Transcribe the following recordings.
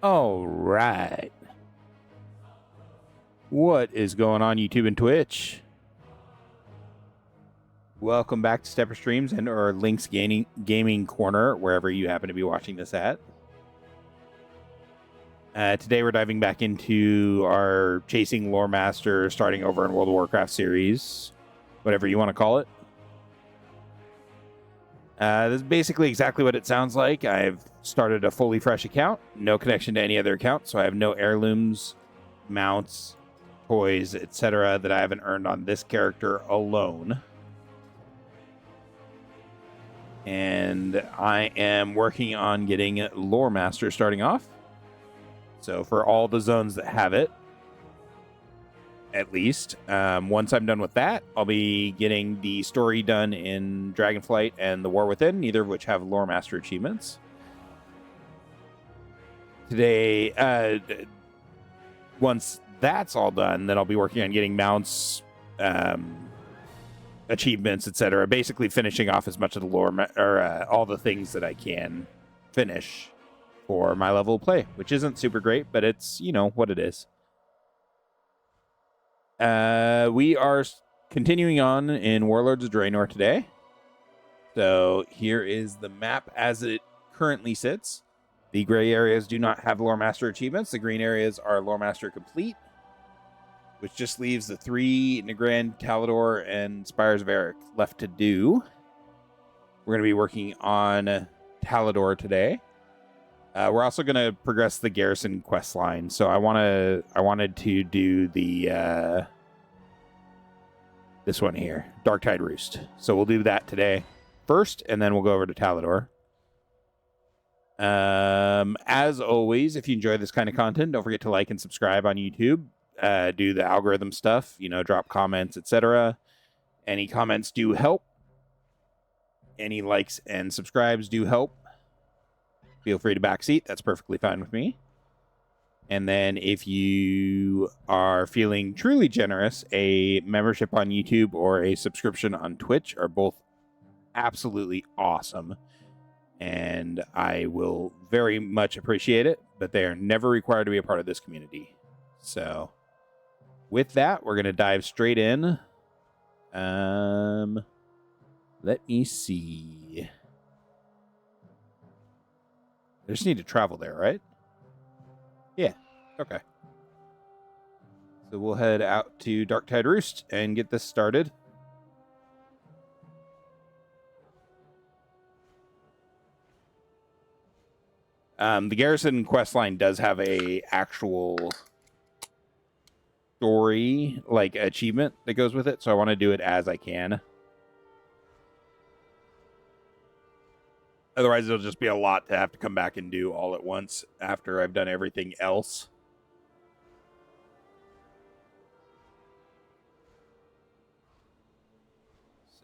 All right. What is going on, YouTube and Twitch? Welcome back to Stepper Streams and or Link's Gaming Corner, wherever you happen to be watching this at. Today we're diving back into our Chasing Lore Master, starting over in World of Warcraft series, whatever you want to call it. This is basically exactly what it sounds like. I've started a fully fresh account, no connection to any other account, so I have no heirlooms, mounts, toys, etc. that I haven't earned on this character alone. And I am working on getting Lore Master starting off. So for all the zones that have it, at least. Once I'm done with that, I'll be getting the story done in Dragonflight and The War Within, neither of which have Lore Master achievements. Today, once that's all done, then I'll be working on getting mounts, achievements, etc. Basically finishing off as much of the lore, all the things that I can finish for my level of play, which isn't super great, but it's, you know, what it is. We are continuing on in Warlords of Draenor today. So here is the map as it currently sits. The gray areas do not have Lore Master achievements. The green areas are Lore Master complete, which just leaves the 3 Nagrand, Talador, and Spires of Eric left to do. We're going to be working on Talador today. We're also going to progress the Garrison quest line. So I wanted to do the this one here, Darktide Roost. So we'll do that today first, and then we'll go over to Talador. As always, if you enjoy this kind of content, don't forget to like and subscribe on YouTube. Do the algorithm stuff, you know, drop comments, etc. Any comments do help. Any likes and subscribes do help. Feel free to backseat. That's perfectly fine with me. And then if you are feeling truly generous, a membership on YouTube or a subscription on Twitch are both absolutely awesome. And I will very much appreciate it, but they are never required to be a part of this community. So with that, we're going to dive straight in. Let me see. I just need to travel there, right? Yeah. Okay. So we'll head out to Darktide Roost and get this started. The Garrison questline does have a actual story, like, achievement that goes with it, so I want to do it as I can. Otherwise, it'll just be a lot to have to come back and do all at once after I've done everything else.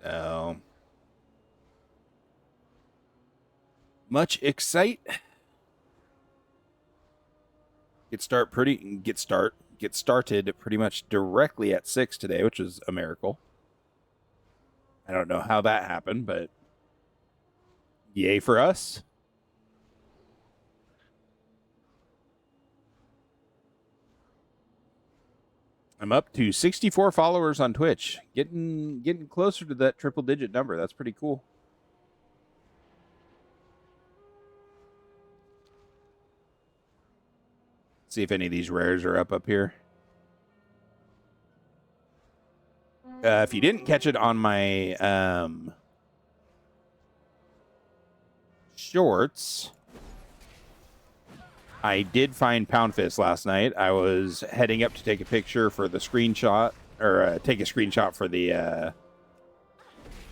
So much excite. Get started pretty much directly at 6 today, which is a miracle. I don't know how that happened, but yay for us. I'm up to 64 followers on Twitch. Getting closer to that triple-digit number. That's pretty cool. See if any of these rares are up here. If you didn't catch it on my shorts, I did find Pound Fist last night. I was heading up to take a picture for the screenshot, or take a screenshot for the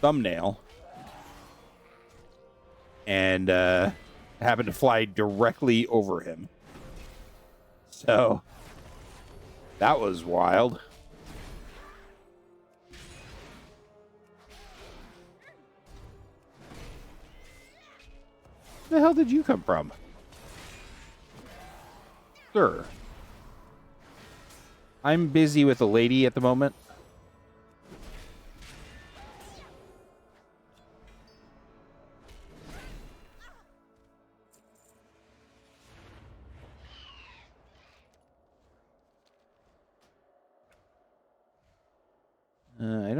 thumbnail, and happened to fly directly over him. So that was wild. Where the hell did you come from? Sir. I'm busy with a lady at the moment.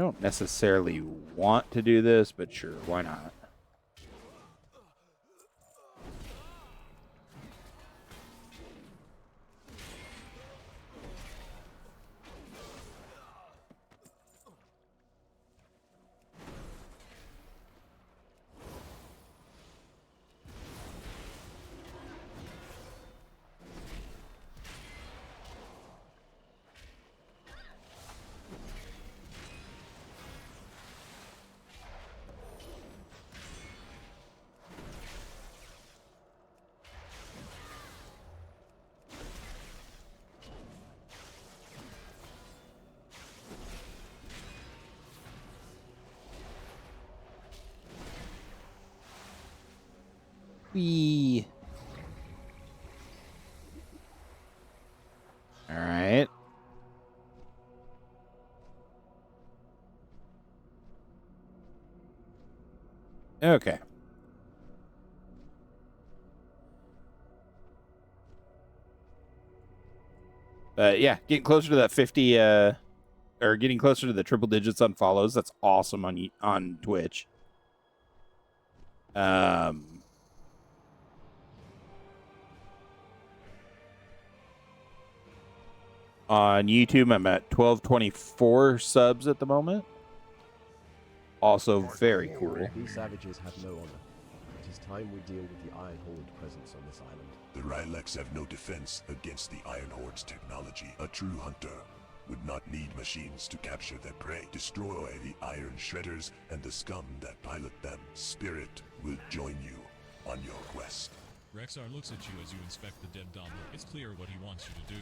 don't necessarily want to do this, but sure, why not? Whee. All right. Okay. Yeah, getting closer to that 50 or getting closer to the triple digits on follows. That's awesome on Twitch. On YouTube, I'm at 1224 subs at the moment. Also very cool. These savages have no honor. It is time we deal with the Iron Horde presence on this island. The Ryleks have no defense against the Iron Horde's technology. A true hunter would not need machines to capture their prey. Destroy the Iron Shredders and the scum that pilot them. Spirit will join you on your quest. Rexar looks at you as you inspect the dead goblin. It's clear what he wants you to do.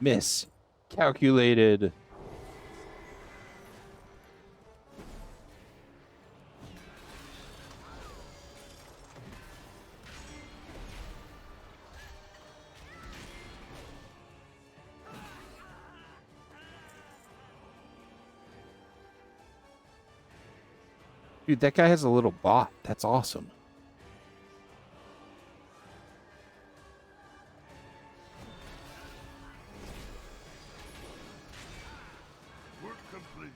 Miscalculated. Dude, that guy has a little bot. That's awesome. Work complete.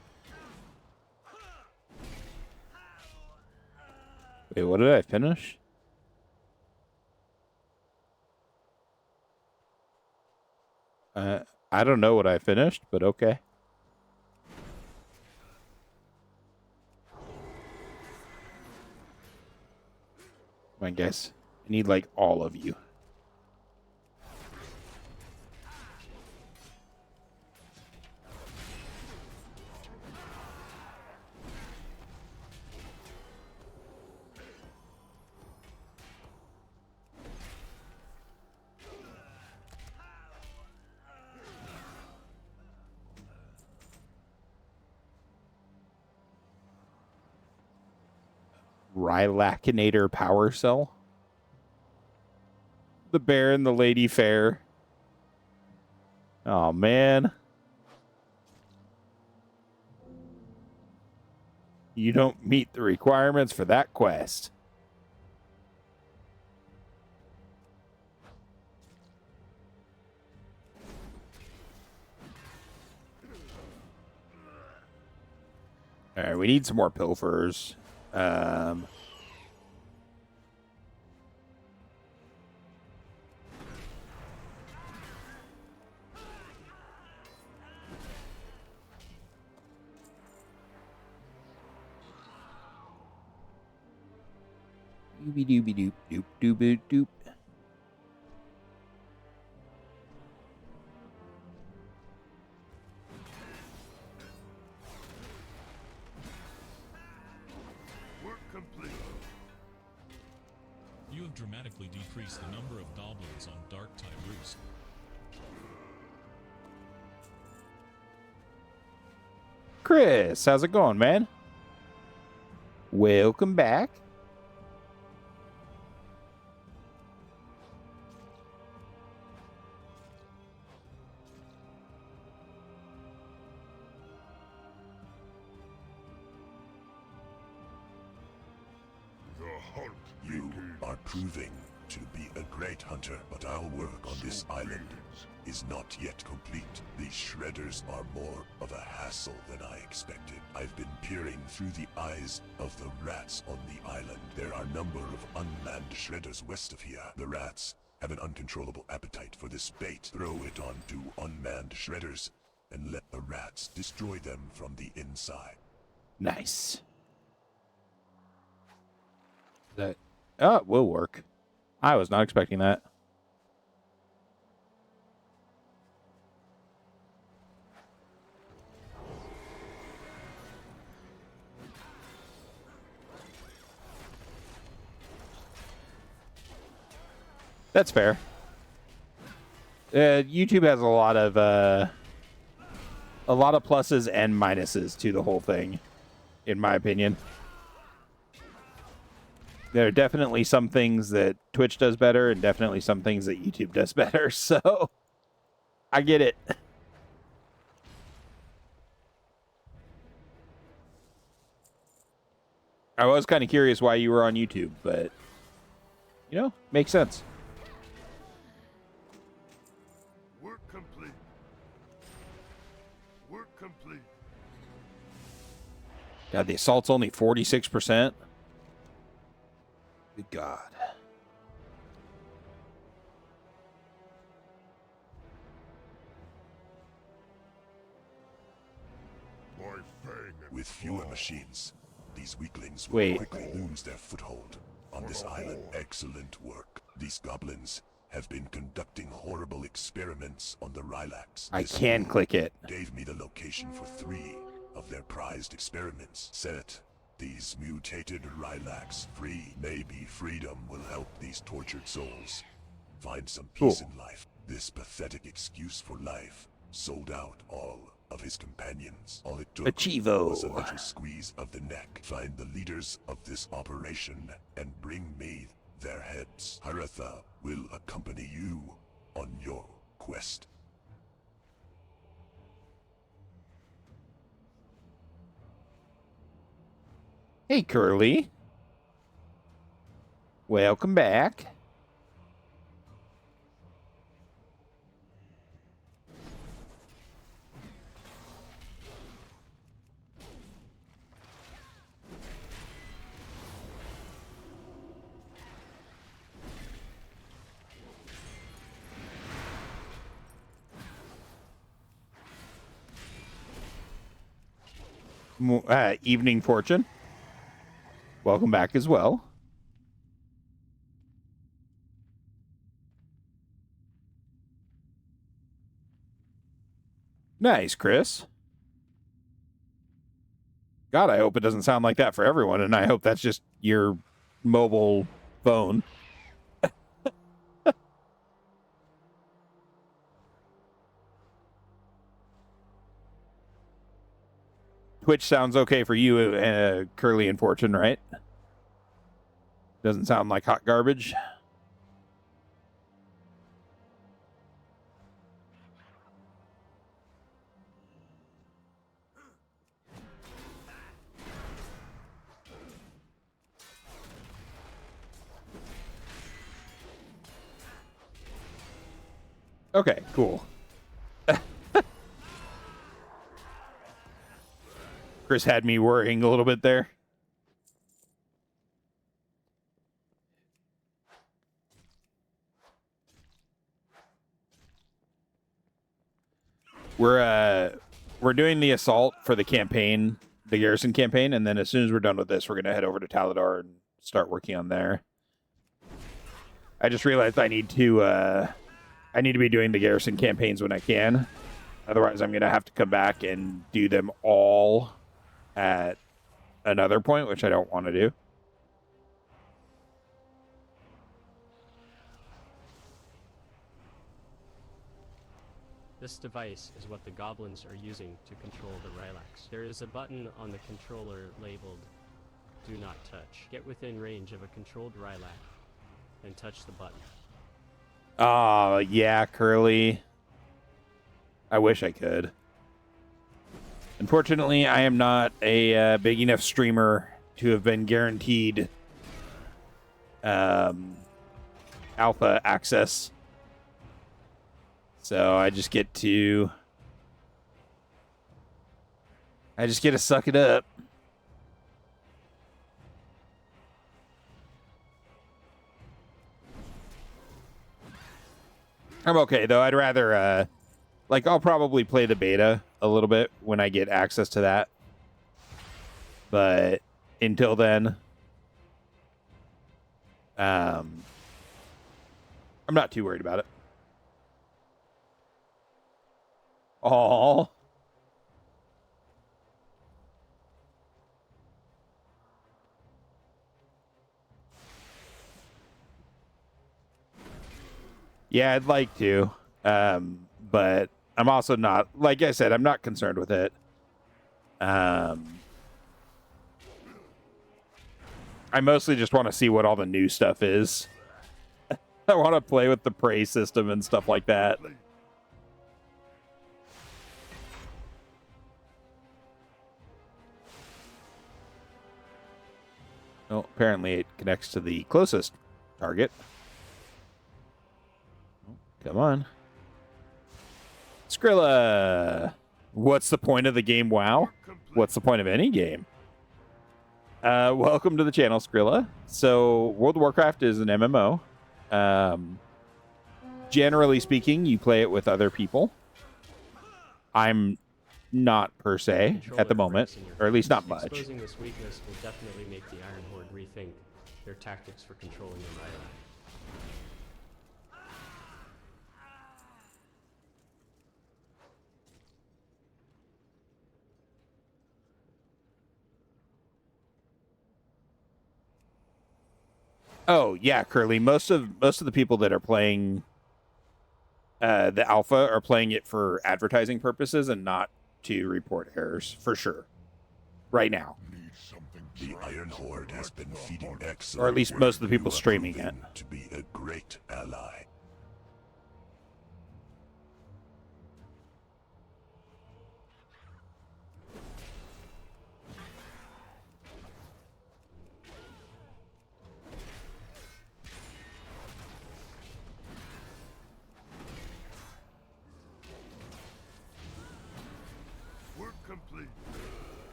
Wait, what did I finish? I don't know what I finished, but okay. Come on, guys. I need, like, all of you. Rylacinator power cell. The bear and the lady fair. Oh, man. You don't meet the requirements for that quest. All right, we need some more pilfers. Doobie doobie doop doop doop doop. Work complete. You have dramatically decreased the number of goblins on Dark Tide Roost. Chris, how's it going, man? Welcome back. You are proving to be a great hunter, but our work on this island is not yet complete. These shredders are more of a hassle than I expected. I've been peering through the eyes of the rats on the island. There are a number of unmanned shredders west of here. The rats have an uncontrollable appetite for this bait. Throw it onto unmanned shredders and let the rats destroy them from the inside. Nice. That it will work. I was not expecting that. That's fair. YouTube has a lot of pluses and minuses to the whole thing, in my opinion. There are definitely some things that Twitch does better and definitely some things that YouTube does better, so I get it. I was kind of curious why you were on YouTube, but, you know, makes sense. Work complete. Work complete. God, the assault's only 46%. Good God. With fewer machines, these weaklings will quickly lose their foothold on this island. Excellent work. These goblins have been conducting horrible experiments on the Rylax. I can click it. Gave me the location for 3 of their prized experiments. Set these mutated Rylax free. Maybe freedom will help these tortured souls find some peace in life. This pathetic excuse for life sold out all of his companions. All it took was a little squeeze of the neck. Find the leaders of this operation and bring me their heads. Haratha will accompany you on your quest. Hey, Curly. Welcome back. Evening Fortune. Welcome back as well. Nice, Chris. God, I hope it doesn't sound like that for everyone, and I hope that's just your mobile phone. Twitch sounds okay for you, Curly and Fortune, right? Doesn't sound like hot garbage. Okay, cool. Chris had me worrying a little bit there. We're doing the assault for the campaign, the garrison campaign, and then as soon as we're done with this, we're gonna head over to Talador and start working on there. I just realized I need to be doing the garrison campaigns when I can. Otherwise, I'm gonna have to come back and do them all at another point, which I don't want to do. This device is what the goblins are using to control the Rylax. There is a button on the controller labeled "Do Not Touch." Get within range of a controlled Rylax and touch the button. Oh, yeah, Curly. I wish I could. Unfortunately, I am not a big enough streamer to have been guaranteed alpha access. So I just get to suck it up. I'm okay though. I'd rather like I'll probably play the beta a little bit when I get access to that. But until then, I'm not too worried about it. Oh. Yeah, I'd like to. But I'm also not, like I said, I'm not concerned with it. I mostly just want to see what all the new stuff is. I want to play with the prey system and stuff like that. Oh, apparently it connects to the closest target. Come on. Skrilla! What's the point of the game, WoW? What's the point of any game? Welcome to the channel, Skrilla. So, World of Warcraft is an MMO. Generally speaking, you play it with other people. I'm not per se at the moment, or at least not much. Exposing this weakness will definitely make the Iron Horde rethink their tactics for controlling the Rylac. Oh yeah, Curly. Most of the people that are playing the alpha are playing it for advertising purposes and not to report errors, for sure. Right now. The Iron Horde has been feeding X, or at least most of the people streaming it, to be a great ally.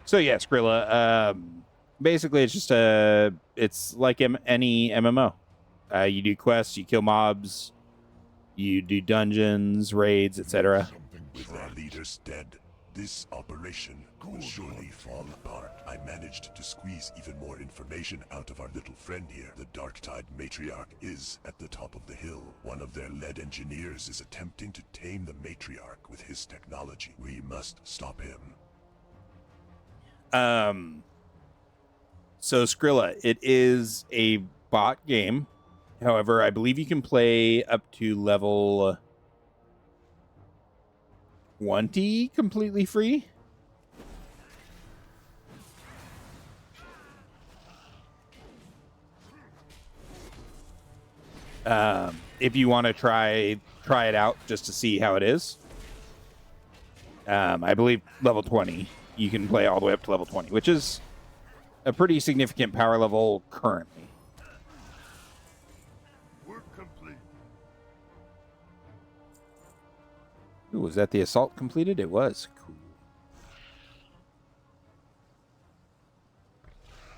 So yeah, Skrilla. Basically, it's just it's like any MMO. You do quests, you kill mobs, you do dungeons, raids, etc. With our leaders dead, this operation will surely fall apart. I managed to squeeze even more information out of our little friend here. The Darktide Matriarch is at the top of the hill. One of their lead engineers is attempting to tame the Matriarch with his technology. We must stop him. So Skrilla, it is a bot game. However, I believe you can play up to level 20 completely free. If you want to try it out just to see how it is. I believe level 20. You can play all the way up to level 20, which is a pretty significant power level currently. Work complete. Ooh, was that the assault completed? It was. Cool.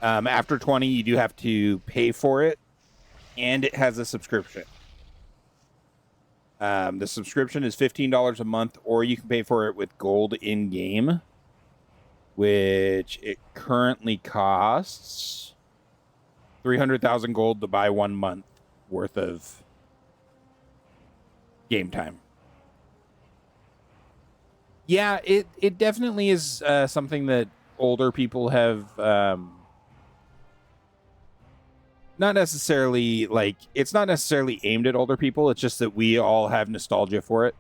After 20, you do have to pay for it, and it has a subscription. The subscription is $15 a month, or you can pay for it with gold in-game, which it currently costs 300,000 gold to buy 1 month worth of game time. Yeah, it definitely is something that older people have not necessarily, like, it's not necessarily aimed at older people. It's just that we all have nostalgia for it.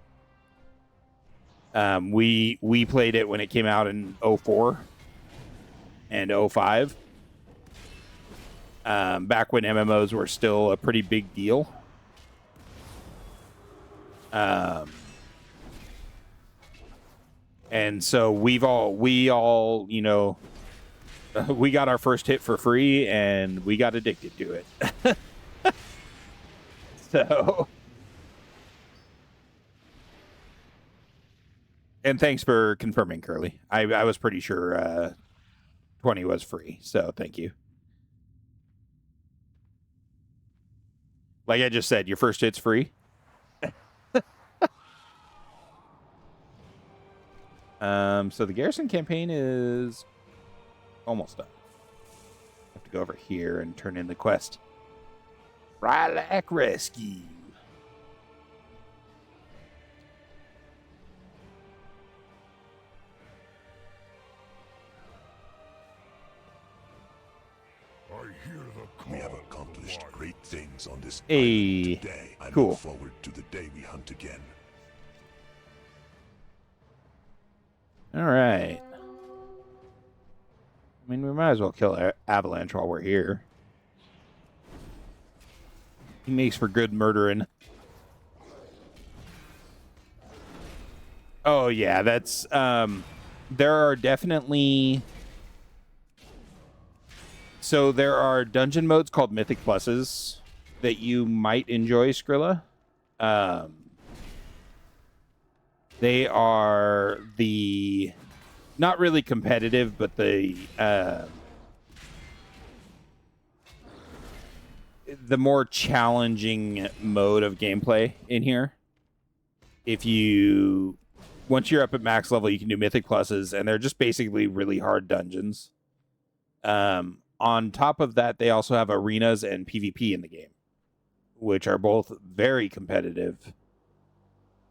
We played it when it came out in 04 and 05. Back when MMOs were still a pretty big deal. And so we all, you know, we got our first hit for free, and we got addicted to it. So, and thanks for confirming, Curly. I was pretty sure 20 was free, so thank you. Like I just said, your first hit's free. So the garrison campaign is almost done. I have to go over here and turn in the quest. Rylac Rescue. We have accomplished great things on this Hey, island today. I cool. look forward to the day we hunt again. All right. I mean, we might as well kill Avalanche while we're here. He makes for good murdering. Oh, yeah, that's... there are definitely... So there are dungeon modes called Mythic Pluses that you might enjoy, Skrilla. They are the... Not really competitive, but the more challenging mode of gameplay in here. Once you're up at max level, you can do Mythic Pluses, and they're just basically really hard dungeons. On top of that, they also have arenas and PvP in the game, which are both very competitive.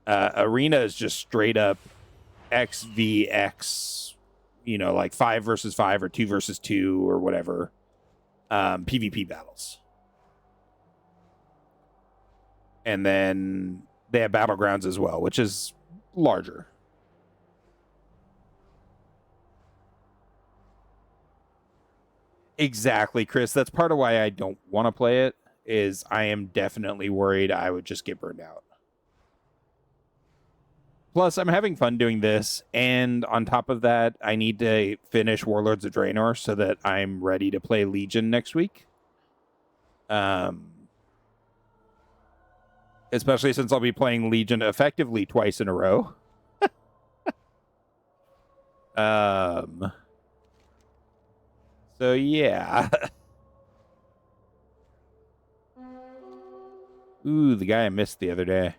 Arena is just straight up XVX, like 5 versus 5 or 2 versus 2 or whatever, PvP battles. And then they have Battlegrounds as well, which is larger. Exactly, Chris. That's part of why I don't want to play it, is I am definitely worried I would just get burned out. Plus, I'm having fun doing this, and on top of that, I need to finish Warlords of Draenor so that I'm ready to play Legion next week. Especially since I'll be playing Legion effectively twice in a row. So yeah. Ooh, the guy I missed the other day.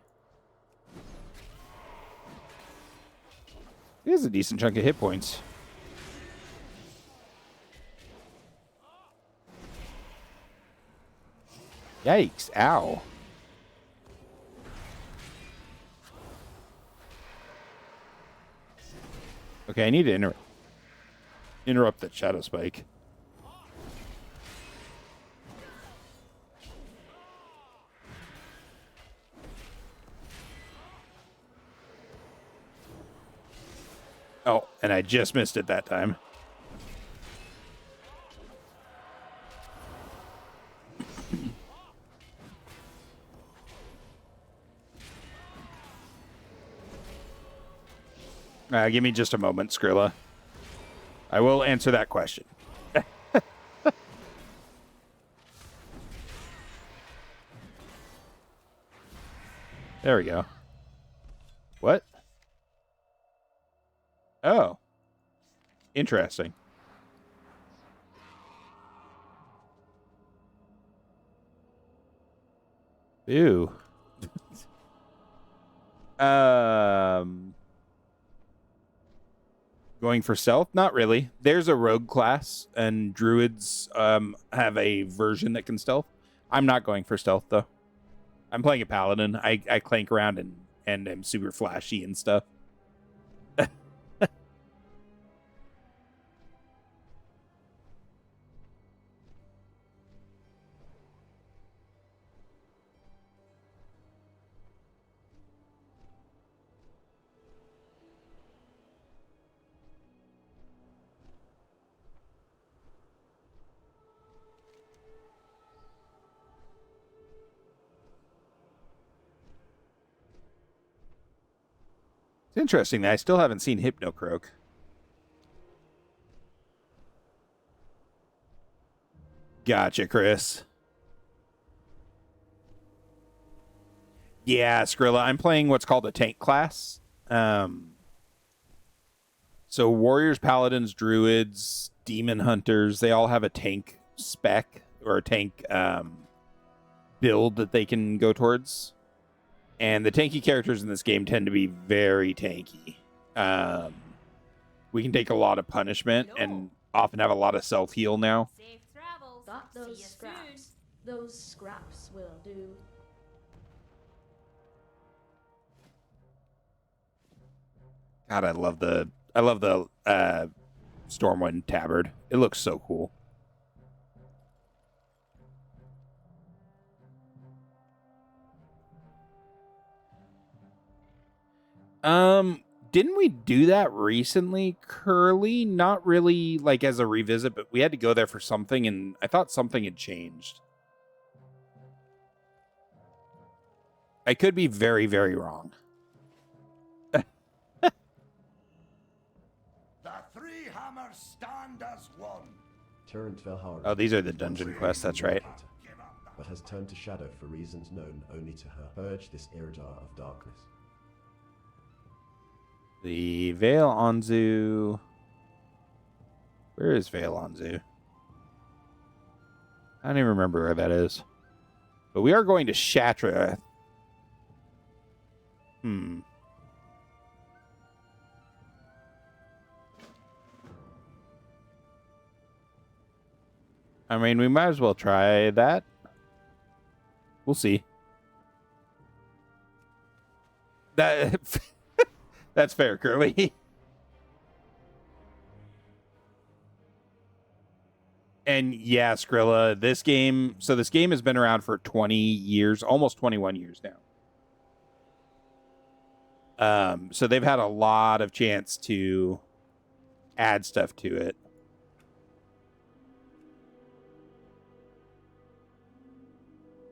He has a decent chunk of hit points. Yikes. Ow. Okay, I need to interrupt that shadow spike. Oh, and I just missed it that time. Give me just a moment, Skrilla. I will answer that question. There we go. What? Oh. Interesting. Ew. Going for stealth? Not really. There's a rogue class, and druids have a version that can stealth. I'm not going for stealth, though. I'm playing a paladin. I clank around and am super flashy and stuff. It's interesting that I still haven't seen Hypnocroak. Gotcha, Chris. Yeah, Skrilla, I'm playing what's called a tank class. So warriors, paladins, druids, demon hunters, they all have a tank spec or a tank build that they can go towards. And the tanky characters in this game tend to be very tanky. We can take a lot of punishment and often have a lot of self-heal now. Safe travels. Got See those you scraps. soon. Those scraps will do. God, I love the Stormwind tabard. It looks so cool. Didn't we do that recently, Curly? Not really like as a revisit, but we had to go there for something, and I thought something had changed. I could be very, very wrong. The three hammers stand as one. Tyrant Velhara. Oh, these are the dungeon quests, that's right. But has turned to shadow for reasons known only to her. Purge this Iridar of darkness. The Vale Anzu. Where is Vale Anzu? I don't even remember where that is. But we are going to Shattrath. I mean, we might as well try that. We'll see. That's fair, Curly. And yeah, Skrilla, this game has been around for 20 years, almost 21 years now. So they've had a lot of chance to add stuff to it.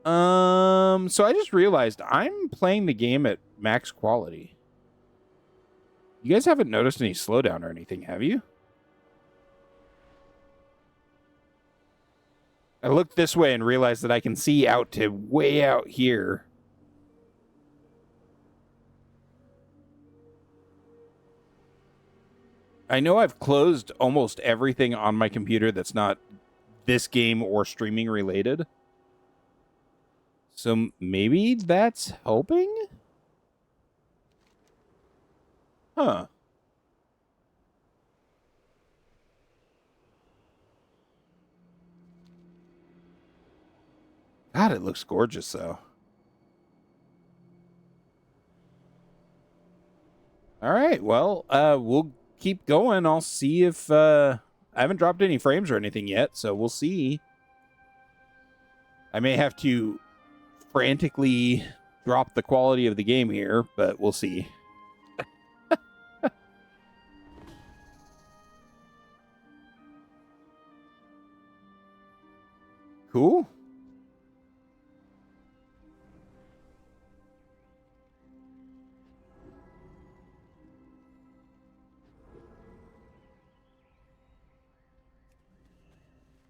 So I just realized I'm playing the game at max quality. You guys haven't noticed any slowdown or anything, have you? I looked this way and realized that I can see out to way out here. I know I've closed almost everything on my computer that's not this game or streaming related. So maybe that's helping? Huh. God, it looks gorgeous, though. All right, well, we'll keep going. I'll see if... I haven't dropped any frames or anything yet, so we'll see. I may have to frantically drop the quality of the game here, but we'll see. Cool.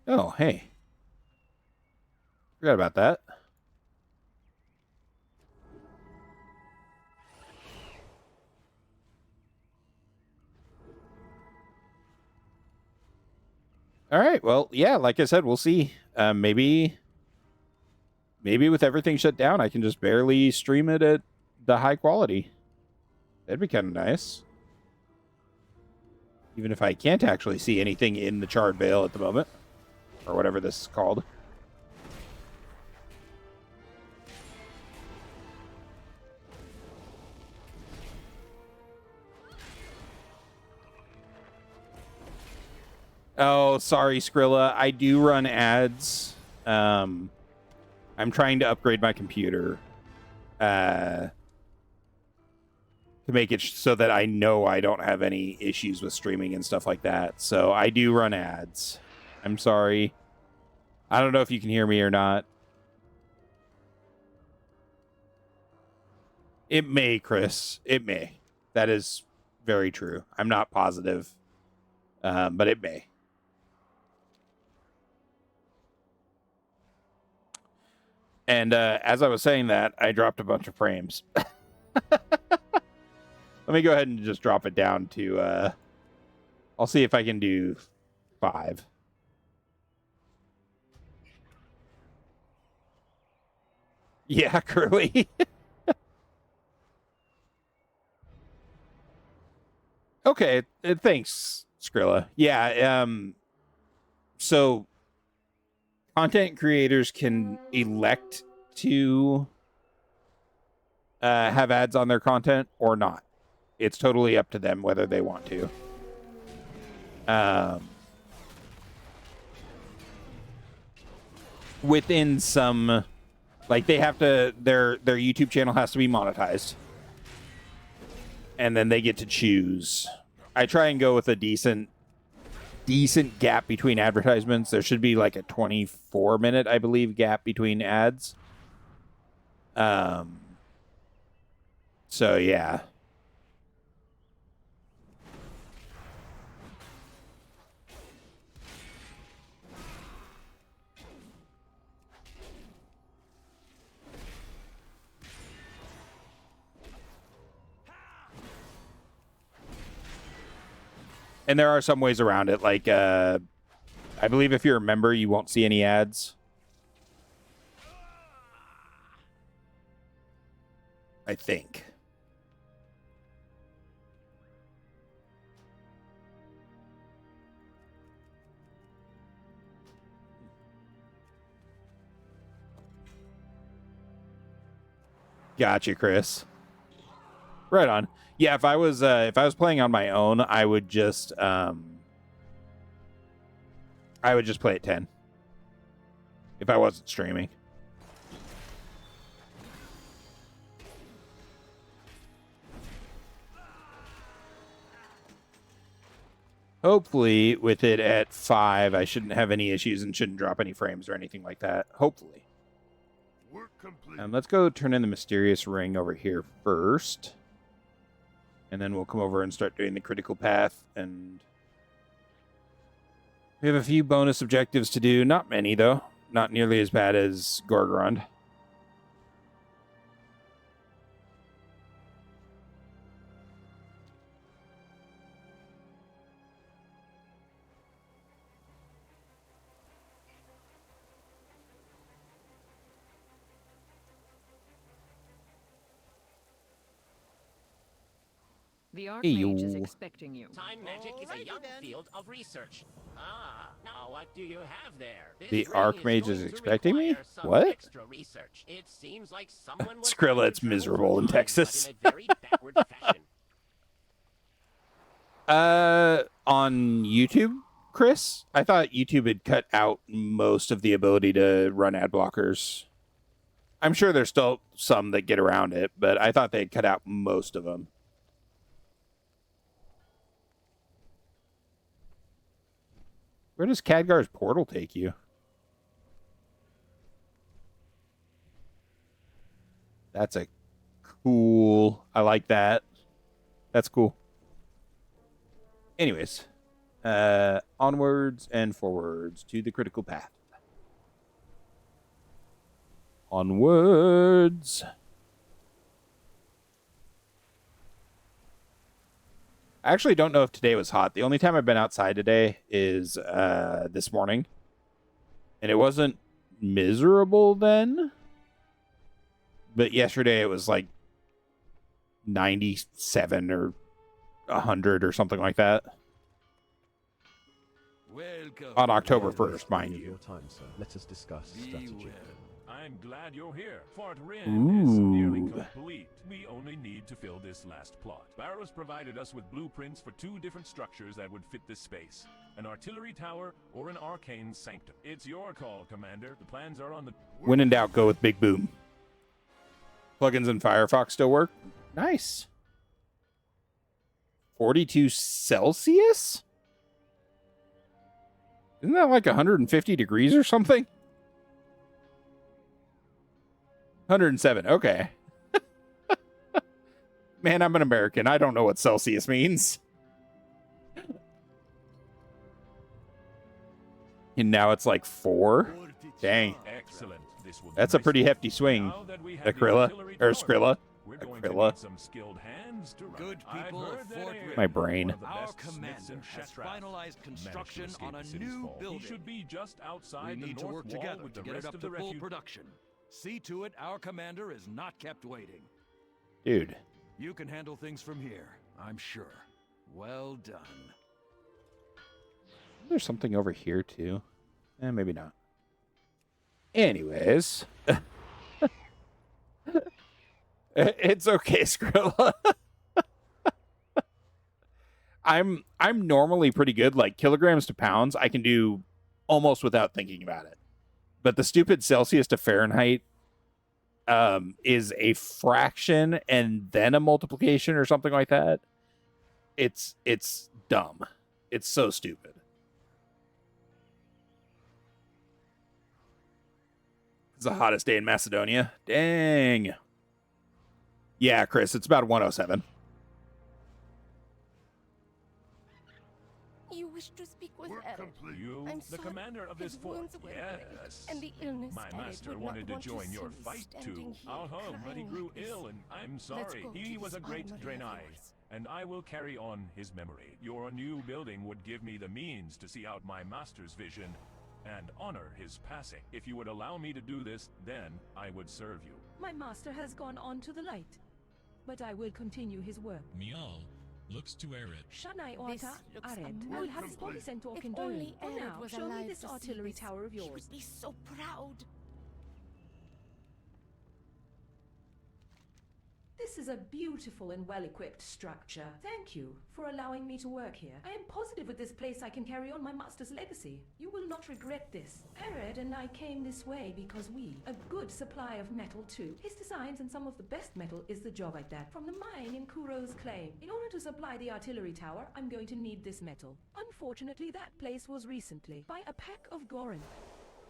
Oh, hey. Forgot about that. All right. Well, yeah, like I said, we'll see. Maybe with everything shut down, I can just barely stream it at the high quality. That'd be kind of nice. Even if I can't actually see anything in the Charred Vale at the moment. Or whatever this is called. Oh, sorry, Skrilla. I do run ads. I'm trying to upgrade my computer to make it so that I know I don't have any issues with streaming and stuff like that. So I do run ads. I'm sorry. I don't know if you can hear me or not. It may, Chris. It may. That is very true. I'm not positive, but it may. And as I was saying that, I dropped a bunch of frames. Let me go ahead and just drop it down to... I'll see if I can do 5. Yeah, Curly. Okay, thanks, Skrilla. Yeah, so content creators can elect to have ads on their content or not. It's totally up to them whether they want to. Within some, like, they have to, their YouTube channel has to be monetized, and then they get to choose. I try and go with a decent gap between advertisements. There should be like a 24-minute, I believe, gap between ads. So yeah. And there are some ways around it. Like, I believe if you're a member, you won't see any ads. I think. Gotcha, Chris. Right on. Yeah, if I was playing on my own, I would just play at 10. If I wasn't streaming. Hopefully, with it at 5, I shouldn't have any issues and shouldn't drop any frames or anything like that. Hopefully. Work complete. Let's go turn in the mysterious ring over here first. And then we'll come over and start doing the critical path. And we have a few bonus objectives to do. Not many, though. Not nearly as bad as Gorgrond. The Archmage is Ew. expecting you. Time magic is a young field of research. Now what do you have there? This The ring Archmage is going to expecting me? require some What? Extra research. It seems like someone was Skrilla, trying it's to miserable in override, Texas. but in a very backward fashion. On YouTube, Chris? I thought YouTube had cut out most of the ability to run ad blockers. I'm sure there's still some that get around it, but I thought they had cut out most of them. Where does Khadgar's portal take you? That's a cool... I like that. That's cool. Anyways. Onwards and forwards to the critical path. Onwards. I actually don't know if today was hot. The only time I've been outside today is this morning. And it wasn't miserable then. But yesterday it was like 97 or 100 or something like that. Welcome. On October Waste 1st, mind of you. your time, sir. Let us discuss strategy. I'm glad you're here. Fort Rin is nearly Ooh. complete. We only need to fill this last plot. Barrows provided us with blueprints for 2 different structures that would fit this space. An artillery tower or an arcane sanctum. It's your call, Commander. The plans are on the... When in doubt, go with Big Boom. Plugins in Firefox still work? Nice. 42 Celsius? Isn't that like 150 degrees or something? 107. Okay. Man, I'm an American. I don't know what Celsius means. And now it's like 4. Dang. Excellent. This will be That's a nice. pretty hefty swing, Now that we have the Aquila. artillery Or tower, Skrilla. we're going to Aquila. need some skilled hands to run Good it. I've people of heard that Fort Aaron, My brain. one of the Our best smiths commander in has Shattrath, finalized managed to construction escape on a the city's new fall. building. He should be just outside We the need to north work wall together with to the get it rest up of to the full refuge. production. See to it our commander is not kept waiting. Dude. You can handle things from here, I'm sure. Well done. There's something over here, too. Maybe not. Anyways. It's okay, Skrilla. I'm normally pretty good. Like, kilograms to pounds, I can do almost without thinking about it. But the stupid Celsius to Fahrenheit is a fraction and then a multiplication or something like that. It's dumb. It's so stupid. It's the hottest day in Macedonia. Dang. Yeah, Chris, it's about 107. You wish to speak with Work Eric. complete. You, I'm the sorry, commander of this his fort. wounds were great, Yes. and the illness My Eric master would not wanted to want join your see me fight too. standing here But he crying grew like this. ill, and I'm Let's sorry. go He to was this a great armory of Draenei, yours. and I will carry on his memory. Your new building would give me the means to see out my master's vision and honor his passing. If you would allow me to do this, then I would serve you. My master has gone on to the light, but I will continue his work. Mial looks to Eret. Shanai This Orta looks Ared. I will amazing. have his body sent to If Okindon. only For Eric now, was show me alive this to see artillery this, tower of he yours. would be so proud. This is a beautiful and well-equipped structure. Thank you for allowing me to work here. I am positive with this place I can carry on my master's legacy. You will not regret this. Ered and I came this way because a good supply of metal too. His designs and some of the best metal is the job at that. From the mine in Kuro's claim. In order to supply the artillery tower, I'm going to need this metal. Unfortunately, that place was recently by a pack of Gorin.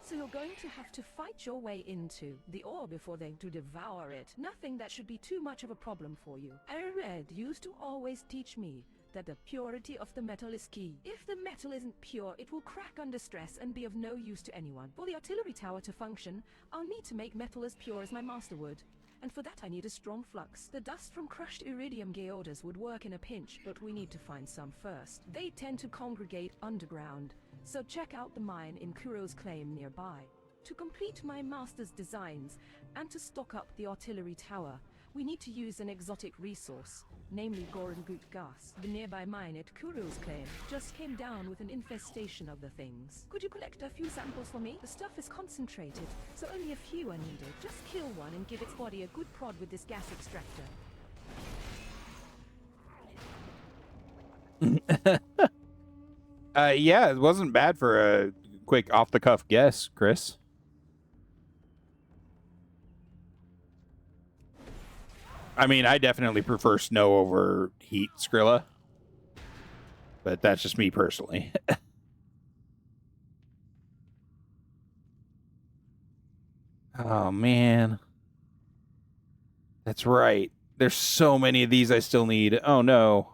So you're going to have to fight your way into the ore before they to devour it. Nothing that should be too much of a problem for you. Ered used to always teach me that the purity of the metal is key. If the metal isn't pure, it will crack under stress and be of no use to anyone. For the artillery tower to function, I'll need to make metal as pure as my master would. And for that I need a strong flux. The dust from crushed iridium geodes would work in a pinch, but we need to find some first. They tend to congregate underground, so check out the mine in Kuro's claim nearby. To complete my master's designs, and to stock up the artillery tower, we need to use an exotic resource, namely Gorangut gas. The nearby mine at Kuro's claim just came down with an infestation of the things. Could you collect a few samples for me? The stuff is concentrated, so only a few are needed. Just kill one and give its body a good prod with this gas extractor. Yeah, it wasn't bad for a quick off-the-cuff guess, Chris. I mean, I definitely prefer snow over heat, Skrilla. But that's just me personally. Oh, man. That's right. There's so many of these I still need. Oh, no.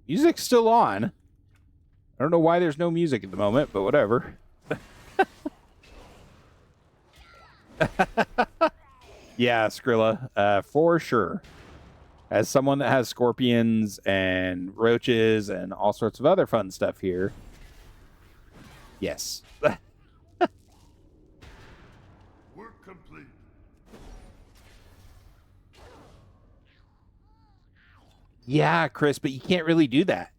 Music's still on. I don't know why there's no music at the moment, but whatever. Yeah, Skrilla, for sure. As someone that has scorpions and roaches and all sorts of other fun stuff here, yes. Work complete. Yeah, Chris, but you can't really do that.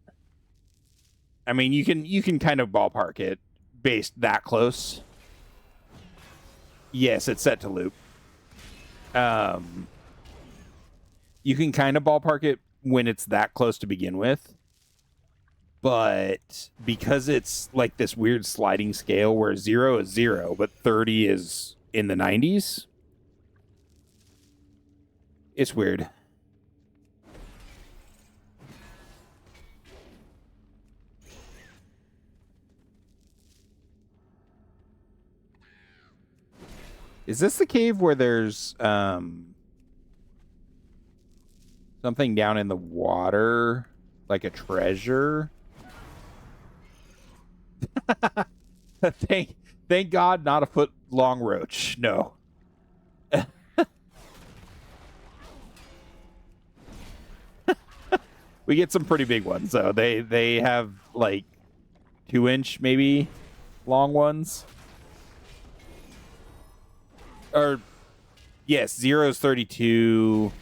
I mean, you can kind of ballpark it based that close. Yes, it's set to loop. You can kind of ballpark it when it's that close to begin with. But because it's like this weird sliding scale where 0 is 0, but 30 is in the 90s, it's weird. Is this the cave where there's something down in the water, like a treasure? Thank God, not a foot long roach. No. We get some pretty big ones though. They have like 2-inch maybe long ones. Or yes, 0 is 32.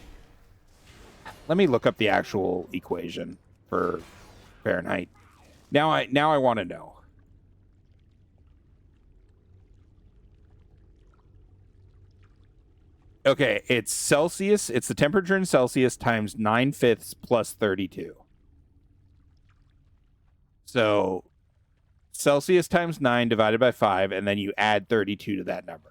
Let me look up the actual equation for Fahrenheit. Now I want to know. Okay, it's Celsius. It's the temperature in Celsius times 9/5 plus 32. So Celsius times 9 divided by 5, and then you add 32 to that number.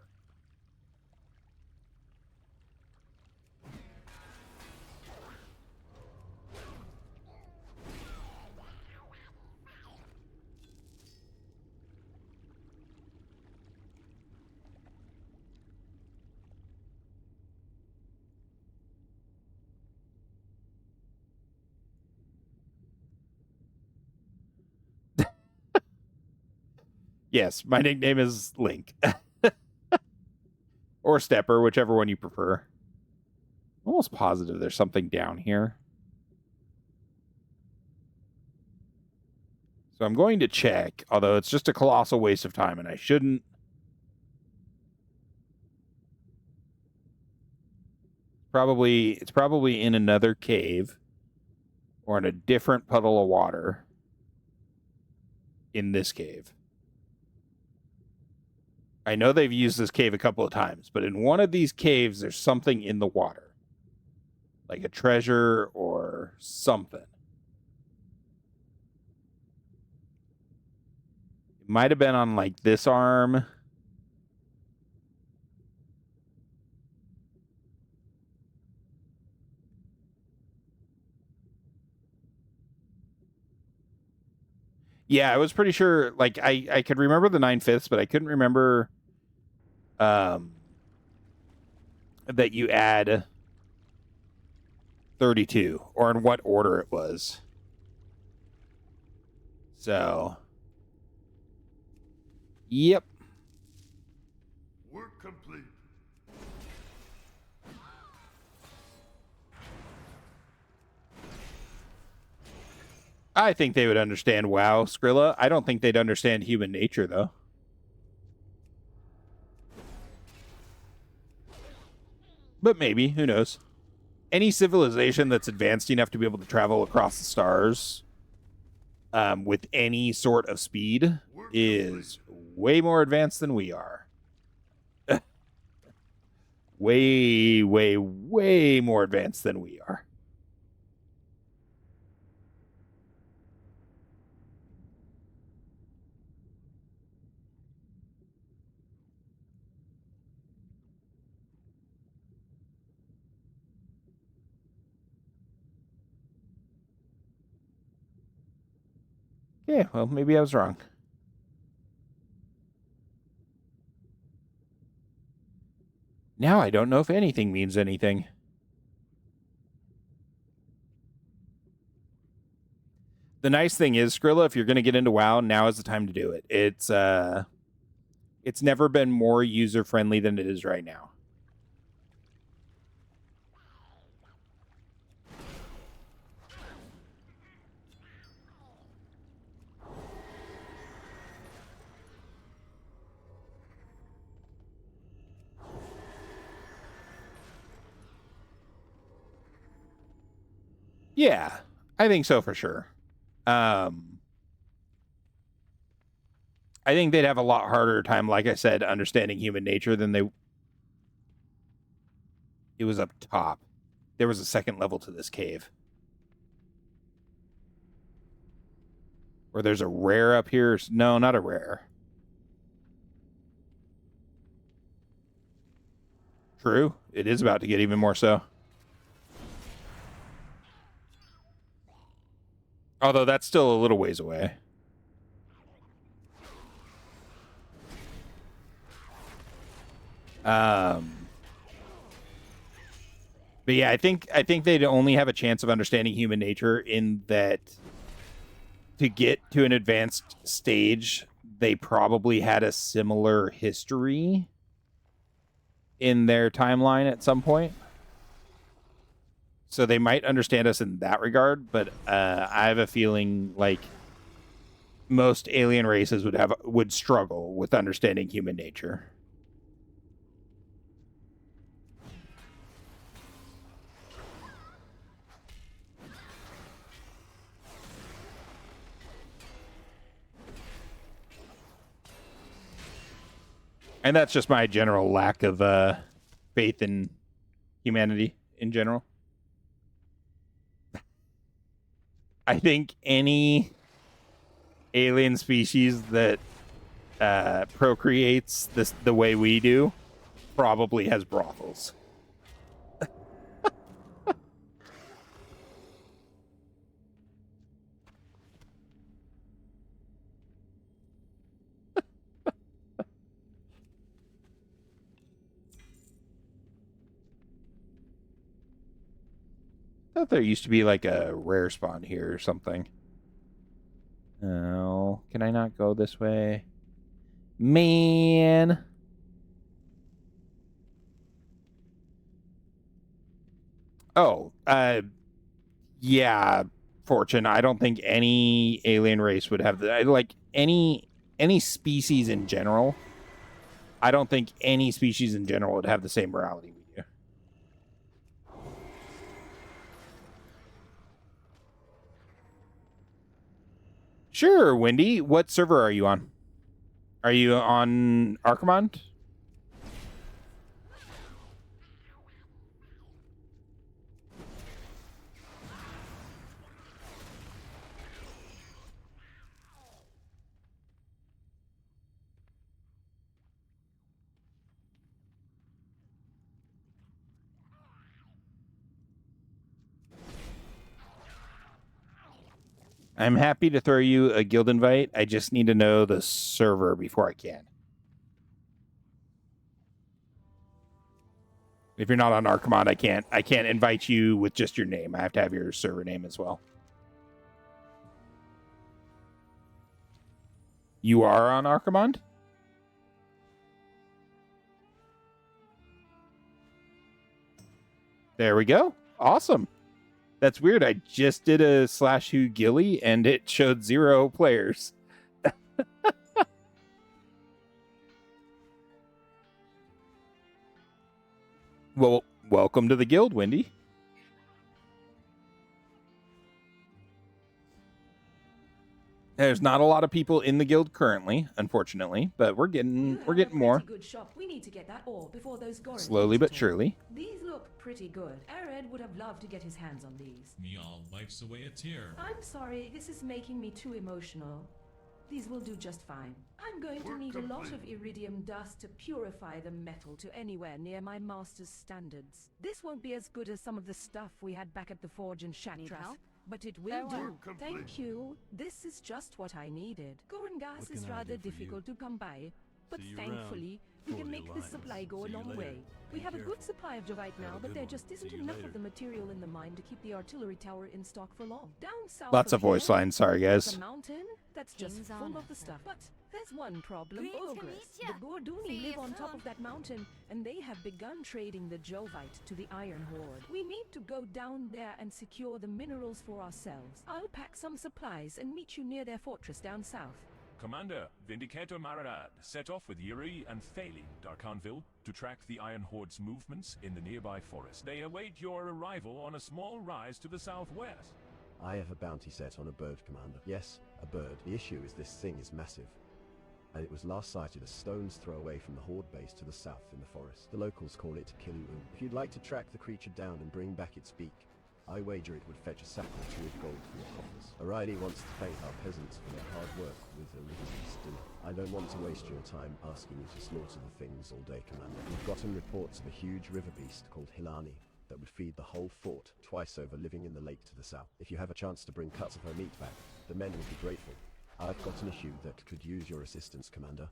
Yes, my nickname is Link. Or Stepper, whichever one you prefer. I'm almost positive there's something down here. So I'm going to check, although it's just a colossal waste of time, and I shouldn't. It's probably in another cave or in a different puddle of water in this cave. I know they've used this cave a couple of times, but in one of these caves, there's something in the water. Like a treasure or something. It might have been on, like, this arm. Yeah, I was pretty sure, like, I could remember the 9/5, but I couldn't remember that you add 32, or in what order it was. So, yep. Work complete. I think they would understand WoW, Skrilla. I don't think they'd understand human nature, though. But maybe, who knows? Any civilization that's advanced enough to be able to travel across the stars with any sort of speed is way more advanced than we are. Way, way, way more advanced than we are. Yeah, well, maybe I was wrong. Now I don't know if anything means anything. The nice thing is, Skrilla, if you're going to get into WoW, now is the time to do it. It's never been more user-friendly than it is right now. Yeah, I think so for sure. I think they'd have a lot harder time, like I said, understanding human nature than they... It was up top. There was a second level to this cave. Or there's a rare up here. No, not a rare. True. It is about to get even more so. Although that's still a little ways away. But yeah, I think they'd only have a chance of understanding human nature in that to get to an advanced stage, they probably had a similar history in their timeline at some point. So they might understand us in that regard, but I have a feeling like most alien races would struggle with understanding human nature. And that's just my general lack of faith in humanity in general. I think any alien species that procreates the way we do probably has brothels. I thought there used to be like a rare spawn here or something. Oh, can I not go this way? Man. Oh, yeah, Fortune. I don't think any alien race would have like any species in general. I don't think any species in general would have the same morality we do. Sure, Wendy. What server are you on? Are you on Archimond? I'm happy to throw you a guild invite. I just need to know the server before I can. If you're not on Archimond, I can't invite you with just your name. I have to have your server name as well. You are on Archimond? There we go. Awesome. That's weird. I just did a /who Gilly and it showed 0 players. Well, welcome to the guild, Wendy. There's not a lot of people in the guild currently, unfortunately, but we're getting more. Good shop. We need to get that ore before those slowly but surely. These look pretty good. Arid would have loved to get his hands on these. Meow wipes away a tear. I'm sorry, this is making me too emotional. These will do just fine. I'm going to need a lot of iridium dust to purify the metal to anywhere near my master's standards. This won't be as good as some of the stuff we had back at the forge in Shattrath, but it will do. Thank you. This is just what I needed. Goran gas is rather difficult to come by, but thankfully we can make this supply go a long way. We have a good supply of Jovite now, but there just isn't enough of the material in the mine to keep the artillery tower in stock for long. Down south Lots of voice lines, sorry guys. the mountain that's just full of the stuff. But there's one problem, Ogress. The Gorduni live on top of that mountain, and they have begun trading the Jovite to the Iron Horde. We need to go down there and secure the minerals for ourselves. I'll pack some supplies and meet you near their fortress down south. Commander, Vindicator Maradad set off with Yuri and Thali, Darkanville, to track the Iron Horde's movements in the nearby forest. They await your arrival on a small rise to the southwest. I have a bounty set on a bird, Commander. Yes, a bird. The issue is this thing is massive, and it was last sighted a stone's throw away from the Horde base to the south in the forest. The locals call it Kilu. If you'd like to track the creature down and bring back its beak, I wager it would fetch a sack or two of gold from your coffers. O'Reilly wants to thank our peasants for their hard work with the river beast, and I don't want to waste your time asking you to slaughter the things all day, Commander. We've gotten reports of a huge river beast called Hilani that would feed the whole fort twice over, living in the lake to the south. If you have a chance to bring cuts of her meat back, the men would be grateful. I've got an issue that could use your assistance, Commander.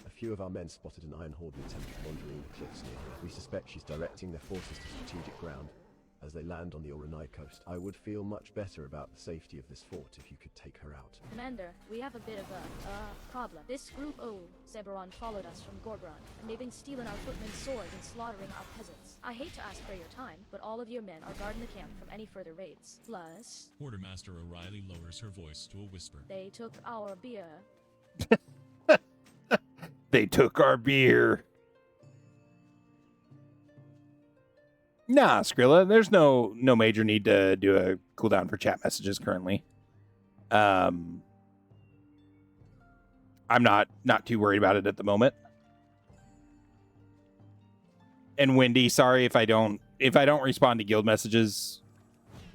A few of our men spotted an Iron Horde lieutenant wandering the cliffs near here. We suspect she's directing their forces to strategic ground as they land on the Orenai coast. I would feel much better about the safety of this fort if you could take her out. Commander, we have a bit of a problem. This group of Seberon followed us from Gorbran, and they've been stealing our footmen's swords and slaughtering our peasants. I hate to ask for your time, but all of your men are guarding the camp from any further raids. Plus, Quartermaster O'Reilly lowers her voice to a whisper. they took our beer. They took our beer. Nah, Skrilla, there's no major need to do a cooldown for chat messages currently. I'm not too worried about it at the moment. And Wendy, sorry if I don't respond to guild messages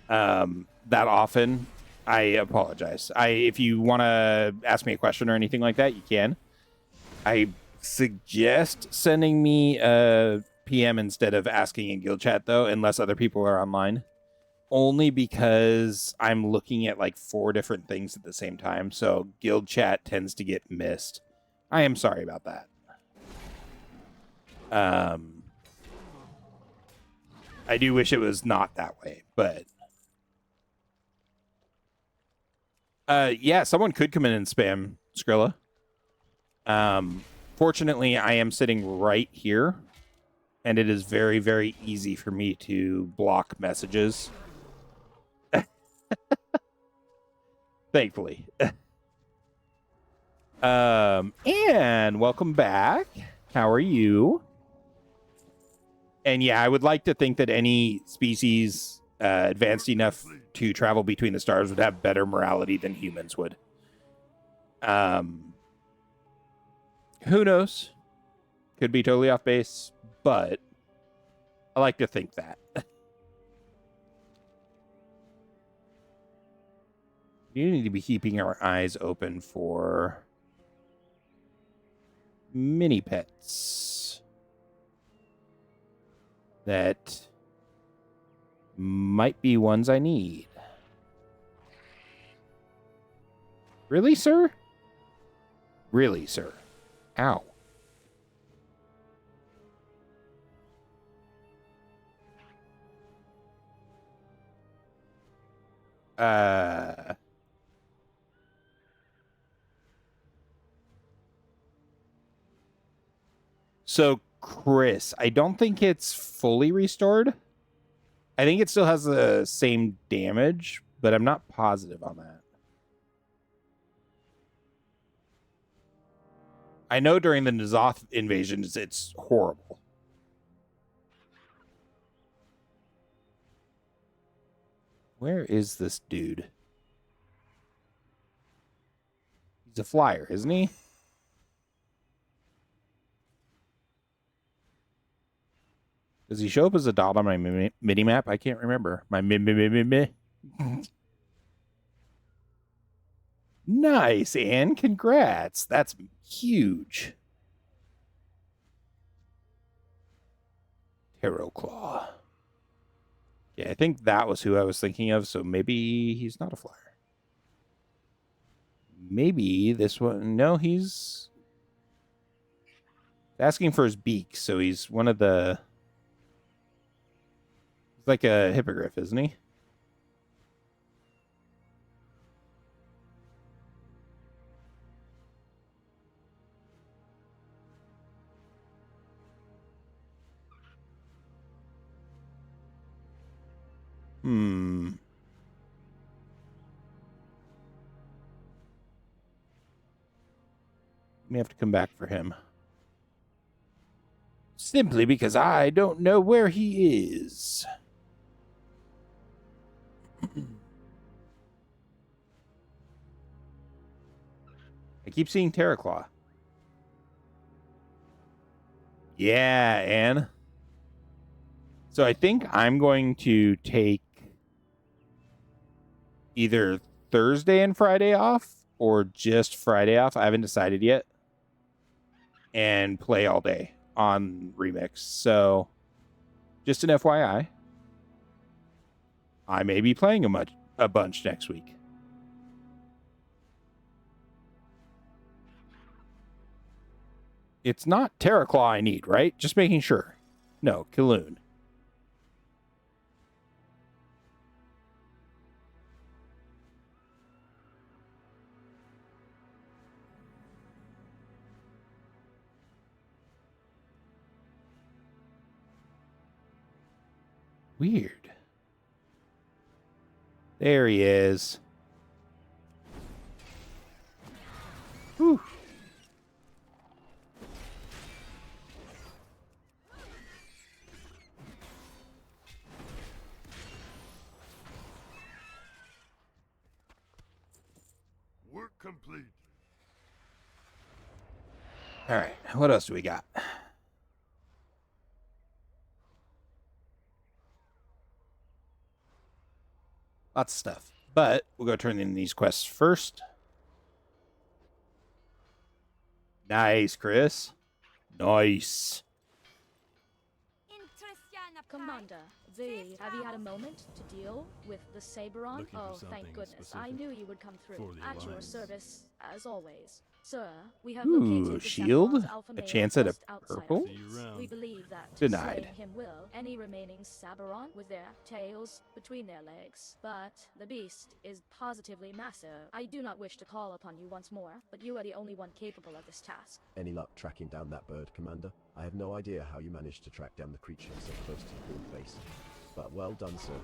that often. I apologize. If you want to ask me a question or anything like that, you can. I suggest sending me a PM instead of asking in guild chat, though, unless other people are online. Only because I'm looking at like 4 different things at the same time, so guild chat tends to get missed. I am sorry about that. I do wish it was not that way, but yeah, someone could come in and spam Skrilla. Fortunately, I am sitting right here, and it is very, very easy for me to block messages. Thankfully. And welcome back. How are you? And yeah, I would like to think that any species advanced enough to travel between the stars would have better morality than humans would. Who knows? Could be totally off base, but I like to think that. You need to be keeping our eyes open for mini pets that might be ones I need. Really, sir? Really, sir? Ow. So, Chris, I don't think it's fully restored. I think it still has the same damage, but I'm not positive on that. I know during the N'Zoth invasions, it's horrible. Where is this dude? He's a flyer, isn't he? Does he show up as a dot on my mini-map? I can't remember. My Nice, Anne. Congrats. That's huge. Tarot Claw. Yeah, I think that was who I was thinking of, so maybe he's not a flyer. Maybe this one... No, he's asking for his beak, so he's one of the... He's like a hippogriff, isn't he? May have to come back for him. Simply because I don't know where he is. I keep seeing Terraclaw. Yeah, Anne. So I think I'm going to take either Thursday and Friday off or just Friday off. I haven't decided yet. And play all day on Remix. So, just an FYI, I may be playing a bunch next week. It's not Terraclaw I need, right? Just making sure. No, Kaloon. Weird. There he is. Whew. Work complete. All right, what else do we got? Lots of stuff. But we'll go turn in these quests first. Nice, Chris. Nice. Commander, have you had a moment to deal with the Saberon? Looking for Oh, thank something goodness. I specific knew you would come through. for the At your Alliance. service, as always. Sir, we have Ooh, located the shield? Saberon's alpha A male chance at a just outside of purple? See you Thebes. around. We believe that Denied. slaying him will any remaining Saberon with their tails between their legs. But the beast is positively massive. I do not wish to call upon you once more, but you are the only one capable of this task. Any luck tracking down that bird, Commander? I have no idea how you managed to track down the creature so close to the port base. But well done, sir.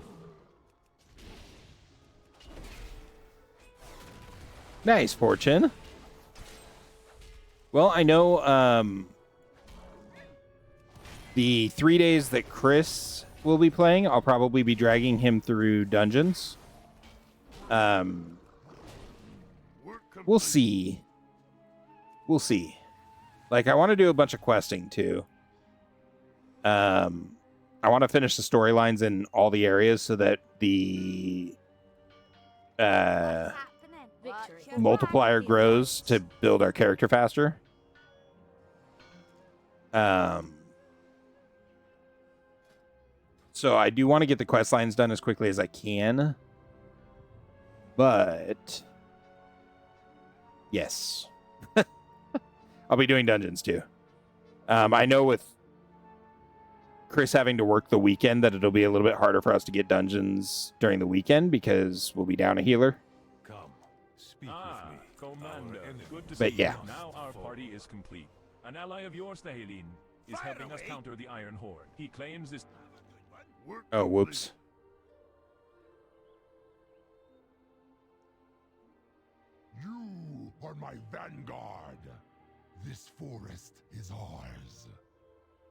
Nice, Fortune. Well, I know the 3 days that Chris will be playing, I'll probably be dragging him through dungeons. We'll see. We'll see. Like, I want to do a bunch of questing, too. I want to finish the storylines in all the areas so that the multiplier grows to build our character faster. So I do want to get the quest lines done as quickly as I can. But yes. I'll be doing dungeons too. I know with Chris having to work the weekend that it'll be a little bit harder for us to get dungeons during the weekend because we'll be down a healer. Come, speak Ah, with me. Commander, good to But see yeah. you. Now our party is complete. An ally of yours, Tahelin, is helping us counter the Iron Horde. He claims this. Work Oh, complete. whoops. You are my vanguard. This forest is ours.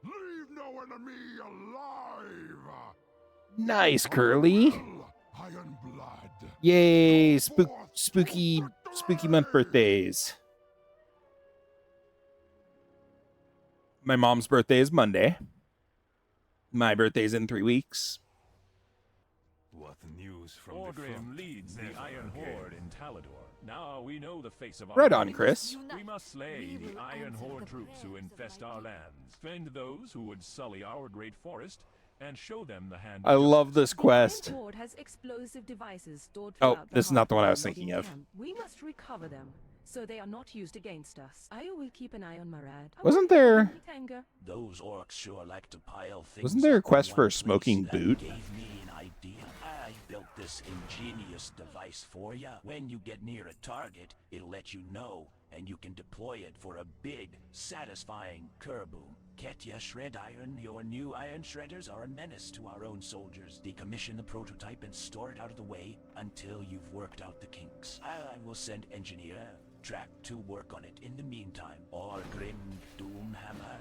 Leave no enemy alive. Nice, Curly. Iron blood. Yay, spooky month birthdays. My mom's birthday is Monday. My birthday's in 3 weeks. What news from the Orgrim front? leads the Never Iron again. Horde in Talador. Now we know the face of our Right on, enemies. Chris. We must slay the Iron Horde troops who infest our lands, fend those who would sully our great forest, and show them the hand. I of love justice. this quest. The Iron Horde has explosive devices stored Oh, throughout this is the not the one I heart was thinking Nottingham of. camp. We must recover them, so they are not used against us. I will keep an eye on Marad. I Wasn't won't there- let him Tanger. Those orcs sure like to pile things. Wasn't there a up in quest for one a smoking place. That boot? Gave me an idea. I built this ingenious device for you. When you get near a target, it'll let you know, and you can deploy it for a big, satisfying kerboom. Ketya Shred Iron, your new iron shredders are a menace to our own soldiers. Decommission the prototype and store it out of the way until you've worked out the kinks. I will send engineer Track to work on it. In the meantime, Orgrim Doomhammer.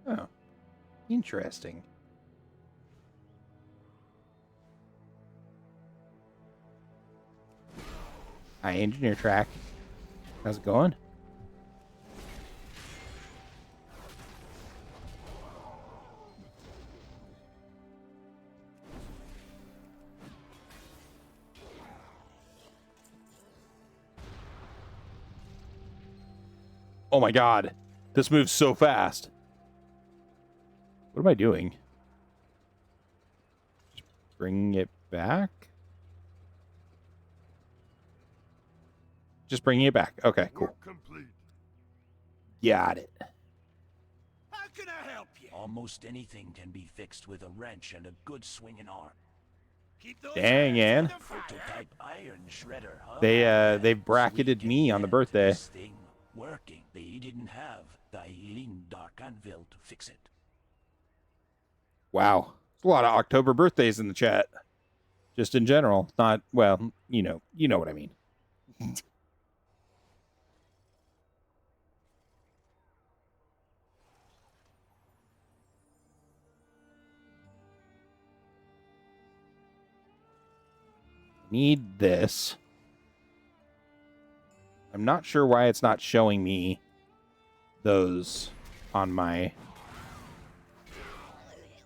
Oh, interesting. Hi, engineer track. How's it going? Oh my god. This moves so fast. What am I doing? Just bring it back? Just bringing it back. Okay, cool. Work complete. Got it. How can I help you? Almost anything can be fixed with a wrench and a good swinging arm. Keep those Dang, hands Ann. to the fire. Prototype iron shredder, huh? They bracketed Sweet me on the get birthday. This thing working. They didn't have the healing dark anvil to fix it. Wow. There's a lot of October birthdays in the chat. Just in general. Not, well, you know what I mean. Need this. I'm not sure why it's not showing me those on my...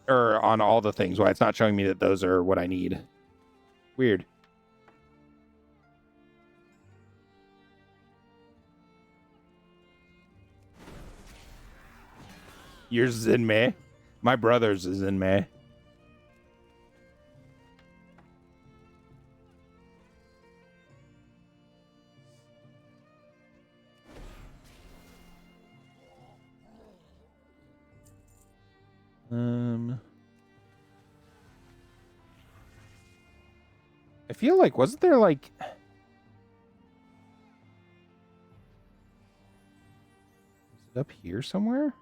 or on all the things. Why it's not showing me that those are what I need. Weird. Yours is in May? My brother's is in May. I feel like, wasn't there like... was it up here somewhere?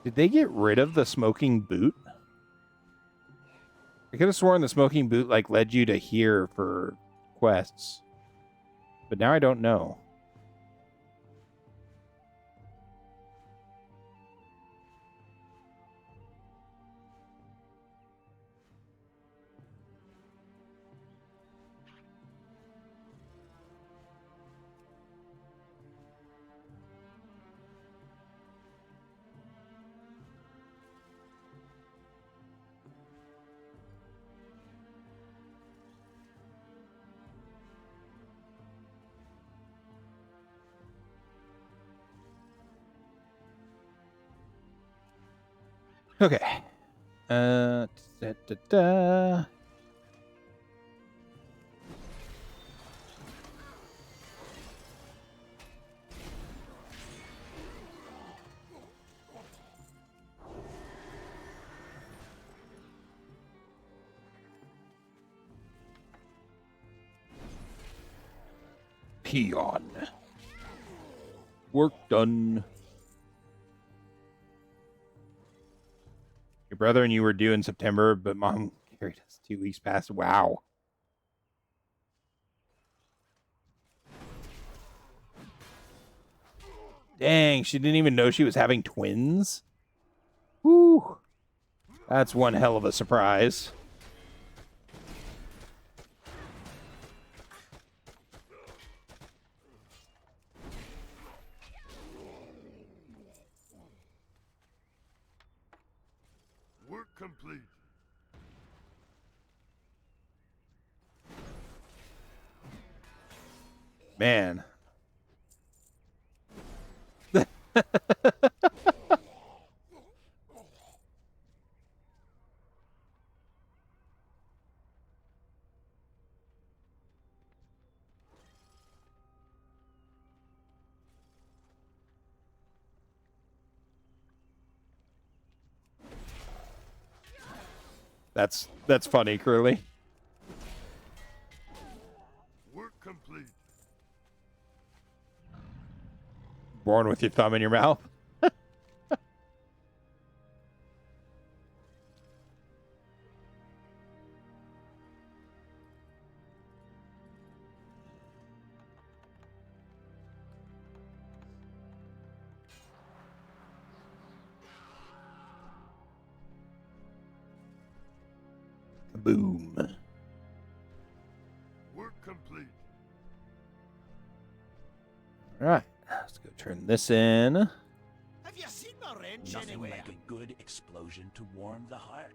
Did they get rid of the smoking boot? I could have sworn the smoking boot like led you to here for quests. But now I don't know. Okay. Da, da, da. Peon. Work done. Your brother and you were due in September, but mom carried us 2 weeks past. Wow. Dang, she didn't even know she was having twins? Whew. That's one hell of a surprise. Work complete. Man. That's funny, Curly. Work complete. Born with your thumb in your mouth. Turn this in. Have you seen my wrench Nothing anywhere? like a good explosion to warm the heart.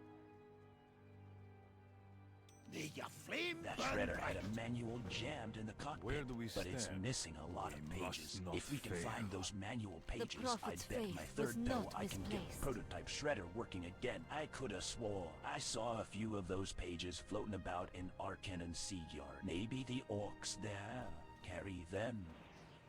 May your flame That burn shredder had bright. a manual jammed in the cockpit, Where do we but it's stand? missing a lot of We must pages. not If we can fail. find those manual pages, I prophet's bet faith my was third bill not I can get misplaced. prototype shredder working again. I could have swore I saw a few of those pages floating about in Arcannon Seed Yard. Maybe the orcs there carry them.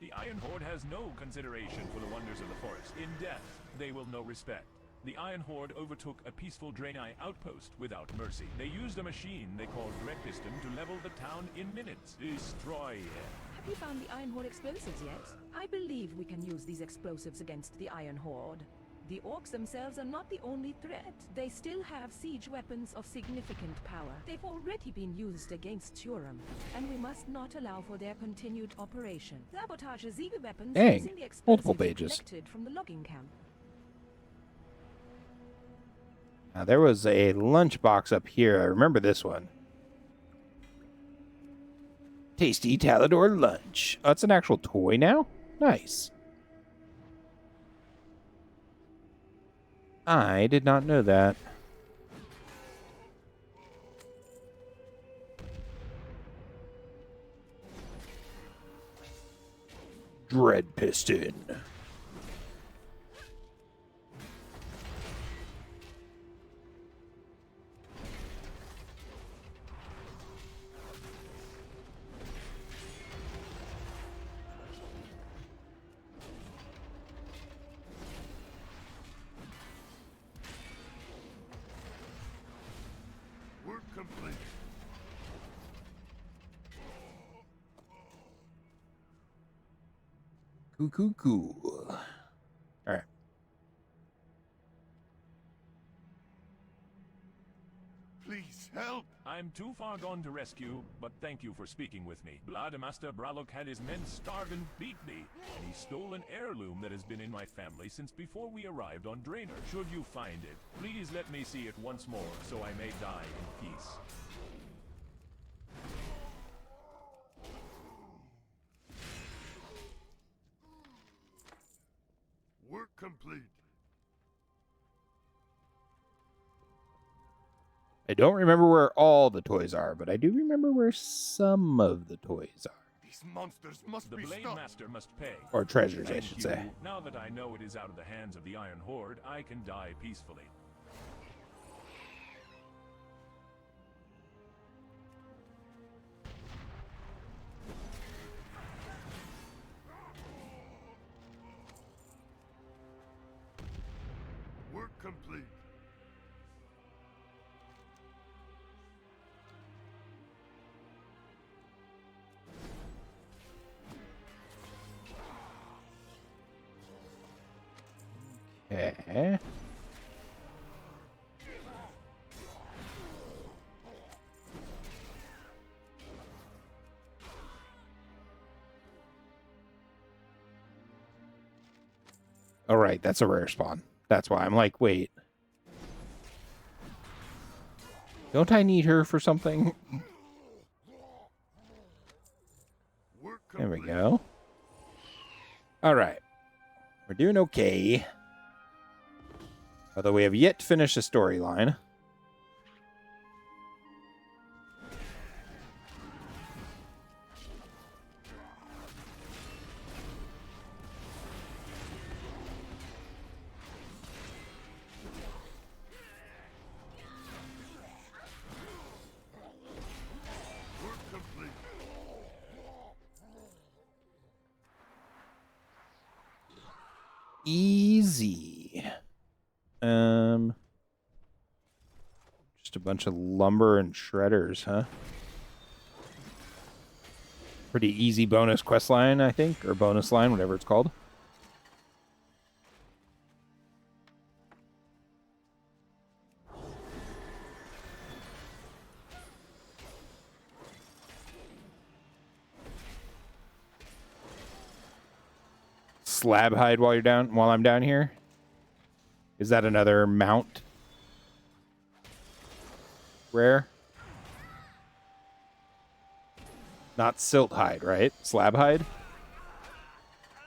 The Iron Horde has no consideration for the wonders of the forest. In death, they will know respect. The Iron Horde overtook a peaceful Draenei outpost without mercy. They used a machine they called Direct Piston to level the town in minutes. Destroy it. Have you found the Iron Horde explosives yet? I believe we can use these explosives against the Iron Horde. The orcs themselves are not the only threat. They still have siege weapons of significant power. They've already been used against Turum, and we must not allow for their continued operation. Sabotage Ziga weapons Dang, using the multiple explosives pages. collected from the logging camp. Now, there was a lunchbox up here. I remember this one. Tasty Talador lunch. Oh, it's an actual toy now? Nice. I did not know that. Dread Piston. Work complete. Cool. All right. Please help. I'm too far gone to rescue, but thank you for speaking with me. Bloodmaster Bralok had his men starve and beat me, and he stole an heirloom that has been in my family since before we arrived on Draenor. Should you find it, please let me see it once more so I may die in peace. Work complete. I don't remember where all the toys are, but I do remember where some of the toys are. These monsters must The be Blade stopped. Master must pay. Or treasures, I Thank should you. say. Now that I know it is out of the hands of the Iron Horde, I can die peacefully. Work complete. Okay. All right, that's a rare spawn. That's why I'm like, wait. Don't I need her for something? Work There we complete. go. All right. We're doing okay. Although we have yet to finish the storyline. Work complete. Easy. Just a bunch of lumber and shredders, huh? Pretty easy bonus quest line, I think, or bonus line, whatever it's called. Slab hide while I'm down here. Is that another mount? Rare? Not silt hide, right? Slab hide?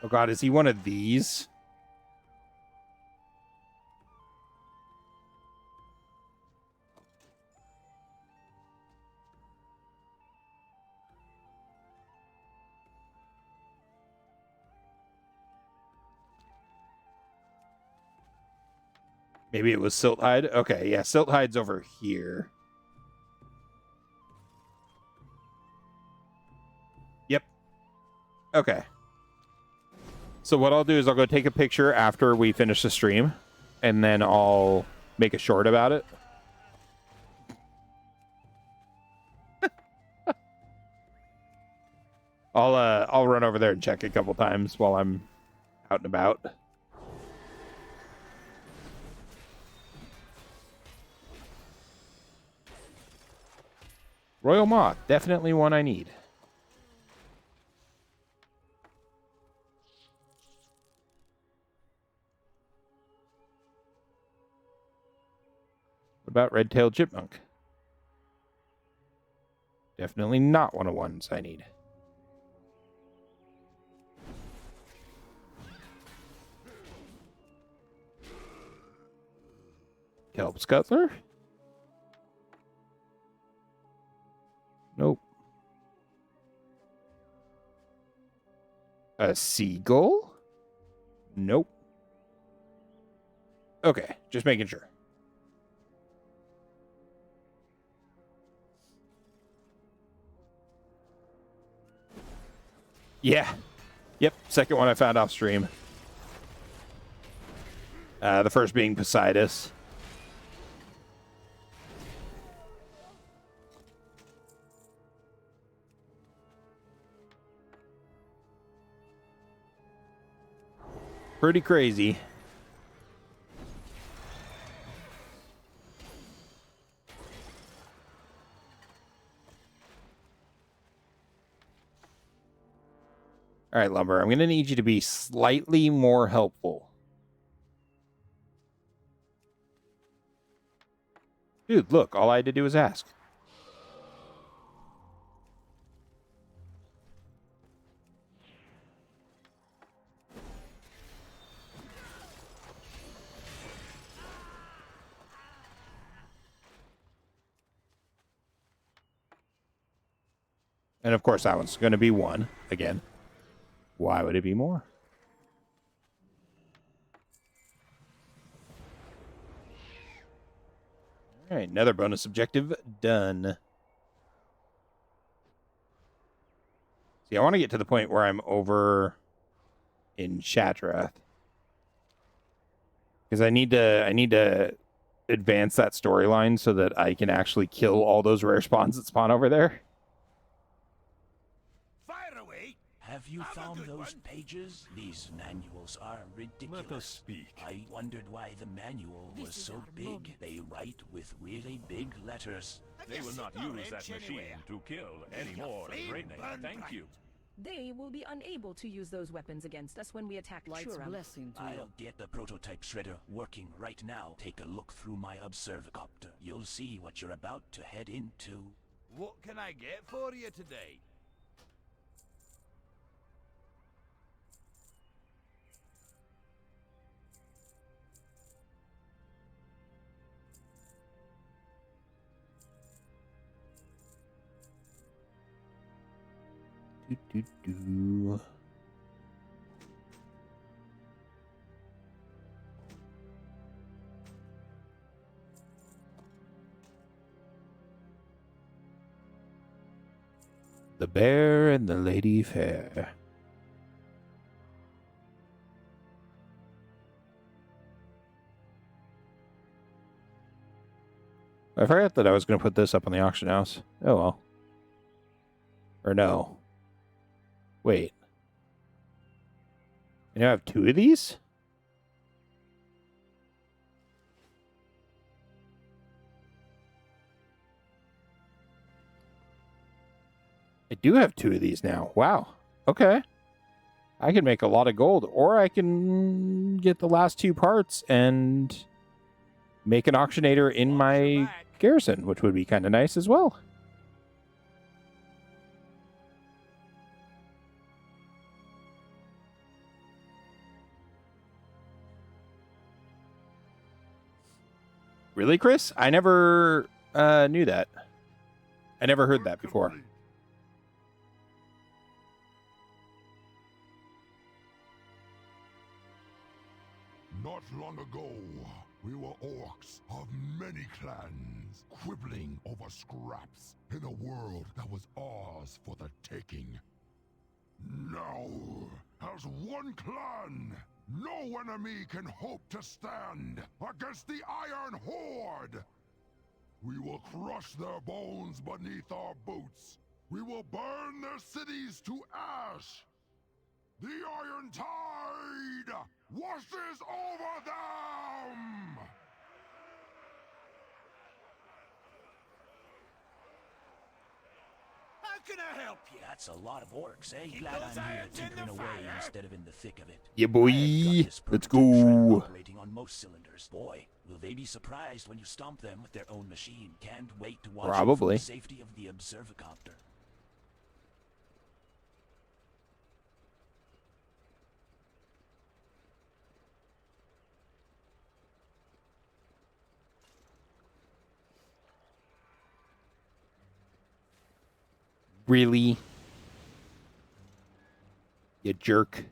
Oh god, is he one of these? Maybe it was Silthide? Okay, yeah, Silthide's over here. Yep. Okay. So what I'll do is I'll go take a picture after we finish the stream, and then I'll make a short about it. I'll run over there and check a couple times while I'm out and about. Royal Moth, definitely one I need. What about Red-tailed Chipmunk? Definitely not one of ones I need. Kelp Scuttler? Nope. A seagull? Nope. Okay, just making sure. Yeah. Yep, second one I found off stream. The first being Poseidus. Pretty crazy. All right, Lumber, I'm going to need you to be slightly more helpful. Dude, look, all I had to do was ask. And of course, that one's going to be 1 again. Why would it be more? All right, another bonus objective done. See, I want to get to the point where I'm over in Shattrath. Because I need to advance that storyline so that I can actually kill all those rare spawns that spawn over there. Have you found those pages? These manuals are ridiculous. Let us speak. I wondered why the manual was so big. They write with really big letters. They will not use that machine to kill any more Draenor. Thank you. They will be unable to use those weapons against us when we attack Shuram. I'll get the prototype shredder working right now. Take a look through my observacopter. You'll see what you're about to head into. What can I get for you today? Do. The Bear and the Lady Fair. I forgot that I was going to put this up on the auction house. Oh well. Or no. Wait. You have 2 of these? I do have 2 of these now. Wow. Okay. I can make a lot of gold, or I can get the last 2 parts and make an auctionator in my garrison, which would be kind of nice as well. Really, Chris? I never knew that. I never heard that before. Not long ago, we were orcs of many clans, quibbling over scraps in a world that was ours for the taking. Now, as one clan, no enemy can hope to stand against the Iron Horde! We will crush their bones beneath our boots. We will burn their cities to ash. The Iron Tide washes over them! How can I help you? That's a lot of orcs, eh? Glad I'm here tinkering away instead of in the thick of it. Yeah, boy. Let's go. Operating on most cylinders. Boy, will they be surprised when you stomp them with their own machine. Can't wait to watch it from the safety of the observacopter. Really? You jerk.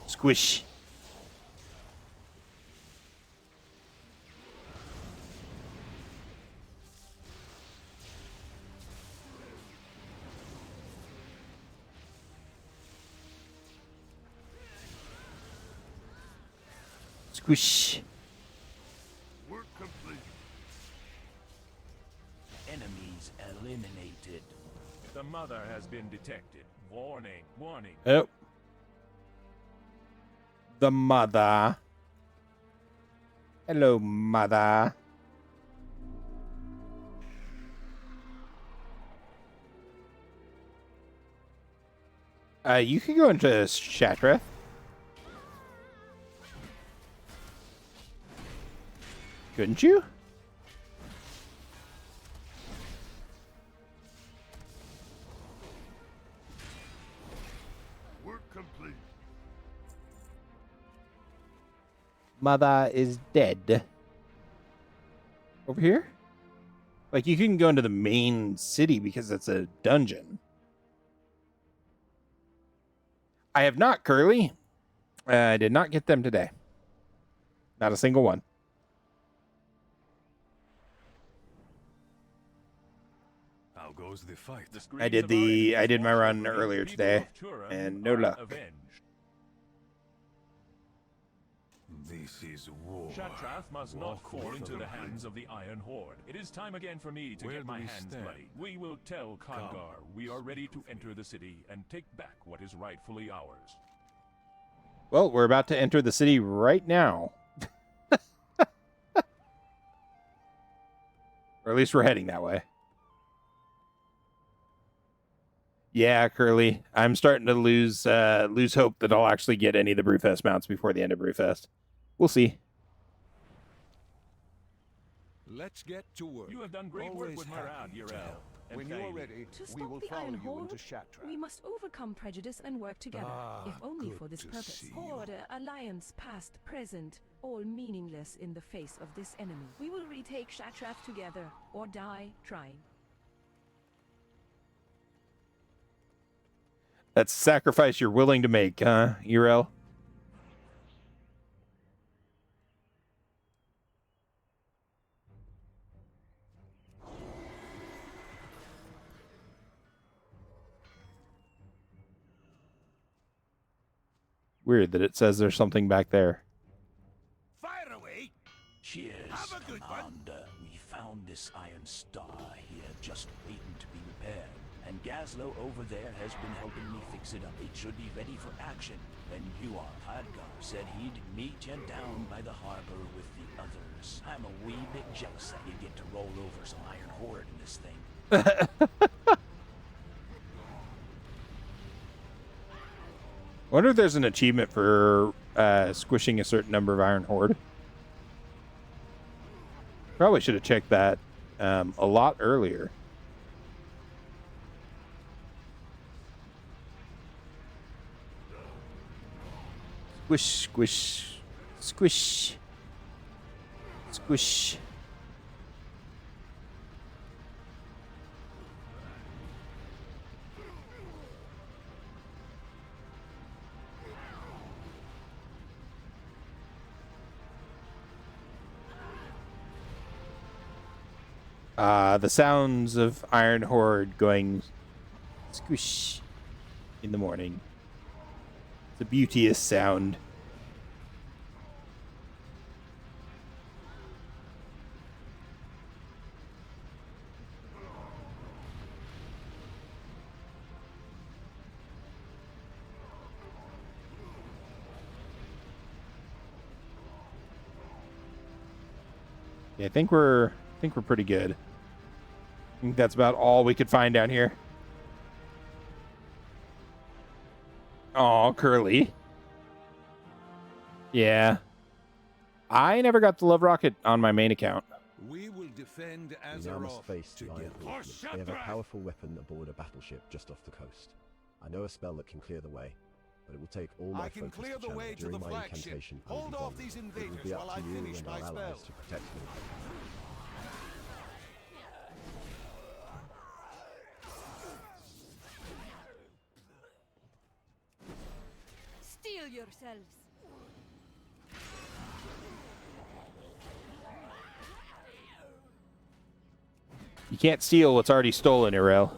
Squish. Squish. Work complete. Enemies eliminated. The mother has been detected. Warning, warning. Oh. The mother. Hello, mother. You could go into Shattrath. Couldn't you? Work complete. Mother is dead. Over here? Like, you can go into the main city because it's a dungeon. I have not, Curly. I did not get them today. Not a single one. How goes the fight? I did my run earlier today, and no luck. This is war. Shattrath must not fall into the hands of the Iron Horde. It is time again for me to get my hands bloody. We will tell Khadgar we are ready to enter the city and take back what is rightfully ours. Well, we're about to enter the city right now. Or at least we're heading that way. Yeah, Curly. I'm starting to lose hope that I'll actually get any of the Brewfest mounts before the end of Brewfest. We'll see. Let's get to work. You have done great work with Murad, Yrel. When you are ready, To we will stop the follow Iron you Horde, into Shattrath. we must overcome prejudice and work together, if only for this purpose. Horde, alliance, past, present, all meaningless in the face of this enemy. We will retake Shattrath together, or die trying. That's a sacrifice you're willing to make, huh, Yrel? Weird that it says there's something back there. Fire away! Cheers, Have a good one. Commander. We found this iron star here, just waiting to be repaired. And Gazlo over there has been helping me fix it up. It should be ready for action. When you are, Khadgar said he'd meet you down by the harbor with the others. I'm a wee bit jealous that you get to roll over some Iron Horde in this thing. Wonder if there's an achievement for squishing a certain number of Iron Horde. Probably should have checked that a lot earlier. Squish, squish, squish, squish. The sounds of Iron Horde going squish in the morning. It's a beauteous sound. Yeah, I think we're pretty good. I think that's about all we could find down here. Oh, Curly. Yeah. I never got the Love Rocket on my main account. We will defend We now must Azeroth face the Iron together. Horsemen. They have a powerful weapon aboard a battleship just off the coast. I know a spell that can clear the way, but it will take all my I can focus clear to the channel way to during the my flagship. incantation. I will Hold be off gone. these It will invaders be up while to I you finish and my our allies spell. to protect me. Steel yourselves. You can't steal what's already stolen, Irel.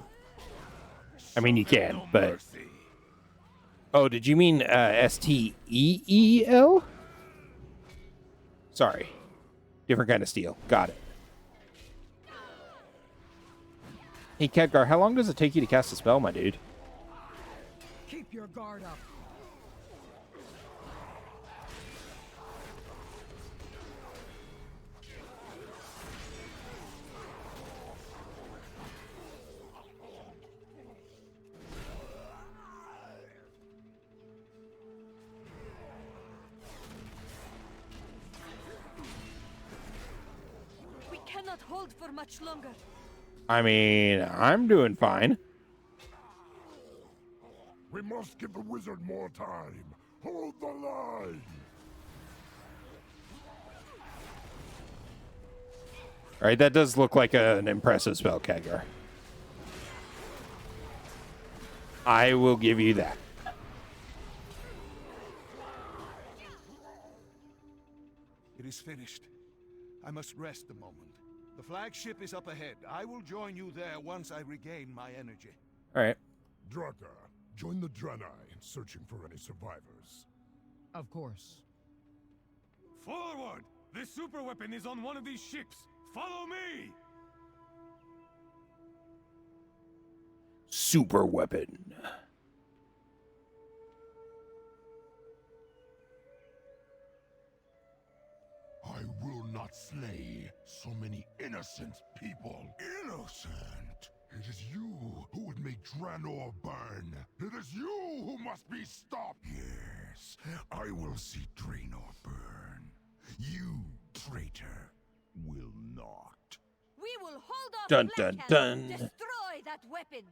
I mean, you can, but... Oh, did you mean S-T-E-E-L? Sorry. Different kind of steal. Got it. Hey, Khadgar, how long does it take you to cast a spell, my dude? Keep your guard up. We cannot hold for much longer. I mean, I'm doing fine. We must give the wizard more time. Hold the line. All right, that does look like an impressive spell, Khadgar. I will give you that. It is finished. I must rest a moment. The flagship is up ahead. I will join you there once I regain my energy. All right. Draka, join the Draenor in searching for any survivors. Of course. Forward! This super weapon is on one of these ships. Follow me! Super weapon. I will not slay so many innocent people. Innocent? It is you who would make Draenor burn. It is you who must be stopped. Yes, I will see Draenor burn. You, traitor, will not. We will hold off Dun, dun, Blackhand. dun. Destroy that weapon.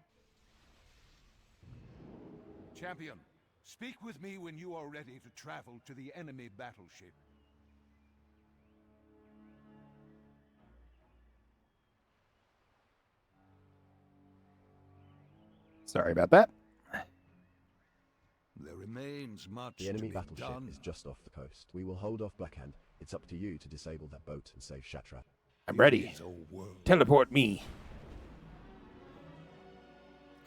Champion, speak with me when you are ready to travel to the enemy battleship. Sorry about that. There remains much The enemy to be battleship done. is just off the coast. We will hold off Blackhand. It's up to you to disable that boat and save Shattrath. I'm ready. It is a world. Teleport me.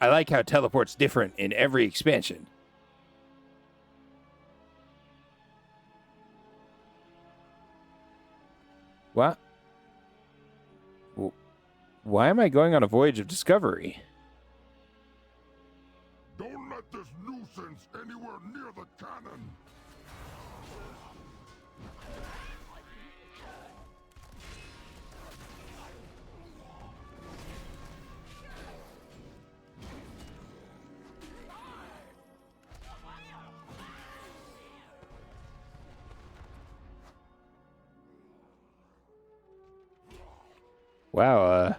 I like how teleport's different in every expansion. What? Why am I going on a voyage of discovery? Don't let this nuisance anywhere near the cannon. Wow,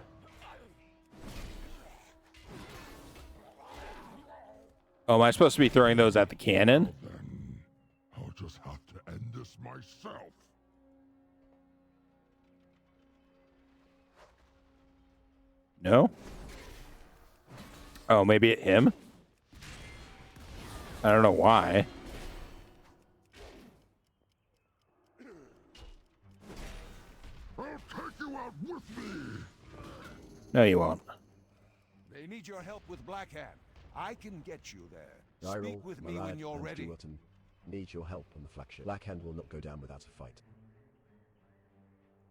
oh, am I supposed to be throwing those at the cannon? Then I'll just have to end this myself. No? Oh, maybe at him? I don't know why. I'll take you out with me. No, you won't. They need your help with Blackhand. I can get you there. Cyril, Speak with me Malad, when you're and ready. Duerton need your help on the flagship. Blackhand will not go down without a fight.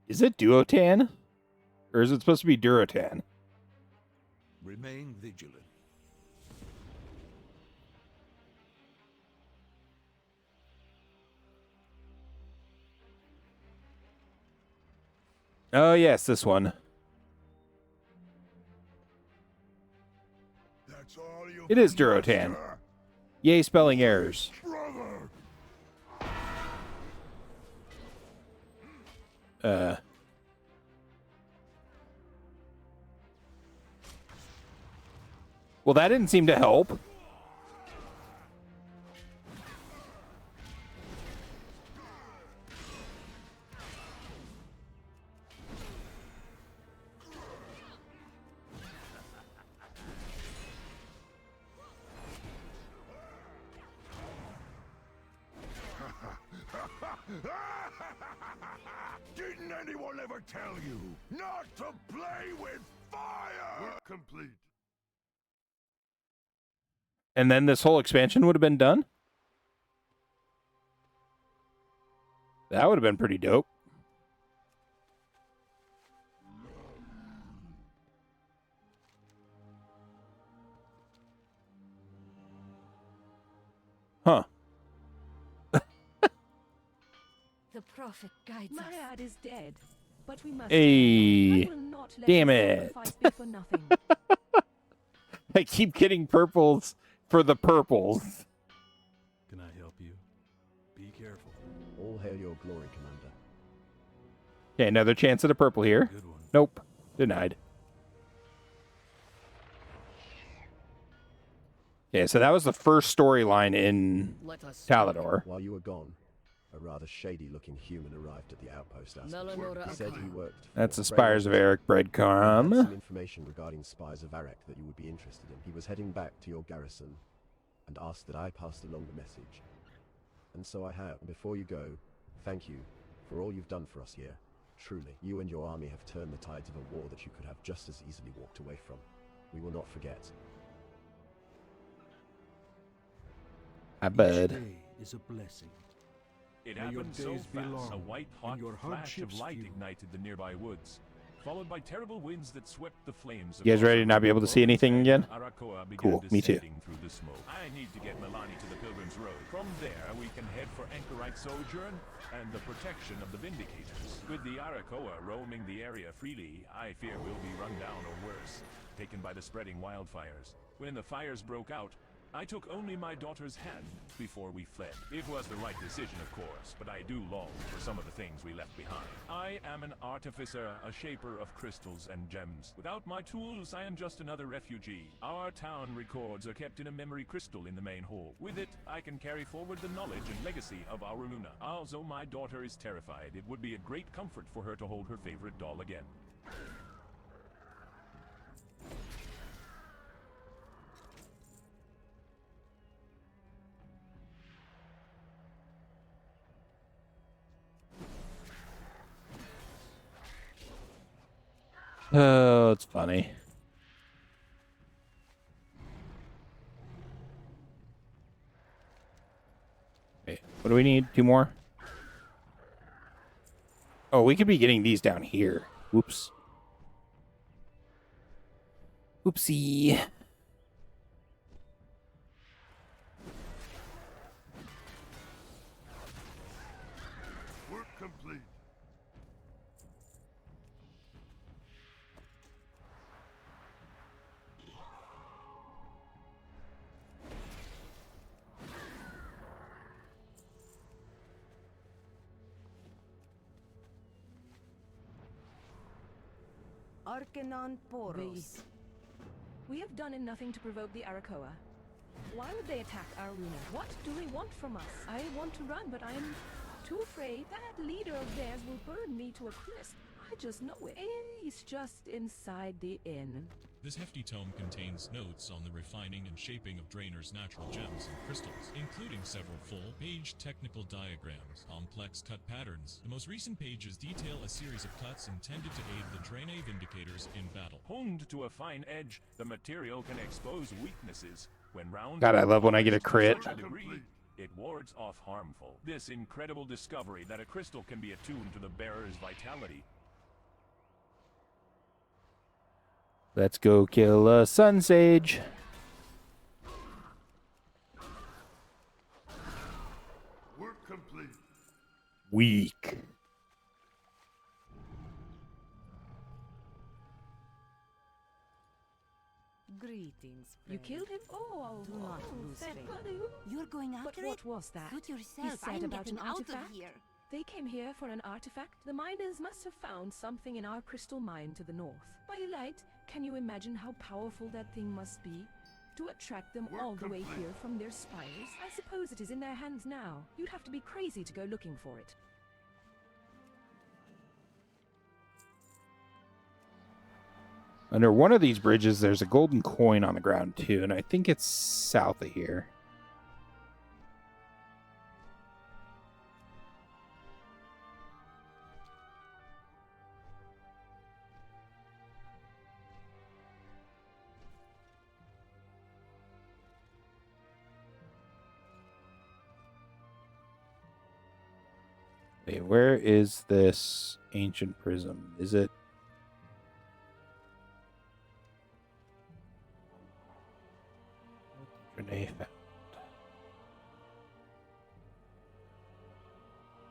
Is it Duotan? Or is it supposed to be Durotan? Remain vigilant. Oh, yes, this one. That's all you It is Durotan. Yay, spelling errors. brother. Well, that didn't seem to help. Didn't anyone ever tell you not to play with fire? Work complete. And then this whole expansion would have been done? That would have been pretty dope. Huh. The prophet guides us. Mariad is dead, but we must. Hey, I will not let damn the it. sacrifice be for nothing. I keep getting purples for the purples. Can I help you? Be careful. All hail your glory, Commander. Okay, another chance at a purple here. Good one. Nope. Denied. Okay, so that was the first storyline in Talador. While you were gone, a rather shady-looking human arrived at the outpost asking Melanora He said he worked for That's the Draenor. Spires of Eric He had some breadcrumb. information regarding Spires of Arek that you would be interested in. He was heading back to your garrison and asked that I passed along the message. And so I have. Before you go, thank you for all you've done for us here. Truly, you and your army have turned the tides of a war that you could have just as easily walked away from. We will not forget. I bud. Each day is a blessing. It May your happened so days be fast, long, a white-hot and your flash of hardships light few. ignited the nearby woods, followed by terrible winds that swept the flames. You guys ready to not be able to see anything again? Arakoa began Cool, me too. descending through the smoke. I need to get Milani to the Pilgrim's Road. From there, we can head for Anchorite Sojourn and the protection of the Vindicators. With the Arakoa roaming the area freely, I fear we'll be run down or worse, taken by the spreading wildfires. When the fires broke out, I took only my daughter's hand before we fled. It was the right decision, of course, but I do long for some of the things we left behind. I am an artificer, a shaper of crystals and gems. Without my tools, I am just another refugee. Our town records are kept in a memory crystal in the main hall. With it, I can carry forward the knowledge and legacy of our Luna. Although my daughter is terrified, it would be a great comfort for her to hold her favorite doll again. Oh, it's funny. Okay, what do we need? 2 more? Oh, we could be getting these down here. Whoops. Oopsie. Work complete. Arcanon Poros. We have done nothing to provoke the Arakoa. Why would they attack our Luna? What do they want from us? I want to run, but I'm too afraid that leader of theirs will burn me to a crisp. I just know it. He's just inside the inn. This hefty tome contains notes on the refining and shaping of Draenor's natural gems and crystals, including several full-page technical diagrams, complex cut patterns. The most recent pages detail a series of cuts intended to aid the Draenei Vindicators in battle. Honed to a fine edge, the material can expose weaknesses. When rounds God, I love when I get a crit. to such a degree, it wards off harmful. This incredible discovery that a crystal can be attuned to the bearer's vitality. Let's go kill a sun sage. Work complete. Weak. Greetings, You friend. killed him? Oh, Do not lose thank faith. God. You're going after But it? what was that? Suit He yourself. said I'm about getting an out artifact? of here. They came here for an artifact. The miners must have found something in our crystal mine to the north. By light, can you imagine how powerful that thing must be? To attract them all the way here from their spires? I suppose it is in their hands now. You'd have to be crazy to go looking for it. Under one of these bridges, there's a golden coin on the ground, too, and I think it's south of here. Wait, where is this ancient prism? Is it... Draenei found.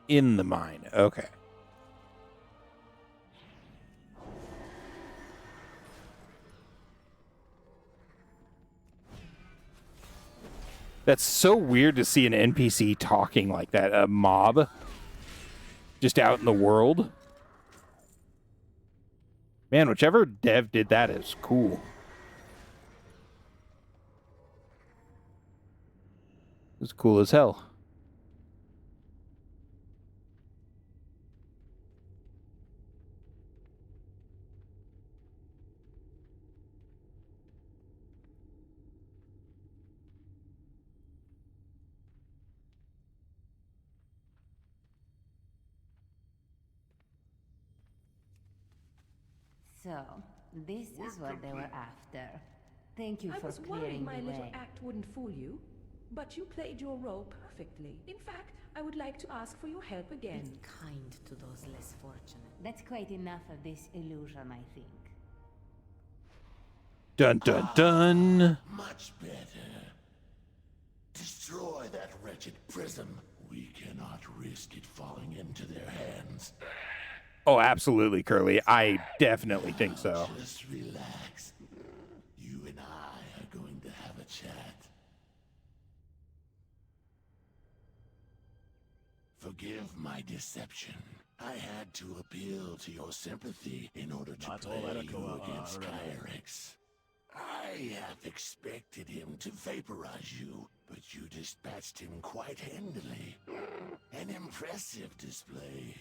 In the mine. Okay. That's so weird to see an NPC talking like that. A mob. Just out in the world. Man, whichever dev did that is cool. It's cool as hell. So, this is what they were after. Thank you I for was worried clearing my the little way. act wouldn't fool you, but you played your role perfectly. In fact, I would like to ask for your help again. Be kind to those less fortunate. That's quite enough of this illusion, I think. Dun dun dun. Much better. Destroy that wretched prism. We cannot risk it falling into their hands. Oh, absolutely, Curly. I definitely think so. Just relax. You and I are going to have a chat. Forgive my deception. I had to appeal to your sympathy in order to Not play all you Arakoa against are Kyrix. I have expected him to vaporize you, but you dispatched him quite handily. An impressive display.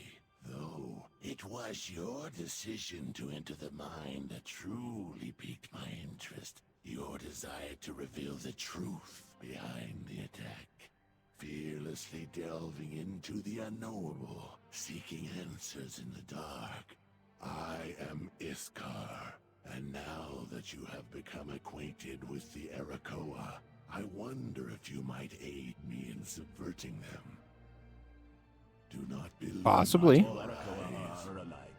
Though it was your decision to enter the mine that truly piqued my interest. Your desire to reveal the truth behind the attack. Fearlessly delving into the unknowable, seeking answers in the dark. I am Iskar, and now that you have become acquainted with the Arakoa, I wonder if you might aid me in subverting them. Do not believe Possibly. my eyes.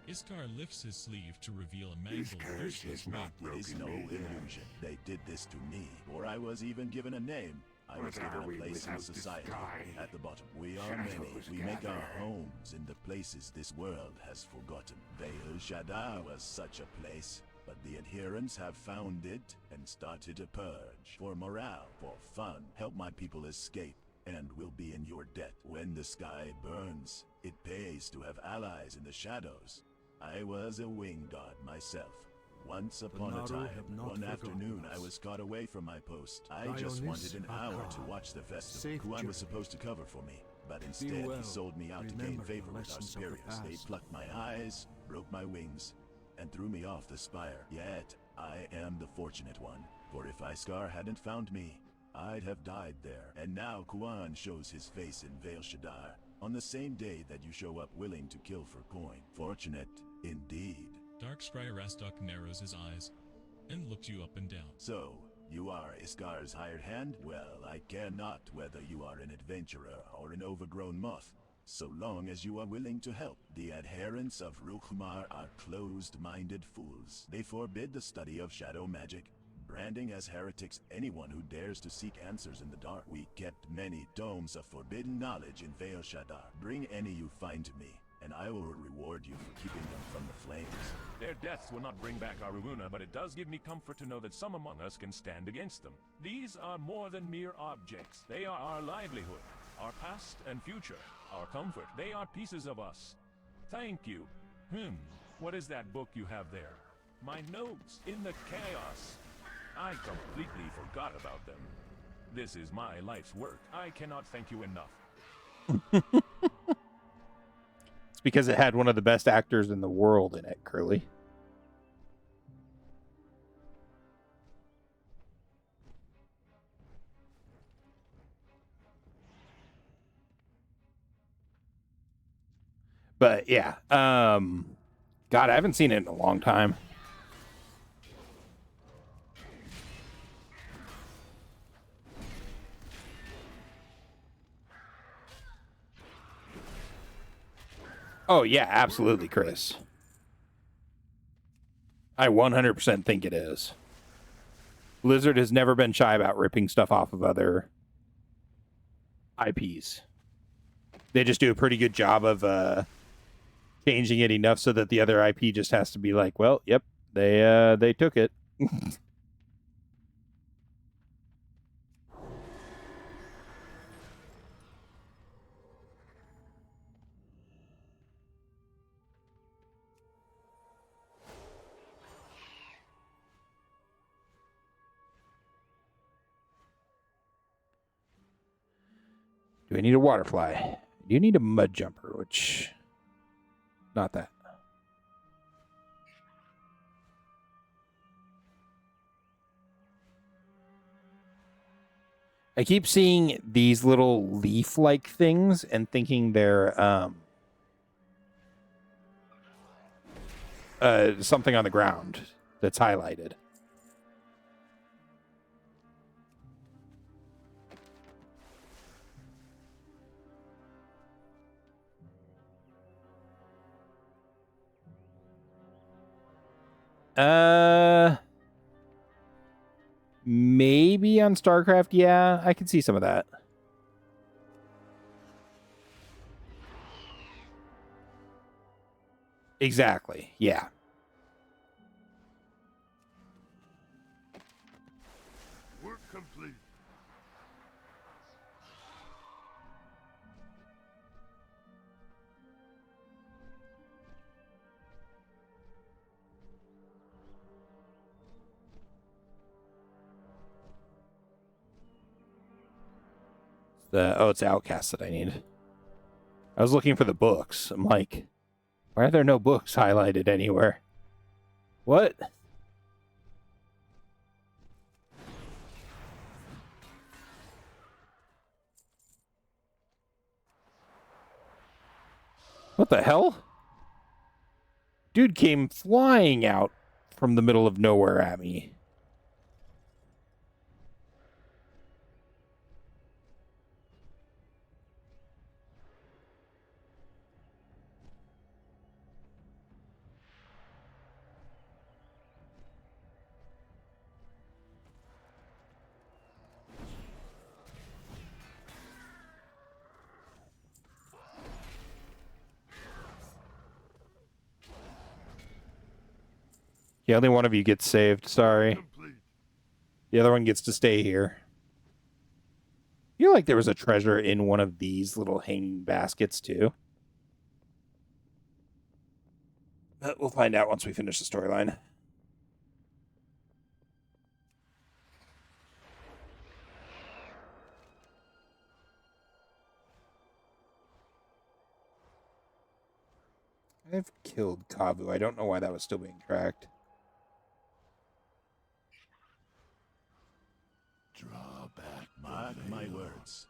Iskar lifts his sleeve to reveal a This mangled, curse useless has not ring. It is broken no me yet. illusion. They did this to me, or I was even given a name. I was But are given we a place in without society. disguise? At the bottom, we are Shadows many. We make our gather. homes in the places this world has forgotten. Vale Shadar was such a place, but the adherents have found it and started a purge. For morale, for fun, help my people escape, and will be in your debt. When the sky burns, it pays to have allies in the shadows. I was a wing god myself, Once upon a Naru time, have not one forgotten afternoon, I us. was caught away from my post. I Lie just on wanted this, an hour Akar. to watch the festival. Safe Kuan journey. was supposed to cover for me, but instead well. he sold me out to gain Remember the favor with our lessons of the superiors. They past. plucked my eyes, broke my wings, and threw me off the spire. Yet, I am the fortunate one, for if Iskar hadn't found me, I'd have died there. And now Kuan shows his face in Vale Shadar, on the same day that you show up willing to kill for coin. Fortunate, indeed. Dark Scryer Rastok narrows his eyes and looks you up and down. So, you are Iskar's hired hand? Well, I care not whether you are an adventurer or an overgrown moth, so long as you are willing to help. The adherents of Rukhmar are closed-minded fools. They forbid the study of shadow magic, branding as heretics anyone who dares to seek answers in the dark. We kept many tomes of forbidden knowledge in Vale Shadar. Bring any you find to me, and I will reward you for keeping them from the flames. Their deaths will not bring back Aruna, but it does give me comfort to know that some among us can stand against them. These are more than mere objects. They are our livelihood, our past and future, our comfort. They are pieces of us. Thank you. What is that book you have there? My notes in the chaos. I completely forgot about them. This is my life's work. I cannot thank you enough. It's because it had one of the best actors in the world in it, Curly. But yeah, God, I haven't seen it in a long time. Oh, yeah, absolutely, Chris. I 100% think it is. Blizzard has never been shy about ripping stuff off of other IPs. They just do a pretty good job of changing it enough so that the other IP just has to be like, well, yep, they took it. Do I need a waterfly? Do you need a mud jumper? Which, not that. I keep seeing these little leaf-like things and thinking they're something on the ground that's highlighted. Maybe on StarCraft, yeah, I could see some of that. Exactly, yeah. Work complete. It's Outcast that I need. I was looking for the books. I'm like, why are there no books highlighted anywhere? What? What the hell? Dude came flying out from the middle of nowhere at me. Yeah, only one of you gets saved. Sorry. The other one gets to stay here. I feel like there was a treasure in one of these little hanging baskets, too. But we'll find out once we finish the storyline. I've killed Kavu. I don't know why that was still being tracked. Draw back. Mark my words.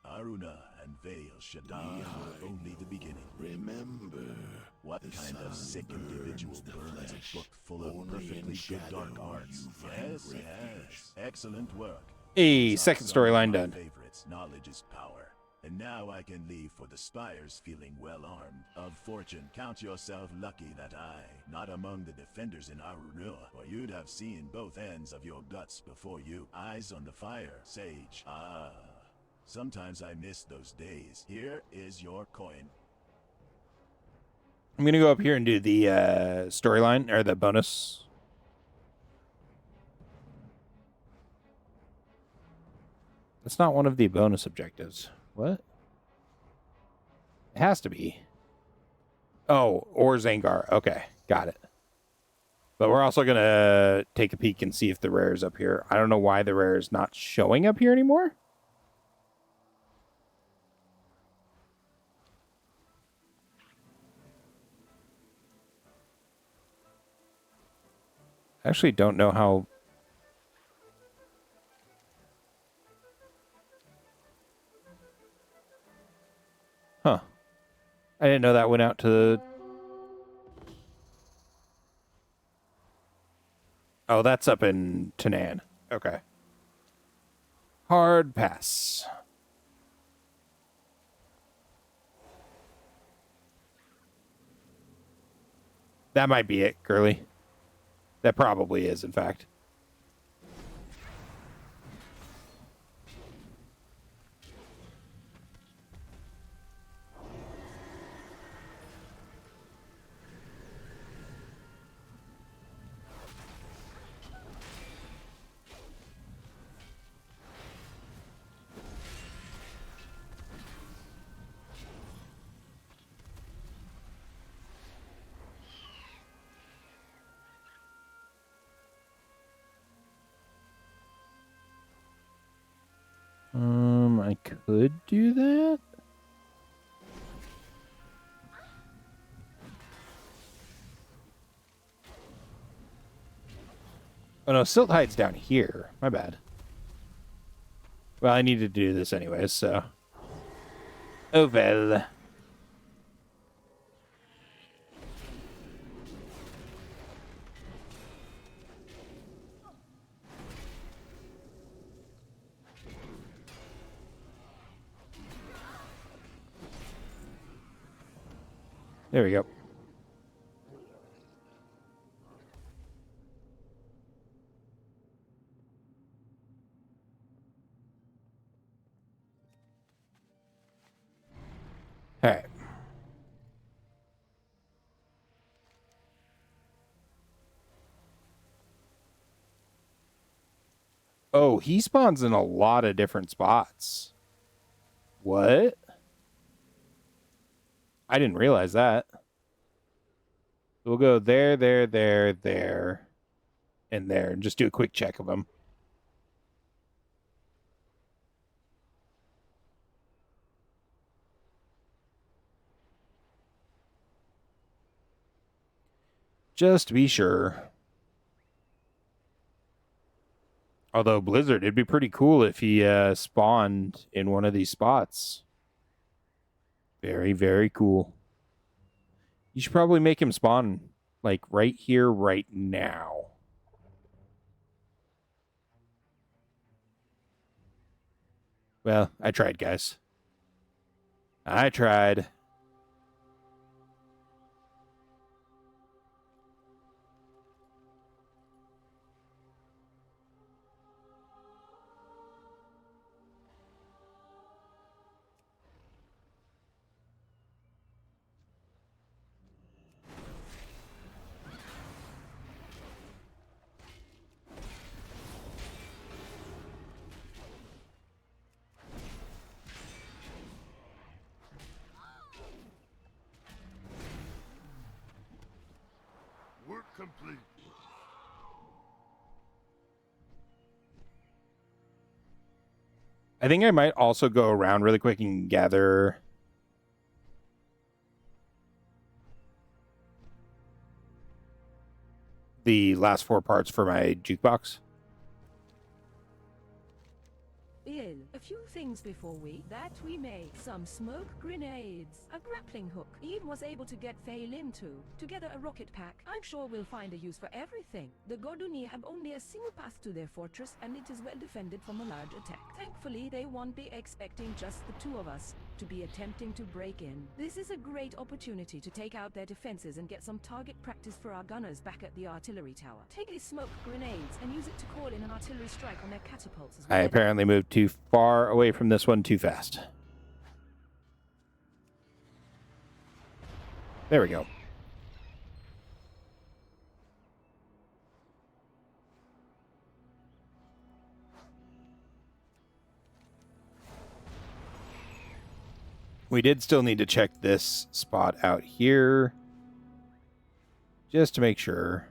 Aruna and Vale Shadar were only the beginning. Remember, what kind of sick individual burns a book full of perfectly good dark arts? Yes, yes. Excellent work. Hey, second storyline done. Favorites. Knowledge is power. And now I can leave for the spires feeling well armed. Of fortune, count yourself lucky that I, not among the defenders in Arunua, or you'd have seen both ends of your guts before you. Eyes on the fire, sage. Ah, sometimes I miss those days. Here is your coin. I'm gonna go up here and do the storyline, or the bonus. That's not one of the bonus objectives. What? It has to be. Oh, or Zangar. Okay, got it. But we're also going to take a peek and see if the rare is up here. I don't know why the rare is not showing up here anymore. I actually don't know how... Huh. I didn't know that went out to the... Oh, that's up in Tanan. Okay. Hard pass. That might be it, Curly. That probably is, in fact. I could do that. Oh no, Silt Hide's down here. My bad. Well, I needed to do this anyways, so. Oh well. There we go. All right. Oh, he spawns in a lot of different spots. What? I didn't realize that. We'll go there, there, there, there, and there, and just do a quick check of them. Just to be sure. Although Blizzard, it'd be pretty cool if he spawned in one of these spots. Very, very cool. You should probably make him spawn, like, right here, right now. Well, I tried, guys. I tried. Work complete. I think I might also go around really quick and gather the last 4 parts for my jukebox. Ill. A few things before we made some smoke grenades, a grappling hook. Ian was able to get Faye Lim together a rocket pack. I'm sure we'll find a use for everything. The Gorduni have only a single path to their fortress, and it is well defended from a large attack. Thankfully, they won't be expecting just the 2 of us to be attempting to break in. This is a great opportunity to take out their defenses and get some target practice for our gunners back at the artillery tower. Take these smoke grenades and use it to call in an artillery strike on their catapults as I apparently moved too far away from this one too fast. There we go. We did still need to check this spot out here, just to make sure.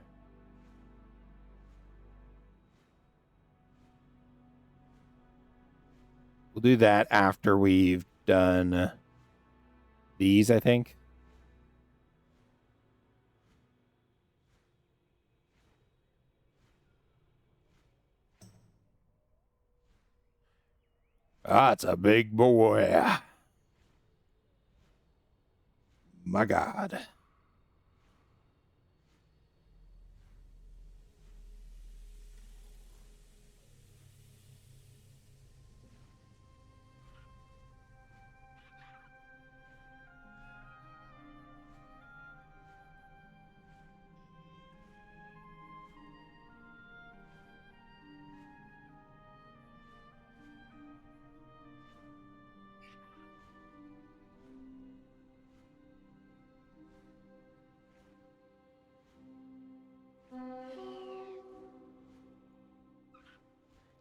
We'll do that after we've done these, I think. That's a big boy. My God.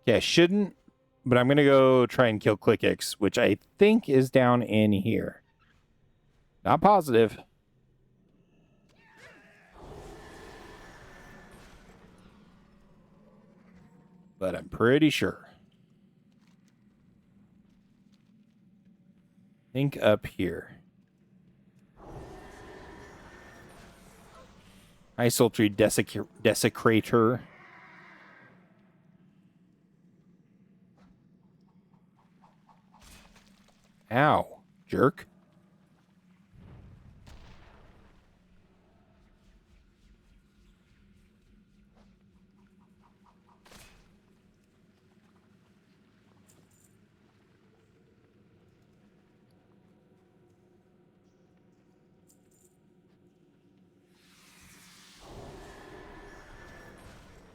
Yeah, shouldn't, but I'm going to go try and kill ClickX, which I think is down in here. Not positive. But I'm pretty sure. Think up here. High sultry desecrator. Ow, jerk.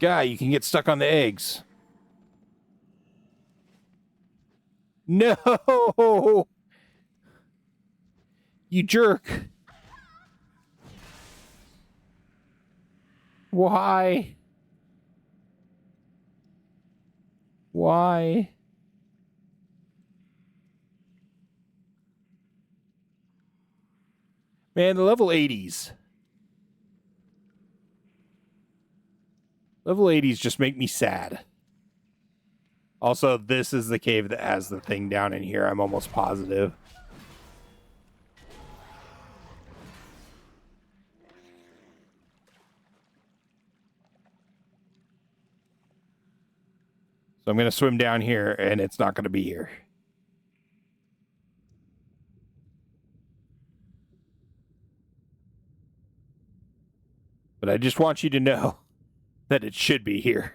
Guy, you can get stuck on the eggs. No! You jerk. Why? Why? Man, the level 80s. Level 80s just make me sad. Also, this is the cave that has the thing down in here, I'm almost positive. So I'm going to swim down here, and it's not going to be here. But I just want you to know that it should be here.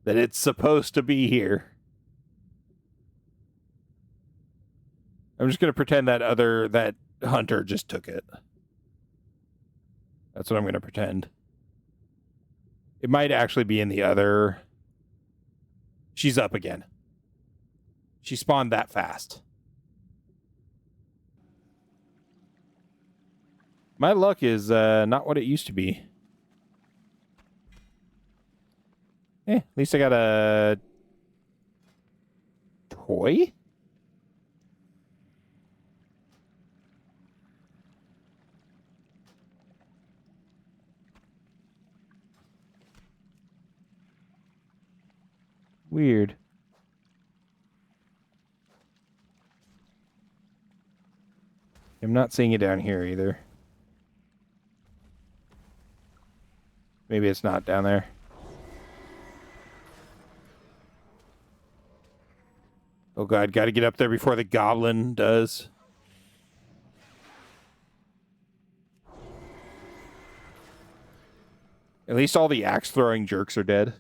That it's supposed to be here. I'm just going to pretend that hunter just took it. That's what I'm going to pretend. It might actually be in the other. She's up again. She spawned that fast. My luck is not what it used to be. At least I got a toy? Weird. I'm not seeing it down here either. Maybe it's not down there. Oh god, gotta get up there before the goblin does. At least all the axe-throwing jerks are dead.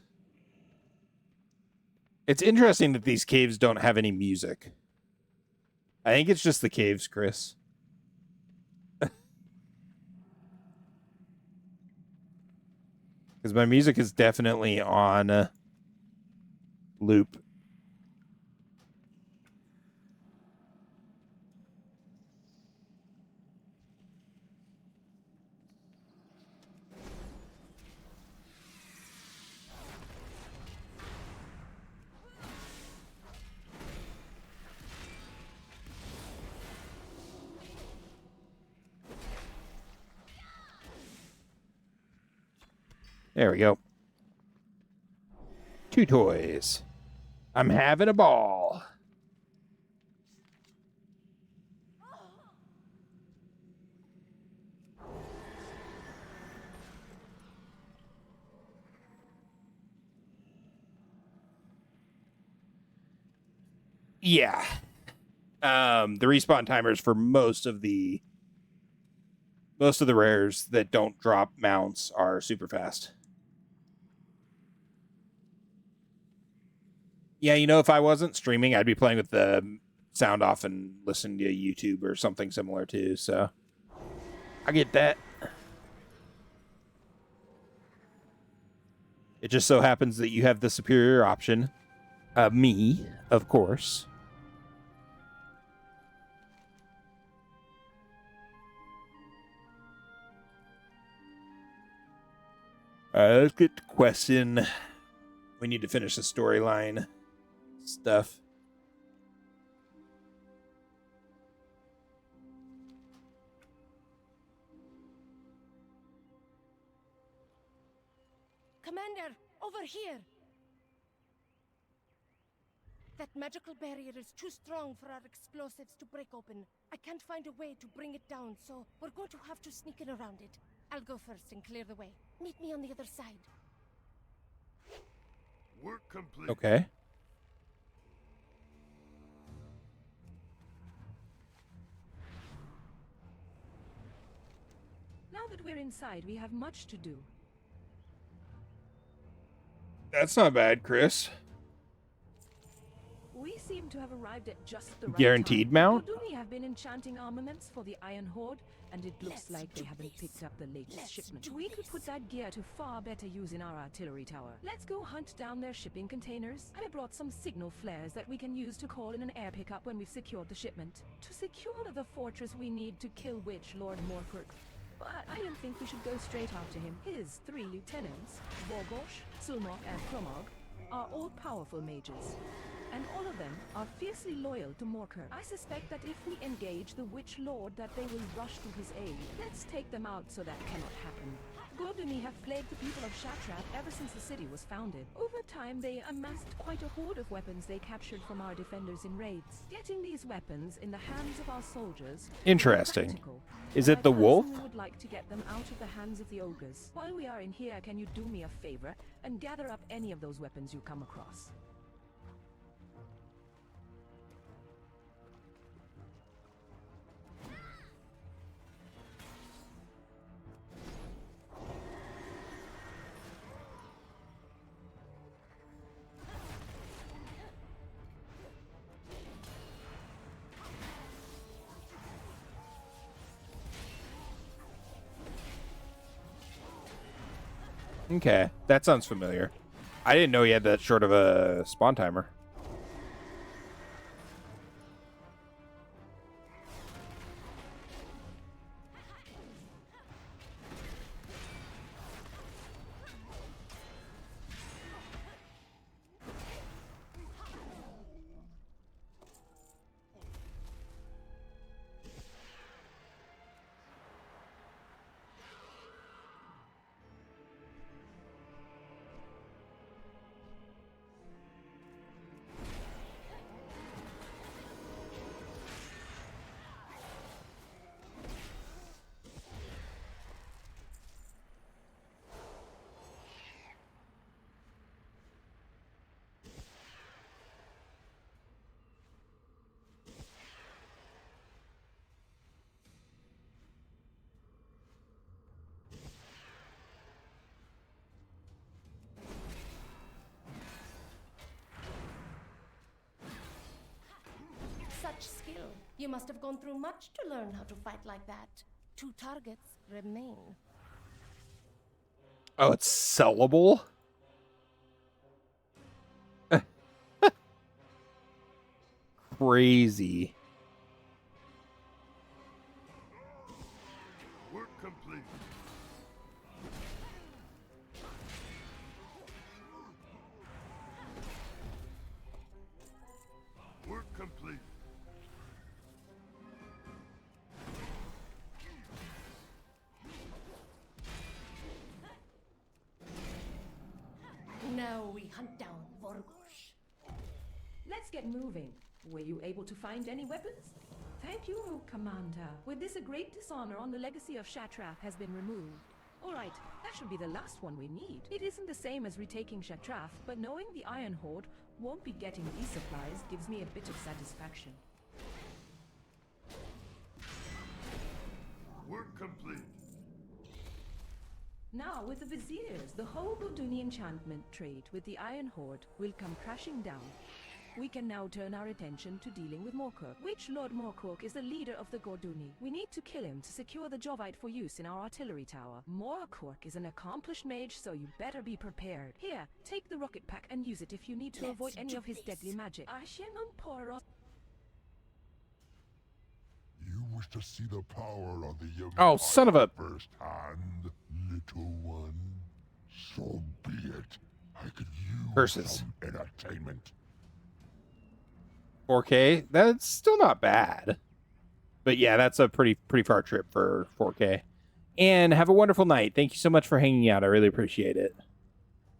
It's interesting that these caves don't have any music. I think it's just the caves, Chris. Because my music is definitely on loop. There we go. 2 toys. I'm having a ball. Yeah. The respawn timers for most of the rares that don't drop mounts are super fast. Yeah, you know, if I wasn't streaming, I'd be playing with the sound off and listening to YouTube or something similar too, so I get that. It just so happens that you have the superior option. Me, of course. Let's get to question. We need to finish the storyline stuff. Commander, over here! That magical barrier is too strong for our explosives to break open. I can't find a way to bring it down, so we're going to have to sneak in around it. I'll go first and clear the way. Meet me on the other side. Work complete. Okay. Now that we're inside, we have much to do. That's not bad, Chris. We seem to have arrived at just the right Guaranteed time. mount? Doduni have been enchanting armaments for the Iron Horde, and it looks like they haven't picked up the latest shipment. We could put that gear to far better use in our artillery tower. Let's go hunt down their shipping containers. I brought some signal flares that we can use to call in an air pickup when we've secured the shipment. To secure the fortress, we need to kill Witch Lord Morkirk. But I don't think we should go straight after him. His 3 lieutenants, Borgosh, Sulmok, and Kromog, are all powerful mages. And all of them are fiercely loyal to Morkirk. I suspect that if we engage the Witch Lord, that they will rush to his aid. Let's take them out so that cannot happen. Gordoni have plagued the people of Shattrath ever since the city was founded. Over time, they amassed quite a hoard of weapons they captured from our defenders in raids. Getting these weapons in the hands of our soldiers... Interesting. Is it the wolf? We would like to get them out of the hands of the ogres. While we are in here, can you do me a favor and gather up any of those weapons you come across? Okay, that sounds familiar. I didn't know he had that short of a spawn timer. Such skill. You must have gone through much to learn how to fight like that. 2 targets remain. Oh, it's sellable? Crazy. Work complete. Work complete. Now we hunt down Vorgosh. Let's get moving. Were you able to find any weapons? Thank you, Commander. With this, a great dishonor on the legacy of Shattrath has been removed. Alright, that should be the last one we need. It isn't the same as retaking Shattrath, but knowing the Iron Horde won't be getting these supplies gives me a bit of satisfaction. Work complete. Now, with the Viziers, the whole Gorduni enchantment trade with the Iron Horde will come crashing down. We can now turn our attention to dealing with Morkirk. Which Lord Morkirk is the leader of the Gorduni. We need to kill him to secure the Jovite for use in our artillery tower. Morkirk is an accomplished mage, so you better be prepared. Here, take the rocket pack and use it if you need to avoid any of his deadly magic. You wish to see the power of the Empire Oh, son of a... firsthand, little one? So be it. I could use Curses. some entertainment. 4K? That's still not bad. But yeah, that's a pretty far trip for 4K. And have a wonderful night. Thank you so much for hanging out. I really appreciate it.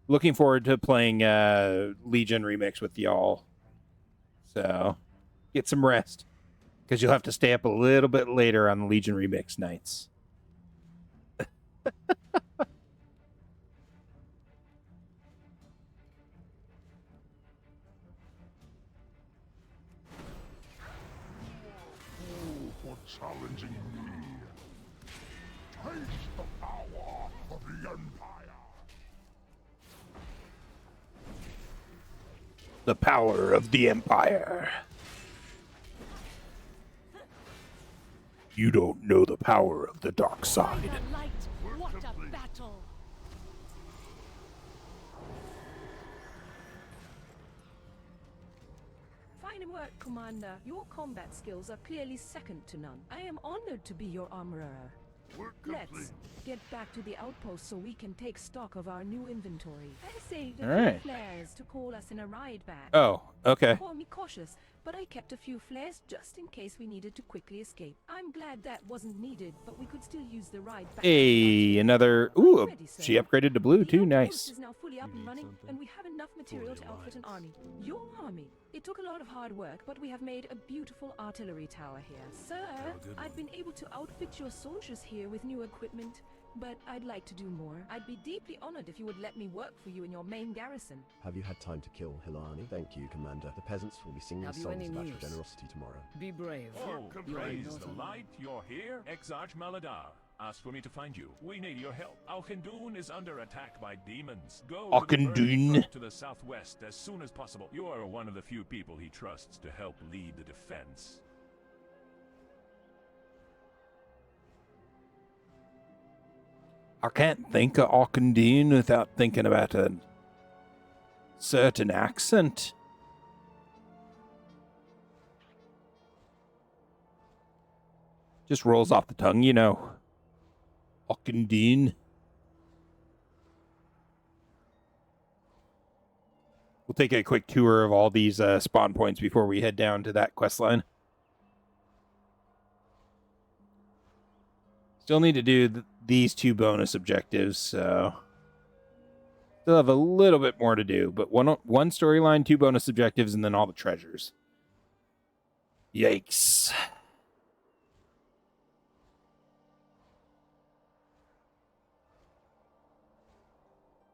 Looking forward to playing Legion Remix with y'all. So, get some rest. Because you'll have to stay up a little bit later on the Legion Remix nights. For challenging me. Taste the power of the Empire. The power of the Empire. You don't know the power of the dark side. The light. What a battle! Fine work, Commander. Your combat skills are clearly second to none. I am honored to be your armorer. Let's get back to the outpost so we can take stock of our new inventory. I saved a few flares to call us in a ride back. Oh, okay. Call me cautious, but I kept a few flares just in case we needed to quickly escape. I'm glad that wasn't needed, but we could still use the ride back. Hey, another... Ooh, she upgraded to blue too. Nice. Is now fully up and running, and we have enough material to outfit an army. Your army. It took a lot of hard work, but we have made a beautiful artillery tower here. Sir, I've been able to outfit your soldiers here with new equipment, but I'd like to do more. I'd be deeply honored if you would let me work for you in your main garrison. Have you had time to kill Hilani? Thank you, Commander. The peasants will be singing songs about your generosity tomorrow. Be brave. Oh, praise the light, you're here? Exarch Maladar asked for me to find you. We need your help. Auchindoun is under attack by demons. Go to the southwest as soon as possible. You are one of the few people he trusts to help lead the defense. I can't think of Auchindoun without thinking about a certain accent. Just rolls off the tongue, you know. Auchindoun. We'll take a quick tour of all these spawn points before we head down to that quest line. Still need to do these 2 bonus objectives, so still have a little bit more to do. But one storyline, 2 bonus objectives, and then all the treasures. Yikes.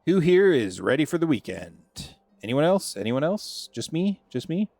Who here is ready for the weekend? Anyone else? Anyone else? Just me? Just me?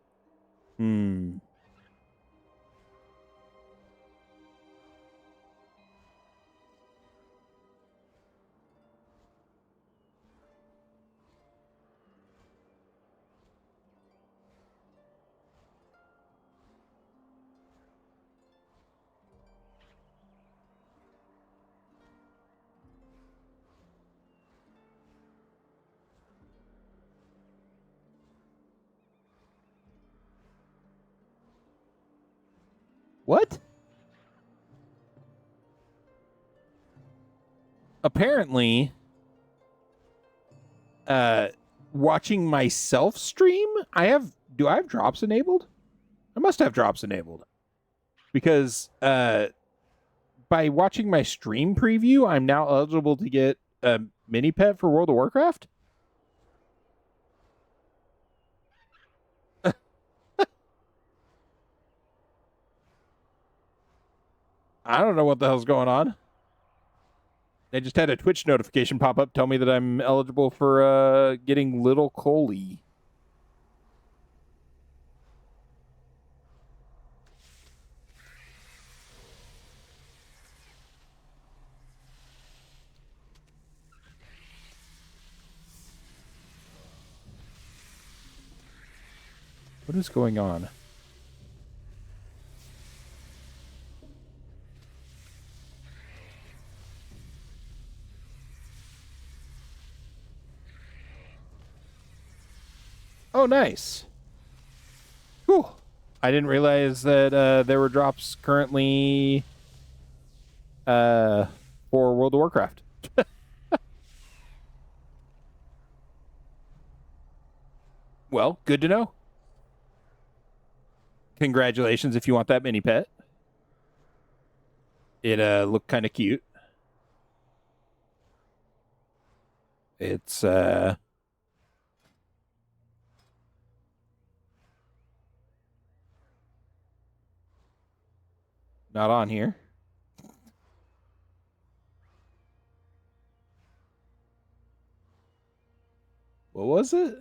What? Apparently, watching myself stream, do I have drops enabled? I must have drops enabled. Because by watching my stream preview, I'm now eligible to get a mini pet for World of Warcraft? I don't know what the hell's going on. I just had a Twitch notification pop up tell me that I'm eligible for getting Little Coley. What is going on? Oh, nice. Cool. I didn't realize that there were drops currently for World of Warcraft. Well, good to know. Congratulations if you want that mini pet. It looked kind of cute. It's not on here. What was it?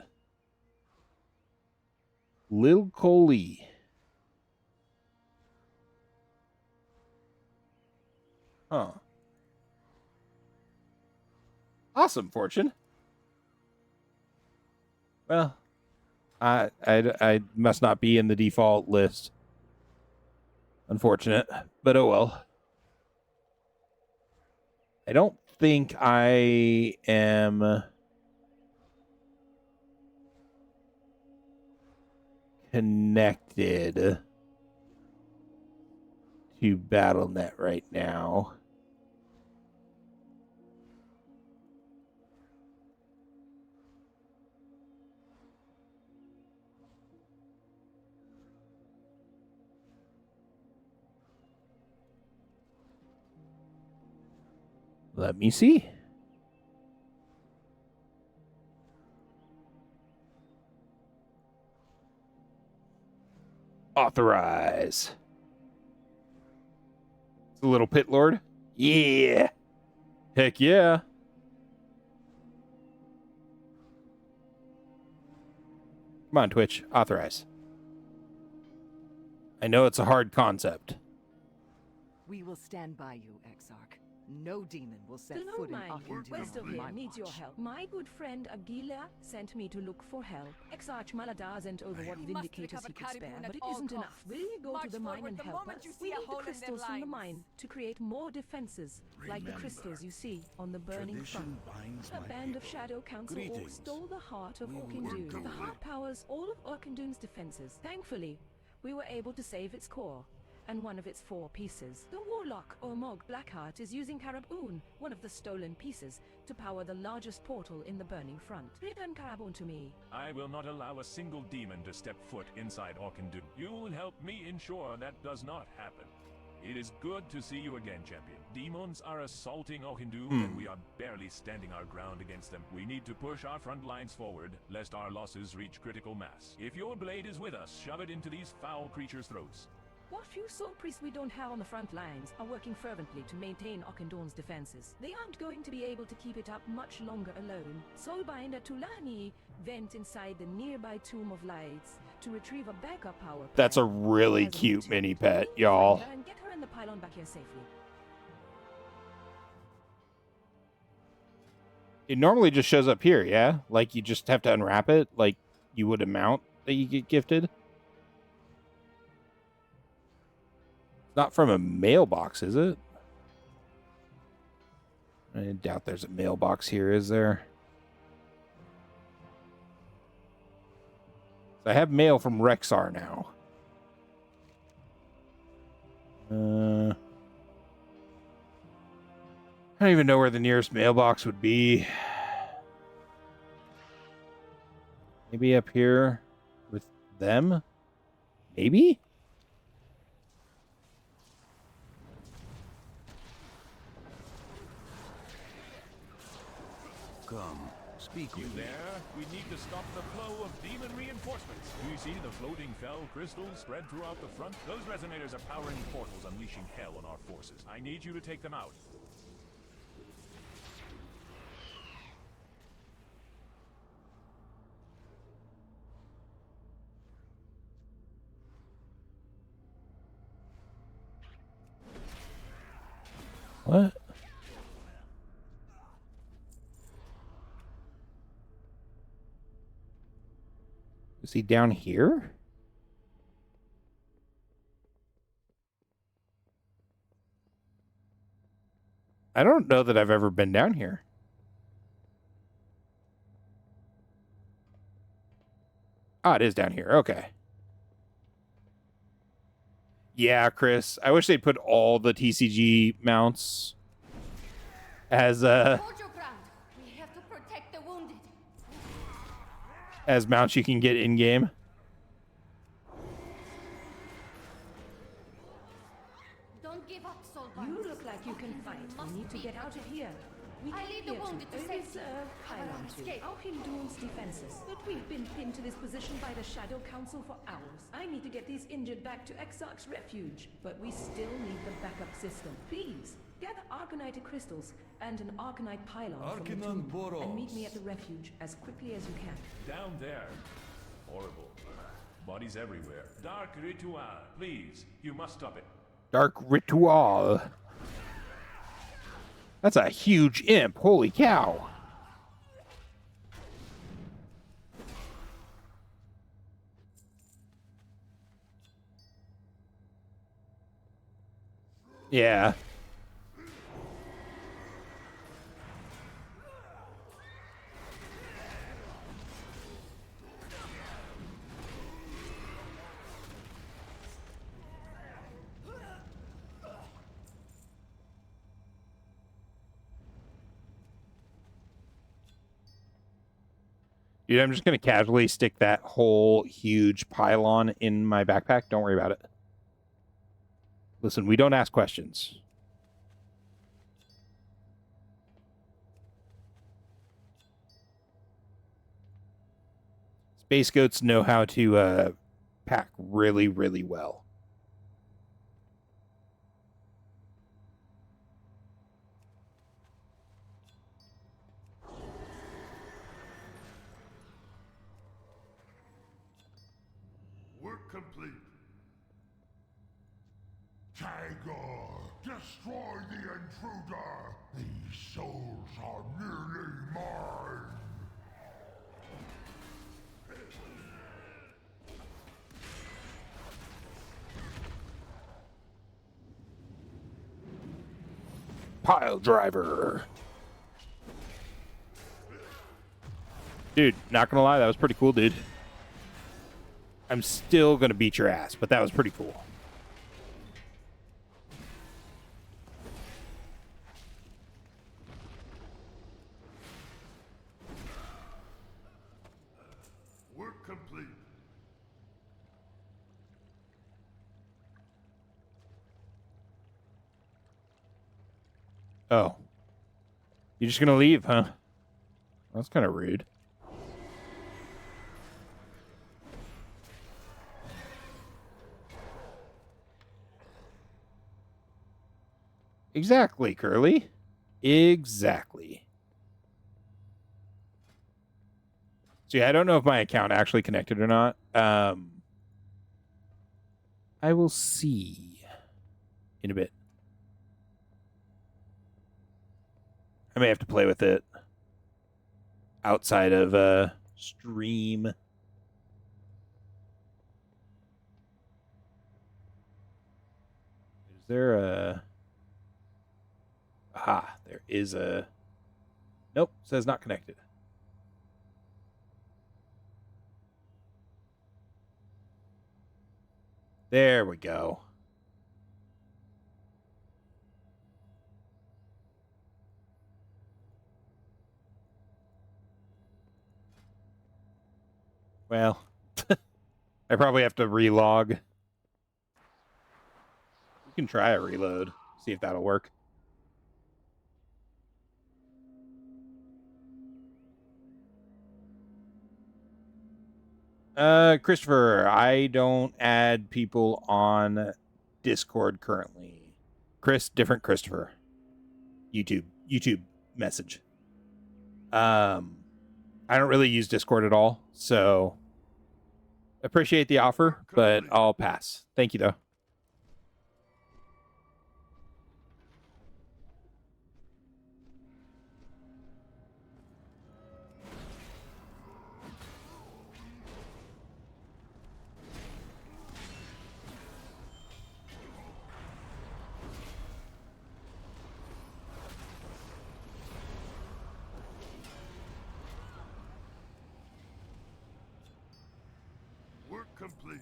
Lil Coley. Huh. Awesome, Fortune. Well, I must not be in the default list. Unfortunate, but oh well. I don't think I am connected to BattleNet right now. Let me see. Authorize. The little pit lord? Yeah. Heck yeah. Come on, Twitch. Authorize. I know it's a hard concept. We will stand by you, Exarch. No demon will set Do foot in not mind. Auchendu West of on here my needs your watch. help. My good friend Aguila sent me to look for help. Exarch Maladar sent over what We must vindicators he recover could spare, Caribou but at it all isn't enough. costs. Will you go to March the mine forward and the help moment us? you We see a need the hole in them crystals from the lines. mine to create more defenses, like the crystals you see on the burning front. A band of Shadow Council orcs stole the heart of Auchendu. The heart powers all of Auchendu's defenses. Thankfully, we were able to save its core and one of its 4 pieces. The Warlock or Mog Blackheart is using Carabun, one of the stolen pieces, to power the largest portal in the burning front. Return Carabun to me. I will not allow a single demon to step foot inside Auchendu. You will help me ensure that does not happen. It is good to see you again, champion. Demons are assaulting Auchendu, and we are barely standing our ground against them. We need to push our front lines forward, lest our losses reach critical mass. If your blade is with us, shove it into these foul creatures' throats. What few soul priests we don't have on the front lines are working fervently to maintain Auchendorn's defenses. They aren't going to be able to keep it up much longer alone. Soulbinder Tulani went inside the nearby Tomb of Lights to retrieve a backup power plant. That's a really cute mini pet, y'all. And get her in the pylon back here safely. It normally just shows up here, yeah? Like you just have to unwrap it like you would a mount that you get gifted. Not from a mailbox, is it? I doubt there's a mailbox here, is there? I have mail from Rexar now. I don't even know where the nearest mailbox would be. Maybe up here with them? Maybe? Come, speak you there. We need to stop the flow of demon reinforcements. Do you see the floating fell crystals spread throughout the front? Those resonators are powering portals, unleashing hell on our forces. I need you to take them out. What? Is he down here? I don't know that I've ever been down here. Ah, it is down here. Okay. Yeah, Chris. I wish they'd put all the TCG mounts as Hold your ground. We have to protect the wounded. as mounts you can get in game. Don't give up, Soulbond. You look like you can fight. We need to get out of here. We I lead the wounded to safety. Pylon 2. Our Doom's defenses. But we've been pinned to this position by the Shadow Council for hours. I need to get these injured back to Exarch's refuge. But we still need the backup system. Please, gather Arcanite crystals and an Arcanite pylon from the tomb, and meet me at the refuge as quickly as you can. Down there. Horrible. Bodies everywhere. Dark Ritual. Please, you must stop it. Dark Ritual. That's a huge imp. Holy cow. Yeah. Dude, I'm just going to casually stick that whole huge pylon in my backpack. Don't worry about it. Listen, we don't ask questions. Space goats know how to pack really, really well. Work complete. Tiger, destroy the intruder. These souls are merely mine. Pile driver. Dude, not gonna lie, that was pretty cool, dude. I'm still gonna beat your ass, but that was pretty cool. Work complete. Oh. You're just gonna leave, huh? That's kind of rude. Exactly, Curly. Exactly. So yeah, I don't know if my account actually connected or not. I will see in a bit. I may have to play with it outside of stream. Is there a... Aha, there is a... Nope, says not connected. There we go. Well, I probably have to relog. We can try a reload. See if that'll work. Christopher, I don't add people on Discord currently. Chris, different Christopher. YouTube message. I don't really use Discord at all, so appreciate the offer, but I'll pass. Thank you, though. Work complete.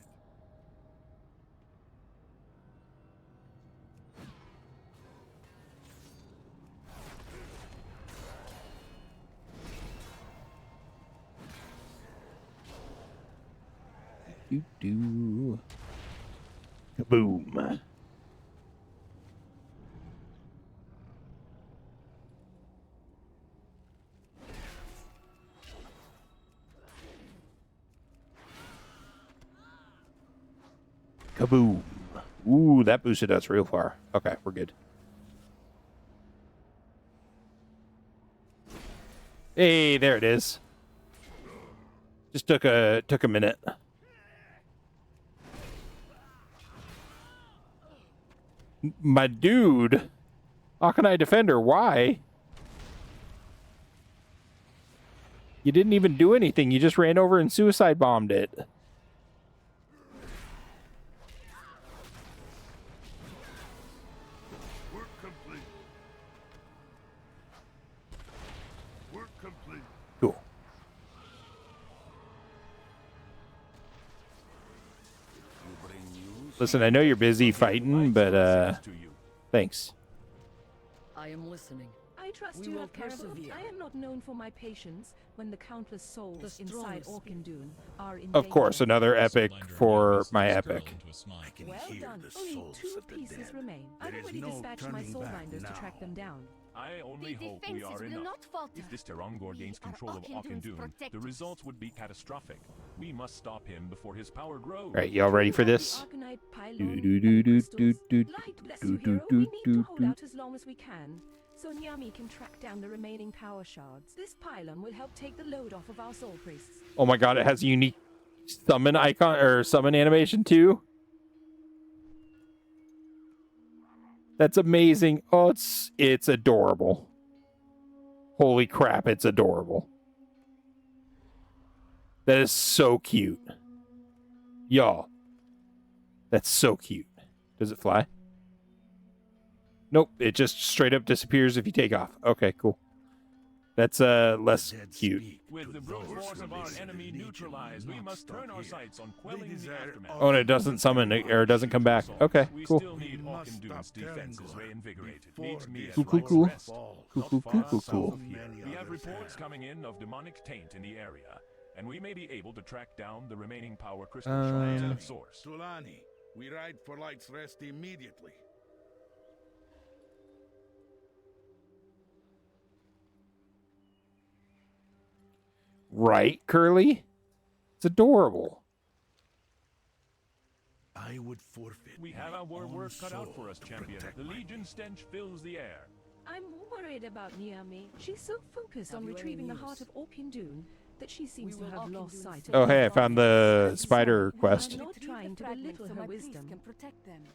Do. Kaboom. Kaboom. Ooh, that boosted us real far. Okay, we're good. Hey, there it is. Just took a minute. My dude, how can I defend her? Why? You didn't even do anything. You just ran over and suicide bombed it. Work complete. Work complete. Cool. Listen, I know you're busy fighting, but thanks. I am listening. I trust We you will have care of- persevere. I am not known for my patience when the countless souls The inside strongest Orkindune are in Of course, danger. another epic for my epic. Well done. Only two pieces remain. I've already dispatched my soulbinders to track them down. I only hope we are enough. If this Terangor gains control of Orkindune, the results would be catastrophic. We must stop him before his power grows. Right, y'all ready for this? Arcanite pylon Do and do do do crystals. do Light bless do you, do hero. do We need to do hold do. out as long as we can, so Nyami can track down the remaining power shards. This pylon will help take the load off of our soul priests. Oh my god, it has a unique summon icon or summon animation too. That's amazing. Oh, it's adorable. Holy crap, it's adorable. That is so cute. Y'all. That's so cute. Does it fly? Nope, it just straight up disappears if you take off. Okay, cool. That's less cute. With the brute force of our enemy neutralized, we must turn our sights on quelling the aftermath. Oh, and it doesn't summon or it doesn't come back. Okay, We cool. still need Orkindune's defenses reinvigorated. Needs me Cool, cool, cool. rest. Cool, Not cool, far cool, cool, south cool. of here. We have reports coming in of demonic taint in the area, and we may be able to track down the remaining power crystal shards at source. Tulani, we ride for Light's Rest immediately. Right, Curly? It's adorable. I would forfeit. We have our work cut out for us, champion. The Legion stench fills the air. I'm worried about Nyami. She's so focused on retrieving the heart of Orkindune that she seems to have lost sight of Oh, hey, I found the spider quest. I'm not trying to belittle her wisdom,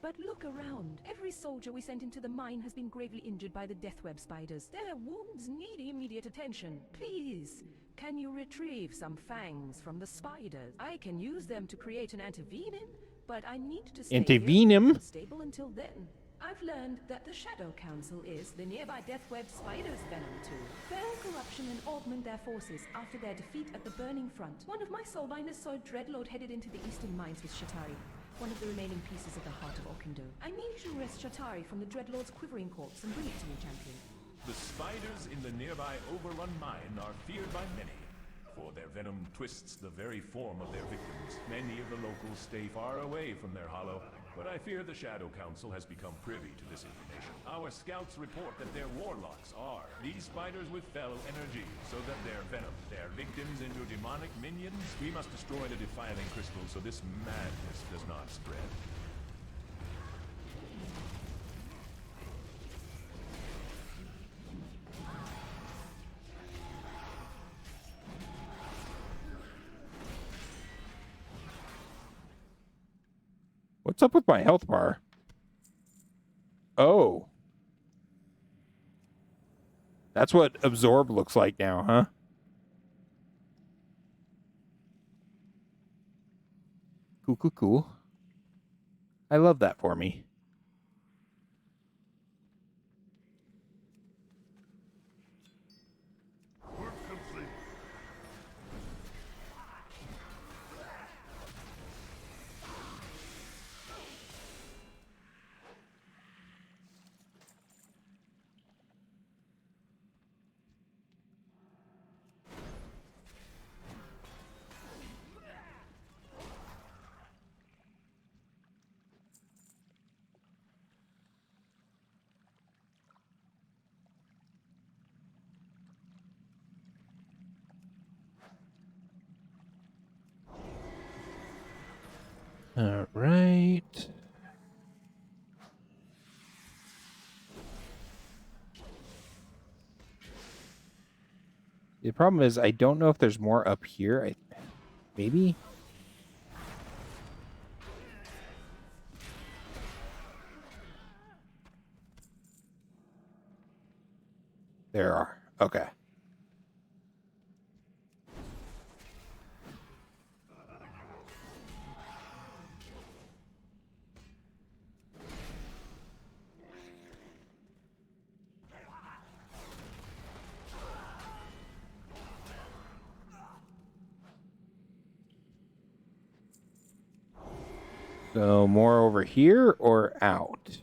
but look around. Every soldier we sent into the mine has been gravely injured by the deathweb spiders. Their wounds need immediate attention. Please, can you retrieve some fangs from the spiders? I can use them to create an antivenom, but I need to stay Antivenom? stable until then. I've learned that the Shadow Council is the nearby Deathweb Spider's venom too. They'll corruption and augment their forces after their defeat at the Burning Front. One of my soulbinders saw Dreadlord headed into the eastern mines with Shattari, one of the remaining pieces of the heart of Orkindune. I need you to wrest Shattari from the Dreadlord's quivering corpse and bring it to me, champion. The spiders in the nearby overrun mine are feared by many. for their venom twists the very form of their victims. Many of the locals stay far away from their hollow, but I fear the Shadow Council has become privy to this information. Our scouts report that their warlocks are these spiders with fell energy, so that their venom, their victims into demonic minions. We must destroy the defiling crystal so this madness does not spread. What's up with my health bar? Oh. That's what absorb looks like now, huh? Cool, cool, cool. I love that for me. Work complete. All right. The problem is I don't know if there's more up here. Maybe? There are. Okay. So more over here or out?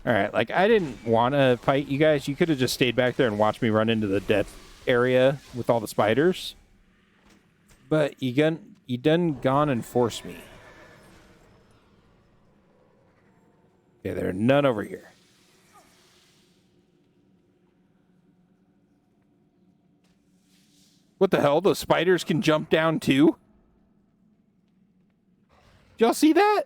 All right, like I didn't want to fight you guys. You could have just stayed back there and watched me run into the death area with all the spiders. But you done gone and forced me. Okay, there are none over here. What the hell? Those spiders can jump down too? Did y'all see that?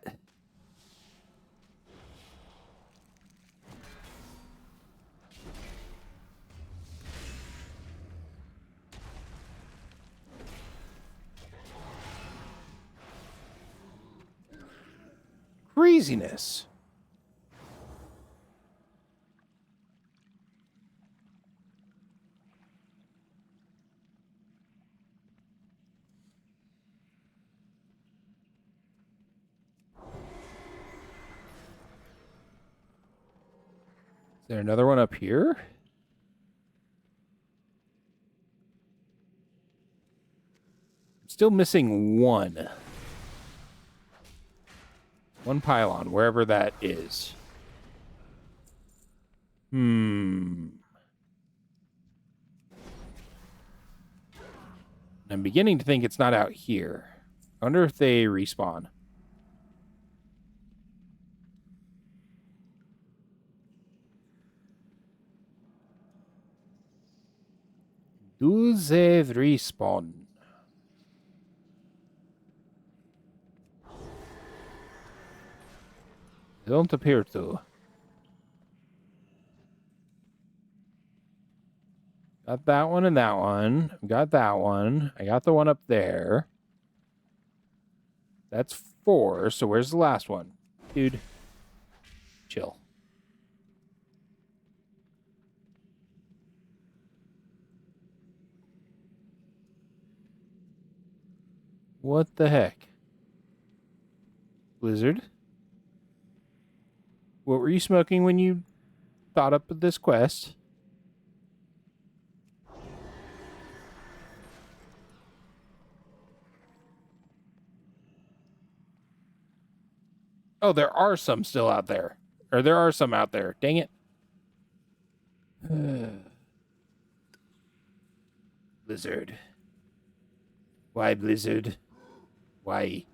Craziness. Is there another one up here? Still missing one. One pylon, wherever that is. I'm beginning to think it's not out here. I wonder if they respawn. Do they respawn? They don't appear to. Got that one and that one. Got that one. I got the one up there. That's 4. So where's the last one? Dude. Chill. What the heck? Blizzard? What were you smoking when you thought up this quest? Oh, there are some still out there. Or there are some out there. Dang it. Blizzard. Why, Blizzard? Why?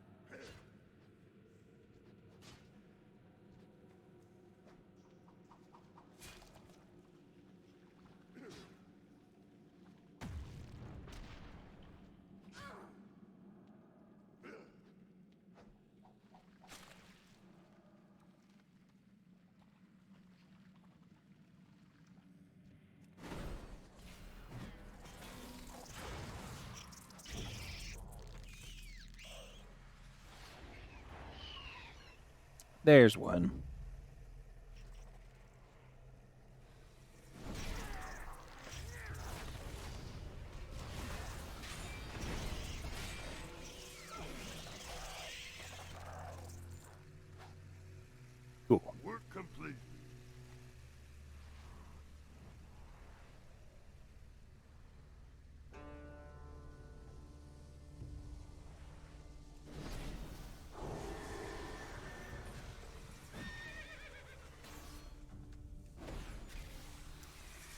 There's one. Cool. Work complete.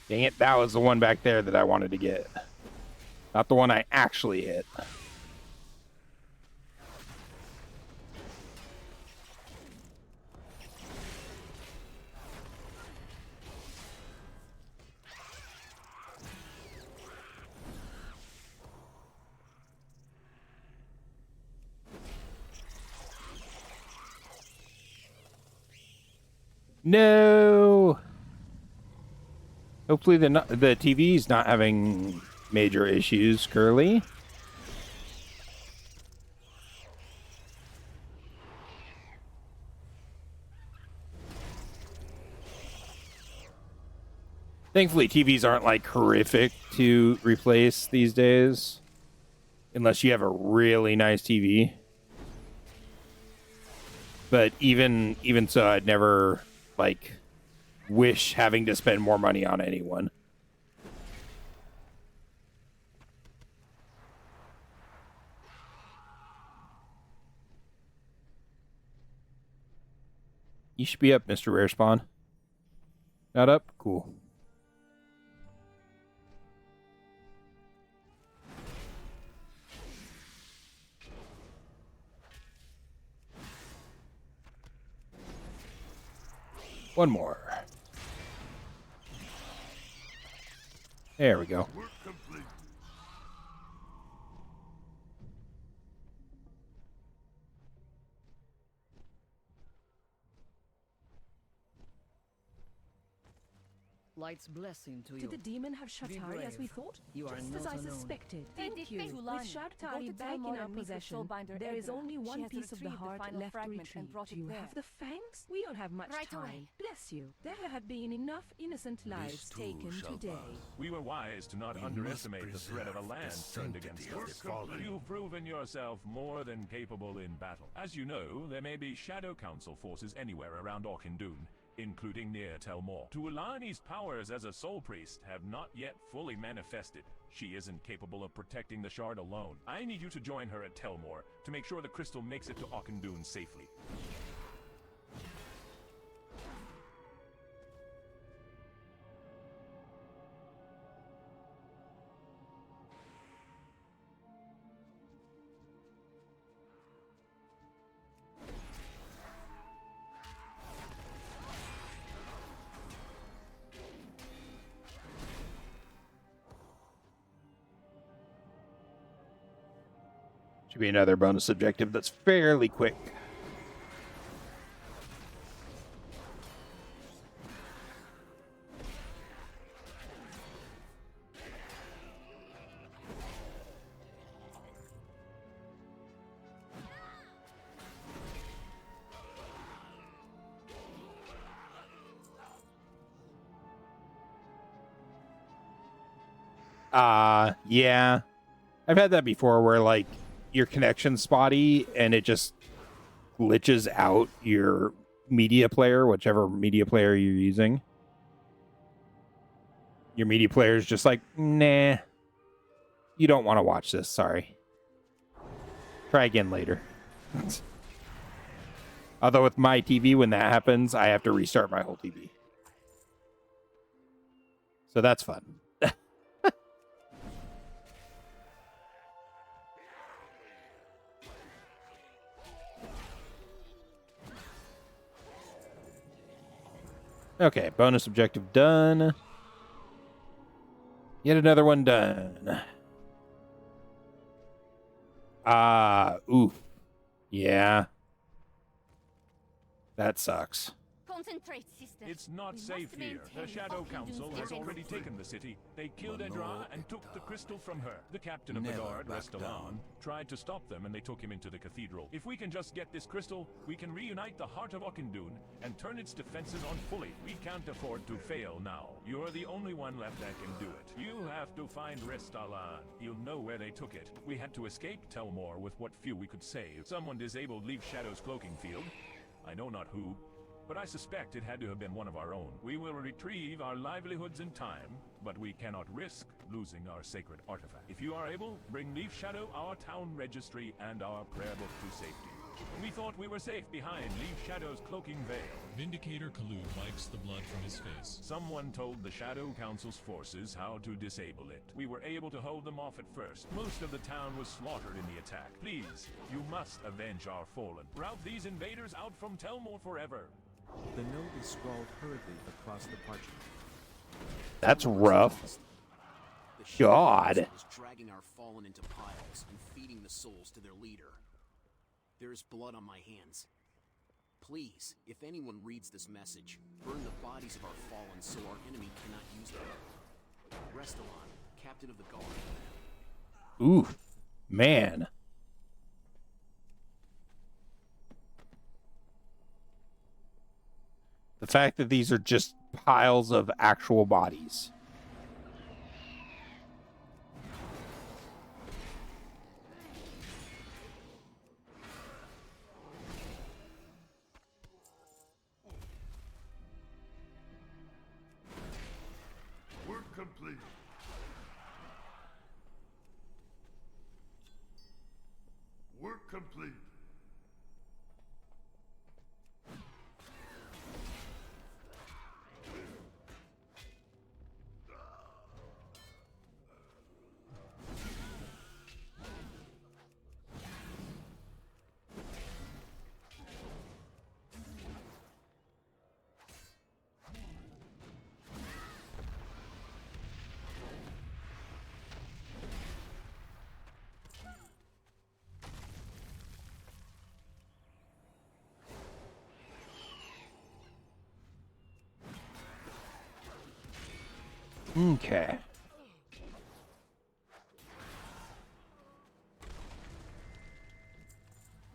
Dang it, that was the one back there that I wanted to get. Not the one I actually hit. No! Hopefully the TV's not having major issues, Curly. Thankfully, TVs aren't like horrific to replace these days. Unless you have a really nice TV. But even so, I'd never like wish having to spend more money on anyone. You should be up, Mr. Rare Spawn. Not up? Cool. One more. There we go. Work complete. Light's blessing to you. Did the demon have Shattrath as we thought? You are Just not as I alone. suspected. They Thank you. defeat With Tulani. Go Shattrath to back in Talmor our and meet with possession, Soulbinder there is Edra. only She one has piece of the retrieved the heart final left to fragment retrieve. and brought Do it you there. have the fangs? We don't have much Right time. away. Bless you. There have been enough innocent lives too taken shall today. pass. We were wise to not We underestimate the must threat of a preserve land the turned against sanctity of us. the fallen. You've proven yourself more than capable in battle. As you know, there may be Shadow Council forces anywhere around Auchindoun, including near Telmor. Tuolani's powers as a soul priest have not yet fully manifested. She isn't capable of protecting the shard alone. I need you to join her at Telmor to make sure the crystal makes it to Auchindoun safely. Should be another bonus objective that's fairly quick. Yeah. I've had that before where, like, your connection's spotty and it just glitches out your media player, whichever media player you're using. Your media player is just like, nah, you don't want to watch this, sorry. Try again later. Although with my TV, when that happens, I have to restart my whole TV. So that's fun. Okay, bonus objective done. Yet another one done. Oof. Yeah. That sucks. Concentrate, sister. It's not safe here. The Shadow Council has already taken the city. They killed Edra and took the crystal from her. The captain of the guard, Restalan, tried to stop them and they took him into the cathedral. If we can just get this crystal, we can reunite the heart of Auchindoun and turn its defenses on fully. We can't afford to fail now. You're the only one left that can do it. You have to find Restalan. You'll know where they took it. We had to escape Telmor with what few we could save. Someone disabled Leaf Shadow's cloaking field. I know not who, but I suspect it had to have been one of our own. We will retrieve our livelihoods in time, but we cannot risk losing our sacred artifact. If you are able, bring Leaf Shadow, our town registry, and our prayer book to safety. We thought we were safe behind Leaf Shadow's cloaking veil. Vindicator Kalud wipes the blood from his face. Someone told the Shadow Council's forces how to disable it. We were able to hold them off at first. Most of the town was slaughtered in the attack. Please, you must avenge our fallen. Rout these invaders out from Telmor forever. The note is scrawled hurriedly across the parchment. That's rough. God. Is dragging our fallen into piles and feeding the souls to their leader. There is blood on my hands. Please, if anyone reads this message, burn the bodies of our fallen so our enemy cannot use them. Restalan, captain of the guard. Ooh, man. The fact that these are just piles of actual bodies. Work complete. Work complete. Okay.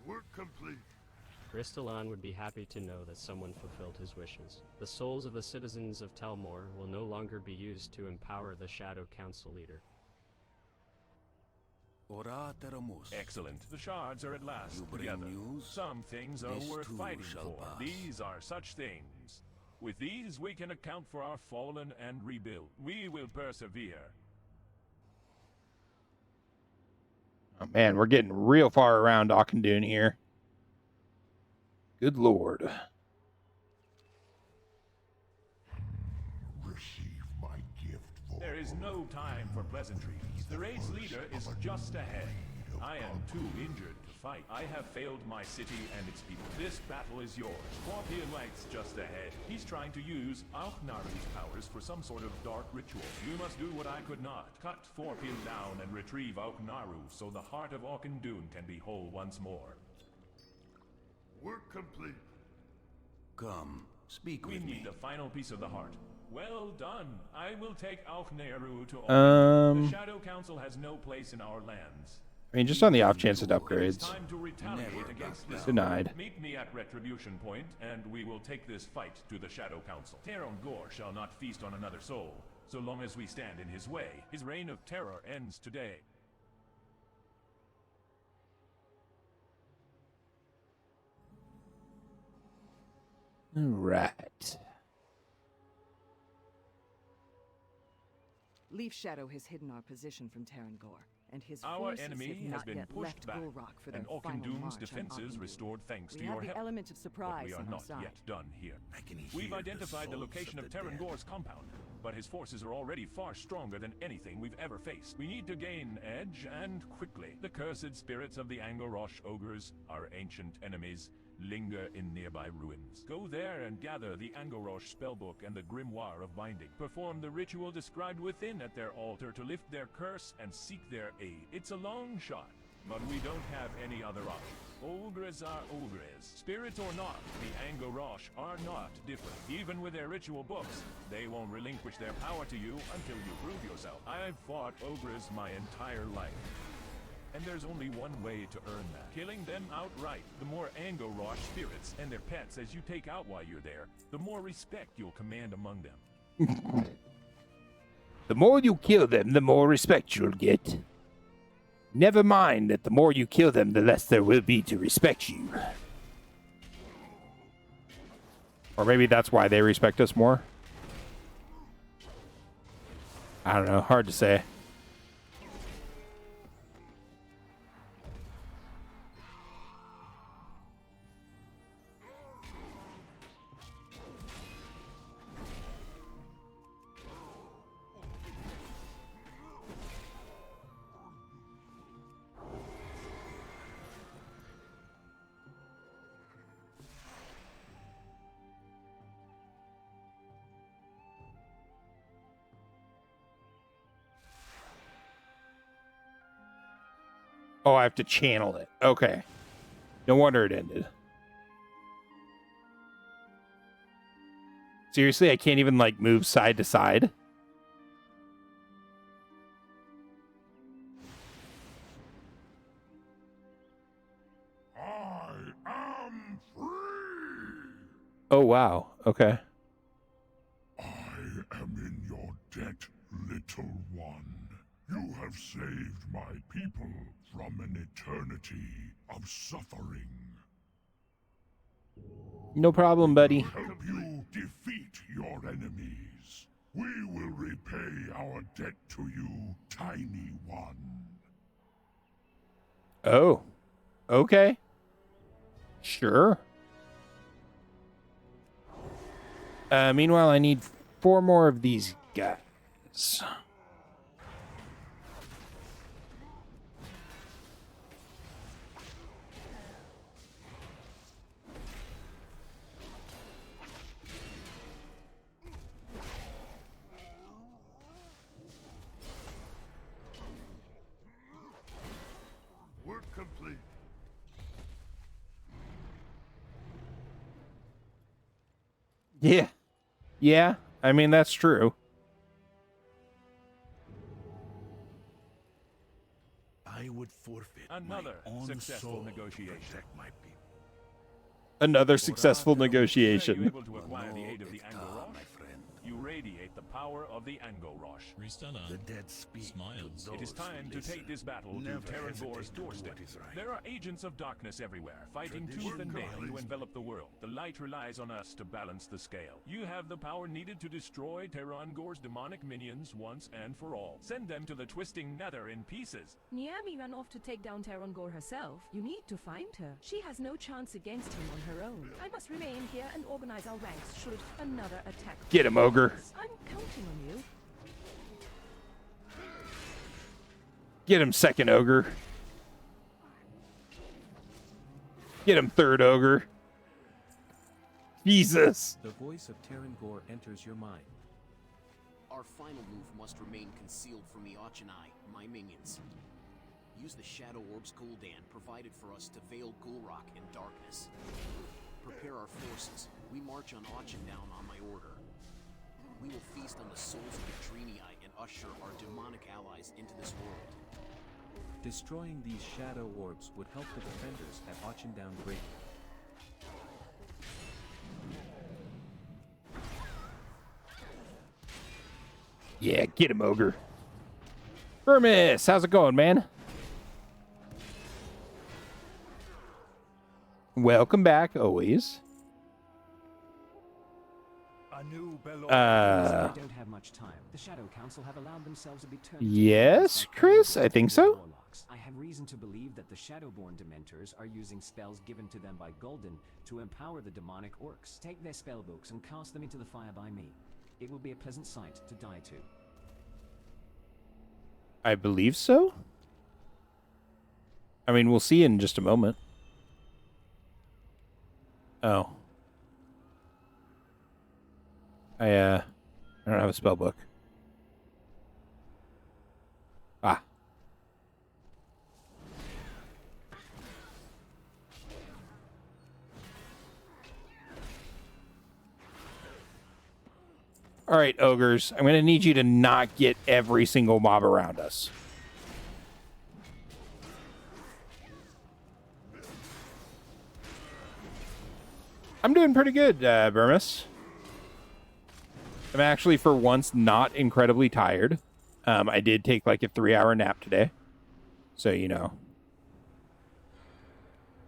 Work complete. Restalan would be happy to know that someone fulfilled his wishes. The souls of the citizens of Telmor will no longer be used to empower the Shadow Council leader. Excellent. The shards are at last together. Some things are worth fighting for. These are such things. With these, we can account for our fallen and rebuild. We will persevere. Oh man, we're getting real far around Auchindoun here. Good lord. Receive my gift for There is no time for pleasantries. The raid's leader is just ahead. I am too injured to fight. I have failed my city and its people. This battle is yours. Scorpion Light's just ahead. He's trying to use Auchnaru's powers for some sort of dark ritual. You must do what I could not. Cut Scorpion down and retrieve Auchnaru so the heart of Auchindoun can be whole once more. Work complete. Come, speak We with me. need the final piece of the heart. Well done. I will take Auchnaru to Auchindoun. The Shadow Council has no place in our lands. I mean, just on the off chance it upgrades. Time to retaliate against this. Denied. Meet me at Retribution Point, and we will take this fight to the Shadow Council. Taron Gore shall not feast on another soul, so long as we stand in his way. His reign of terror ends today. Right. Leaf Shadow has hidden our position from Tarangor, and his Our forces enemy have has not been yet pushed left back, Gulrock for their and final Oakendoom's march on defenses Oakendoom. restored thanks We to have your the help. element of But surprise we are on our not side. yet done here. We've hear identified the the location souls of of the dead. Terrangor's compound, but his forces are already far stronger than anything we've ever faced. We need to gain edge, and quickly. The cursed spirits of the Angorosh ogres, our ancient enemies, linger in nearby ruins. Go there and gather the Angorosh spellbook and the grimoire of binding. Perform the ritual described within at their altar to lift their curse and seek their aid. It's a long shot, but we don't have any other option. Ogres are ogres. Spirits or not, the Angorosh are not different. Even with their ritual books, they won't relinquish their power to you until you prove yourself. I've fought ogres my entire life. And there's only one way to earn that. Killing them outright. The more Angorosh spirits and their pets as you take out while you're there, the more respect you'll command among them. The more you kill them, the more respect you'll get. Never mind that the more you kill them, the less there will be to respect you. Or maybe that's why they respect us more. I don't know. Hard to say. Oh, I have to channel it. Okay. No wonder it ended. Seriously, I can't even, like, move side to side? I am free! Oh, wow. Okay. I am in your debt, little one. You have saved my people from an eternity of suffering. No problem, buddy. Help you defeat your enemies. We will repay our debt to you, tiny one. Oh. Okay. Sure. Meanwhile, I need 4 more of these guys. Work complete. Yeah. Yeah. I mean, that's true. I would forfeit Another my own successful soul to negotiation. protect my people. Another successful Are you negotiation. able to acquire the aid of the Angorosh? You radiate the power of the Angorosh. Ristella The dead speak smiles. to It is those time who to take listen. this battle Never to Terrangor's hesitate to do doorstep. what is right. There are agents of darkness everywhere, fighting tooth and nail to envelop the world. The light relies on us to balance the scale. You have the power needed to destroy Terrangor's demonic minions once and for all. Send them to the twisting nether in pieces. Niami ran off to take down Terrangor herself. You need to find her. She has no chance against him on her own. I must remain here and organize our ranks should another attack. Get him, ogre. I'm counting on you. Get him, second ogre. Get him, third ogre. Jesus. The voice of Terrangor enters your mind. Our final move must remain concealed from the Auchenai, my minions. Use the Shadow Orb's Gul'dan provided for us to veil Gulrock in darkness. Prepare our forces. We march on Auchendown on my order. We will feast on the souls of the Draenei and usher our demonic allies into this world. Destroying these shadow orbs would help the defenders at Auchendown greatly. Yeah, get him, ogre. Hermes, how's it going, man? Welcome back, always. I I don't have much time. The Shadow Council have allowed themselves to be turned into Yes, Chris, I think so. warlocks. I have reason to believe that the Shadowborn Dementors are using spells given to them by Gul'dan to empower the demonic orcs. Take their spellbooks and cast them into the fire by me. It will be a pleasant sight to die to. I believe so. I mean, we'll see in just a moment. Oh. I don't have a spell book. Ah. All right, ogres. I'm going to need you to not get every single mob around us. I'm doing pretty good, Burmis. I'm actually, for once, not incredibly tired. I did take like a 3-hour nap today. So, you know.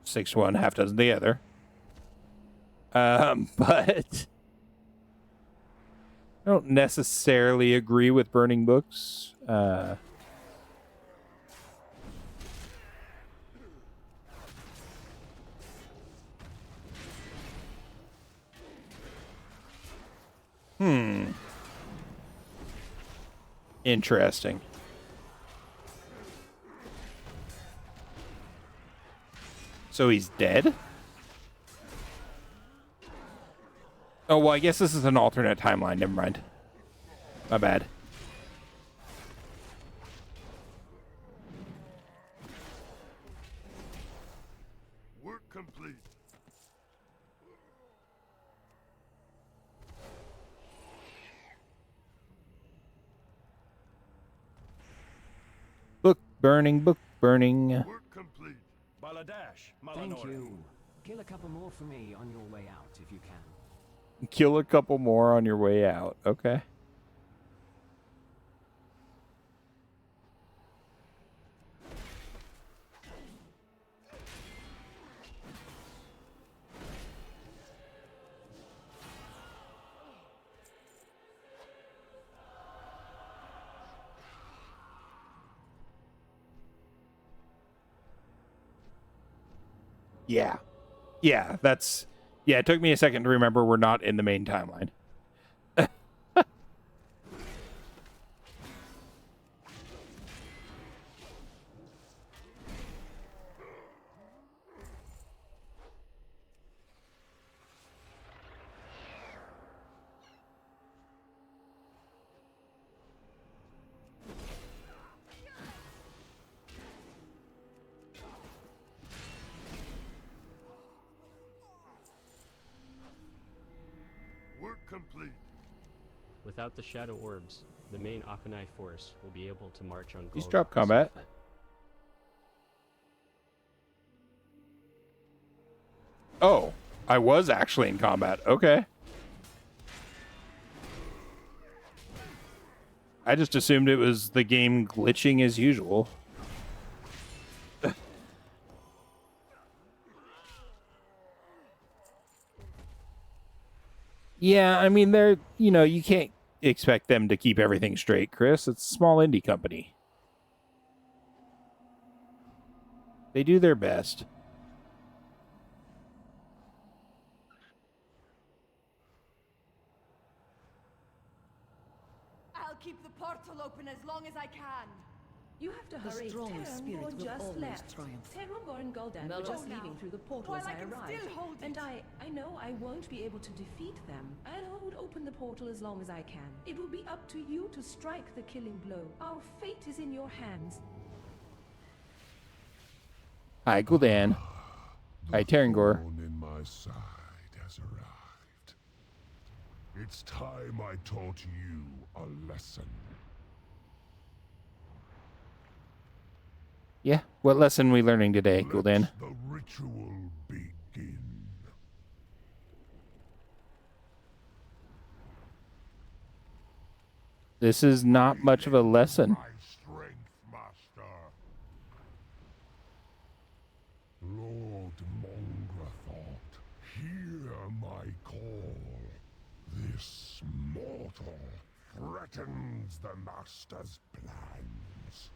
6 one, half dozen the other. But I don't necessarily agree with burning books. Interesting. So he's dead? Oh, well, I guess this is an alternate timeline. Never mind. My bad. Work complete. Book burning, book burning. Work complete. Thank you. Kill a couple more for me on your way out, if you can. Kill a couple more on your way out. Okay. Yeah. Yeah, that's... Yeah, it took me a second to remember we're not in the main timeline. Complete. Without the Shadow Orbs, the main Akanai force will be able to march on He's Golgoth. drop combat. Oh, I was actually in combat. Okay. I just assumed it was the game glitching as usual. Yeah, I mean, they're, you know, you can't expect them to keep everything straight, Chris. It's a small indie company. They do their best. I'll keep the portal open as long as I can. You have to The hurry. strongest spirit Terranborn will just always left. triumph. Terranborn and Gul'dan were just leaving through the portal While as I I can arrived. still hold And I know I won't be able to defeat them. I'll hold open the portal as long as I can. It will be up to you to strike the killing blow. Our fate is in your hands. Hi, Gul'dan. Hi, Terrangor. Thorn in my side has arrived. It's time I taught you a lesson. Yeah, what lesson we learning today, Gul'dan? The ritual begin. This is not much of a lesson. My strength, master. Lord Mongrathot, hear my call. This mortal threatens the Master's plans.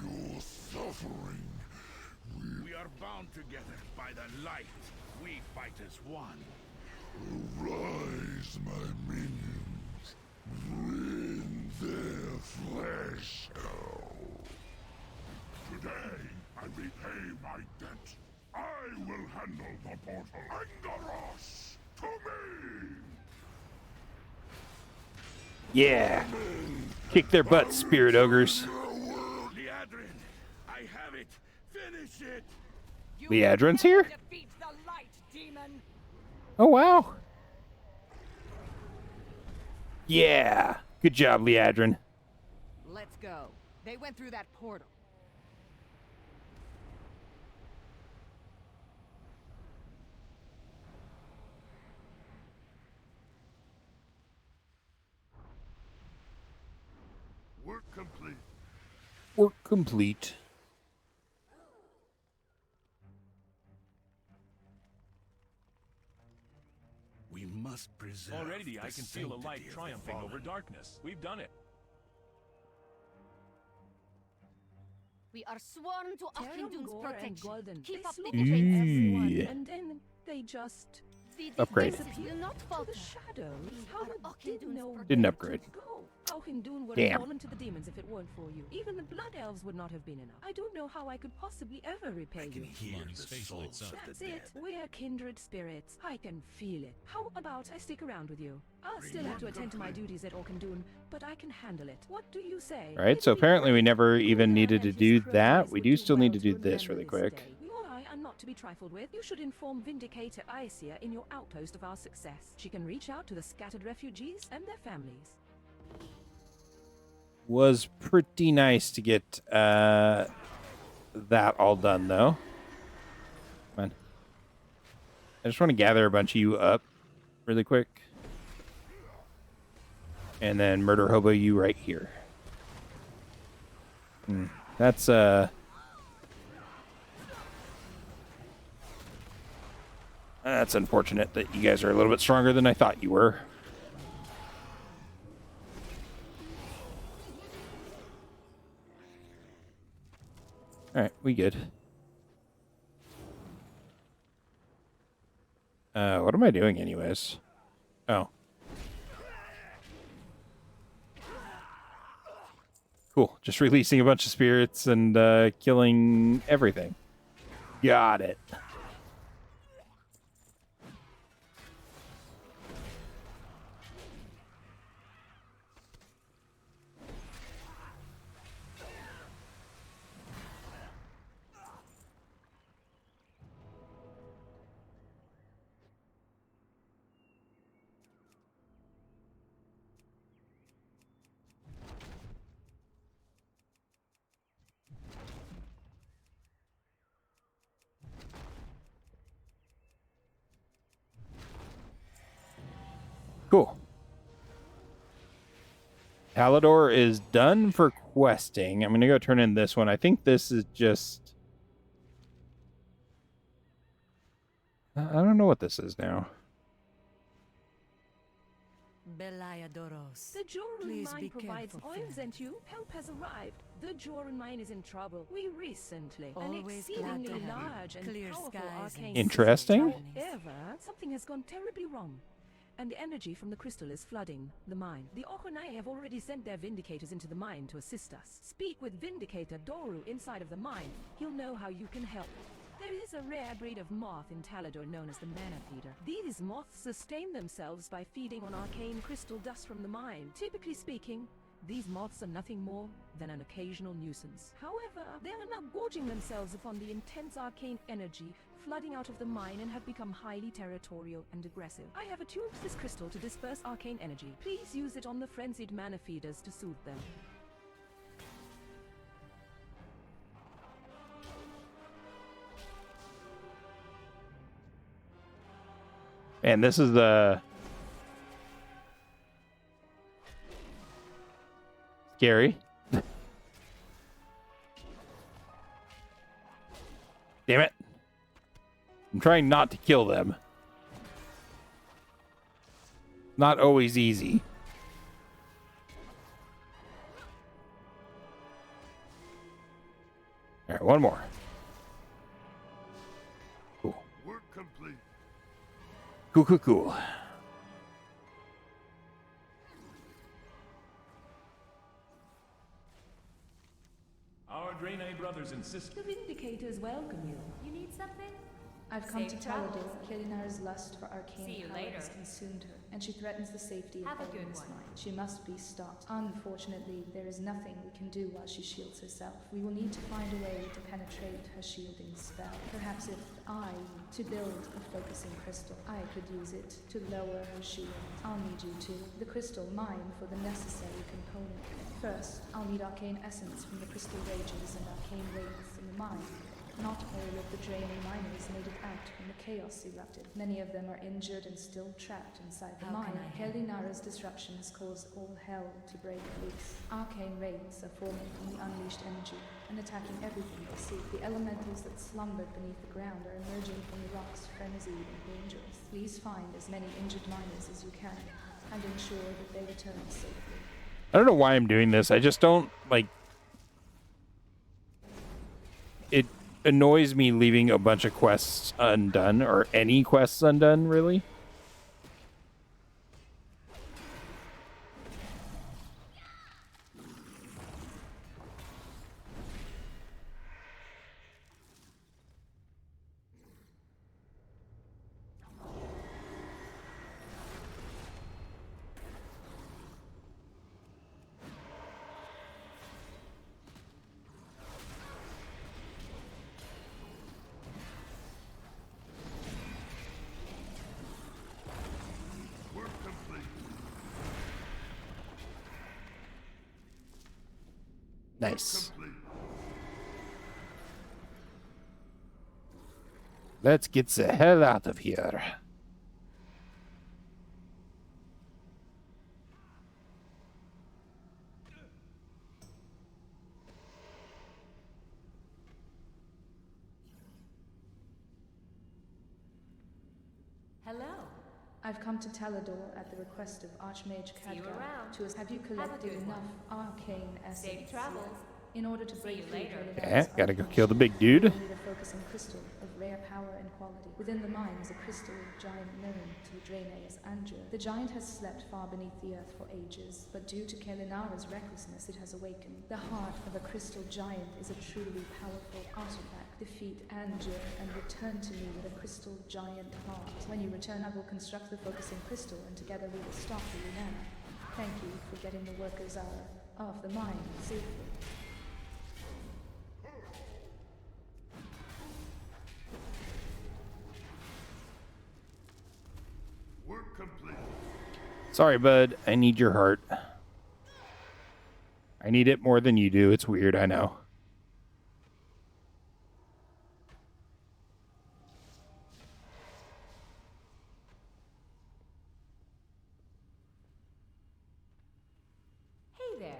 Your suffering. We are bound together by the light. We fight as one. Arise, my minions. Rend their flesh. Today, I repay my debt. I will handle the portal. Angaros, to me! Yeah. Kick their butts, spirit ogres. Liadrin, I have it. Finish it. Liadrin's here? Oh, wow. Yeah. Good job, Liadrin. Let's go. They went through that portal. Work complete. Work complete. We must preserve. Already, I the can feel a light sanctity of the triumphing over fallen. darkness. We've done it. We are sworn to Akindun's protection. Golden. Keep They up the slaughtered defense. everyone, and then they just Upgrade. disappeared Will not to falter. the shadows. How did know Didn't where upgrade. to go? Auhindun would Damn. have fallen to the demons if it weren't for you. Even the blood elves would not have been enough. I don't know how I could possibly ever repay you. Hear Lonnie's the face lights souls up. of That's the it. dead. We're kindred spirits. I can feel it. How about I stick around with you? I'll still have to attend to my duties at Auhindun, but I can handle it. What do you say? All right, so apparently we never even needed to do that. We do still need to do this really quick. You and I are not to be trifled with. You should inform Vindicator Aesir in your outpost of our success. She can reach out to the scattered refugees and their families. Was pretty nice to get that all done, though. Come on. I just want to gather a bunch of you up really quick. And then murder hobo you right here. That's unfortunate that you guys are a little bit stronger than I thought you were. Alright, we good. What am I doing anyways? Oh. Cool. Just releasing a bunch of spirits and killing everything. Got it. Cool. Talador is done for questing. I'm going to go turn in this one. I think this is just... I don't know what this is now. The Jorun mine provides oils and you. Help has arrived. The Jorun mine is in trouble. We recently an exceedingly large and powerful arcane Interesting. system. However, something has gone terribly wrong. And the energy from the crystal is flooding the mine. The Okonai have already sent their Vindicators into the mine to assist us. Speak with Vindicator Doru inside of the mine. He'll know how you can help. There is a rare breed of moth in Talador known as the Mana Feeder. These moths sustain themselves by feeding on arcane crystal dust from the mine. Typically speaking, these moths are nothing more than an occasional nuisance. However, they are now gorging themselves upon the intense arcane energy flooding out of the mine and have become highly territorial and aggressive. I have attuned this crystal to disperse arcane energy. Please use it on the frenzied mana feeders to soothe them. And this is the... Scary. Damn it. I'm trying not to kill them. Not always easy. All right, one more. Cool. Work complete. Cool, cool, cool. Our Draenor brothers and sisters. The Vindicators welcome you. You need something? I've come Safe to travels. Talador. Kelinar's lust for arcane See you power later. has consumed her, and she threatens the safety Have of a good Elvin's one. mind. She must be stopped. Unfortunately, there is nothing we can do while she shields herself. We will need to find a way to penetrate her shielding spell. Perhaps if I to build a focusing crystal, I could use it to lower her shield. I'll need you to. The crystal mine for the necessary component. First, I'll need arcane essence from the crystal rages and arcane wraiths in the mine. Not all of the Draenor miners made it out when the chaos erupted. Many of them are injured and still trapped inside the How can mine. I help? Kelinara's disruptions cause all hell to break loose. Arcane wraiths are forming from the unleashed energy and attacking everything they see. The elementals that slumbered beneath the ground are emerging from the rocks, frenzied and dangerous. Please find as many injured miners as you can and ensure that they return safely. I don't know why I'm doing this. I just don't, like... It annoys me leaving a bunch of quests undone, or any quests undone, really. Nice. Let's get the hell out of here. Hello. I've come to Talador at the request of Archmage See you Khadgar around. to have you Have a collected good enough one. arcane essence Safe travels. in order to See break you through later. Kelinar's Gotta go unleashed. kill the big dude. You need a focusing crystal of rare power and quality. Within the mine is a crystal giant known to the Draenor as Anjur. The giant has slept far beneath the earth for ages, but due to Kelinara's recklessness, it has awakened. The heart of a crystal giant is a truly powerful artifact. Defeat Anjur and return to me with a crystal giant heart. When you return, I will construct the focusing crystal, and together we will stop the Lunana. Thank you for getting the workers of the mine safely. Work complete. Sorry, bud. I need your heart. I need it more than you do. It's weird, I know. Hey there.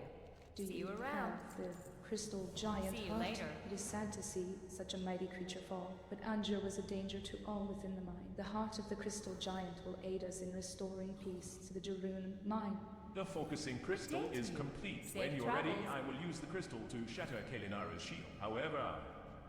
Do See you you around. have the crystal giant See you heart? later. It is sad to see such a mighty creature fall, but Anjur was a danger to all within the mine. The heart of the crystal giant will aid us in restoring peace to the Jarun mine. The focusing crystal is complete. Safe When you're ready, travels. I will use the crystal to shatter Kelinara's shield. However,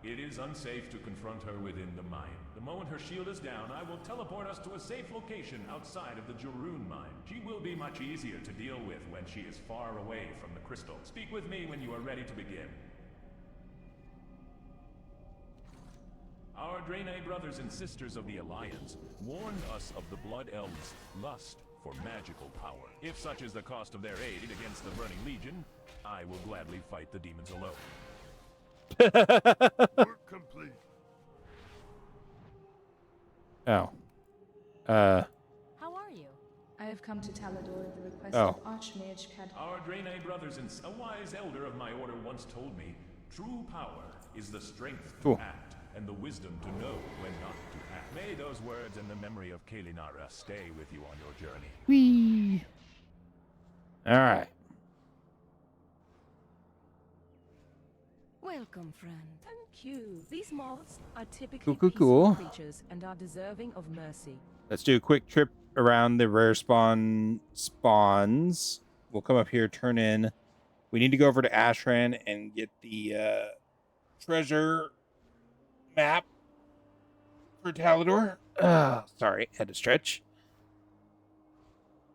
it is unsafe to confront her within the mine. The moment her shield is down, I will teleport us to a safe location outside of the Jarun mine. She will be much easier to deal with when she is far away from the crystal. Speak with me when you are ready to begin. Our Draenor brothers and sisters of the Alliance warned us of the Blood Elves' lust for magical power. If such is the cost of their aid against the Burning Legion, I will gladly fight the demons alone. Work complete. Oh. How are you? I have come to Talador at the request Oh. of Archmage Khadgar. Our Draenor brothers and a wise elder of my order once told me, true power is the strength to Cool. act and the wisdom to know when not to act. May those words and the memory of Kelinara stay with you on your journey. Whee! Alright. Welcome, friend. Thank you. These moths are typically Cool, cool, cool. peaceful creatures and are deserving of mercy. Let's do a quick trip around the rare spawns. We'll come up here, turn in. We need to go over to Ashran and get the treasure map for Talador. Sorry, had to stretch.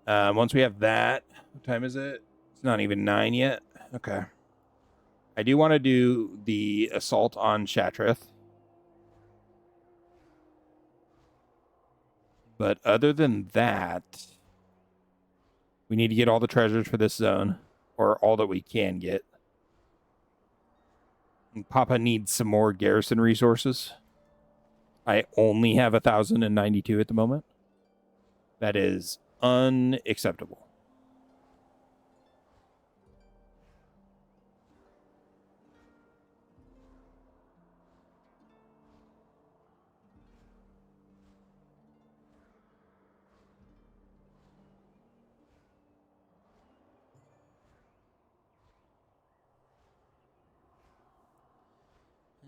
Once we have that, what time is it? It's not even 9 yet. Okay. I do want to do the assault on Shattrath. But other than that, we need to get all the treasures for this zone, or all that we can get. And Papa needs some more garrison resources. I only have 1,092 at the moment. That is unacceptable.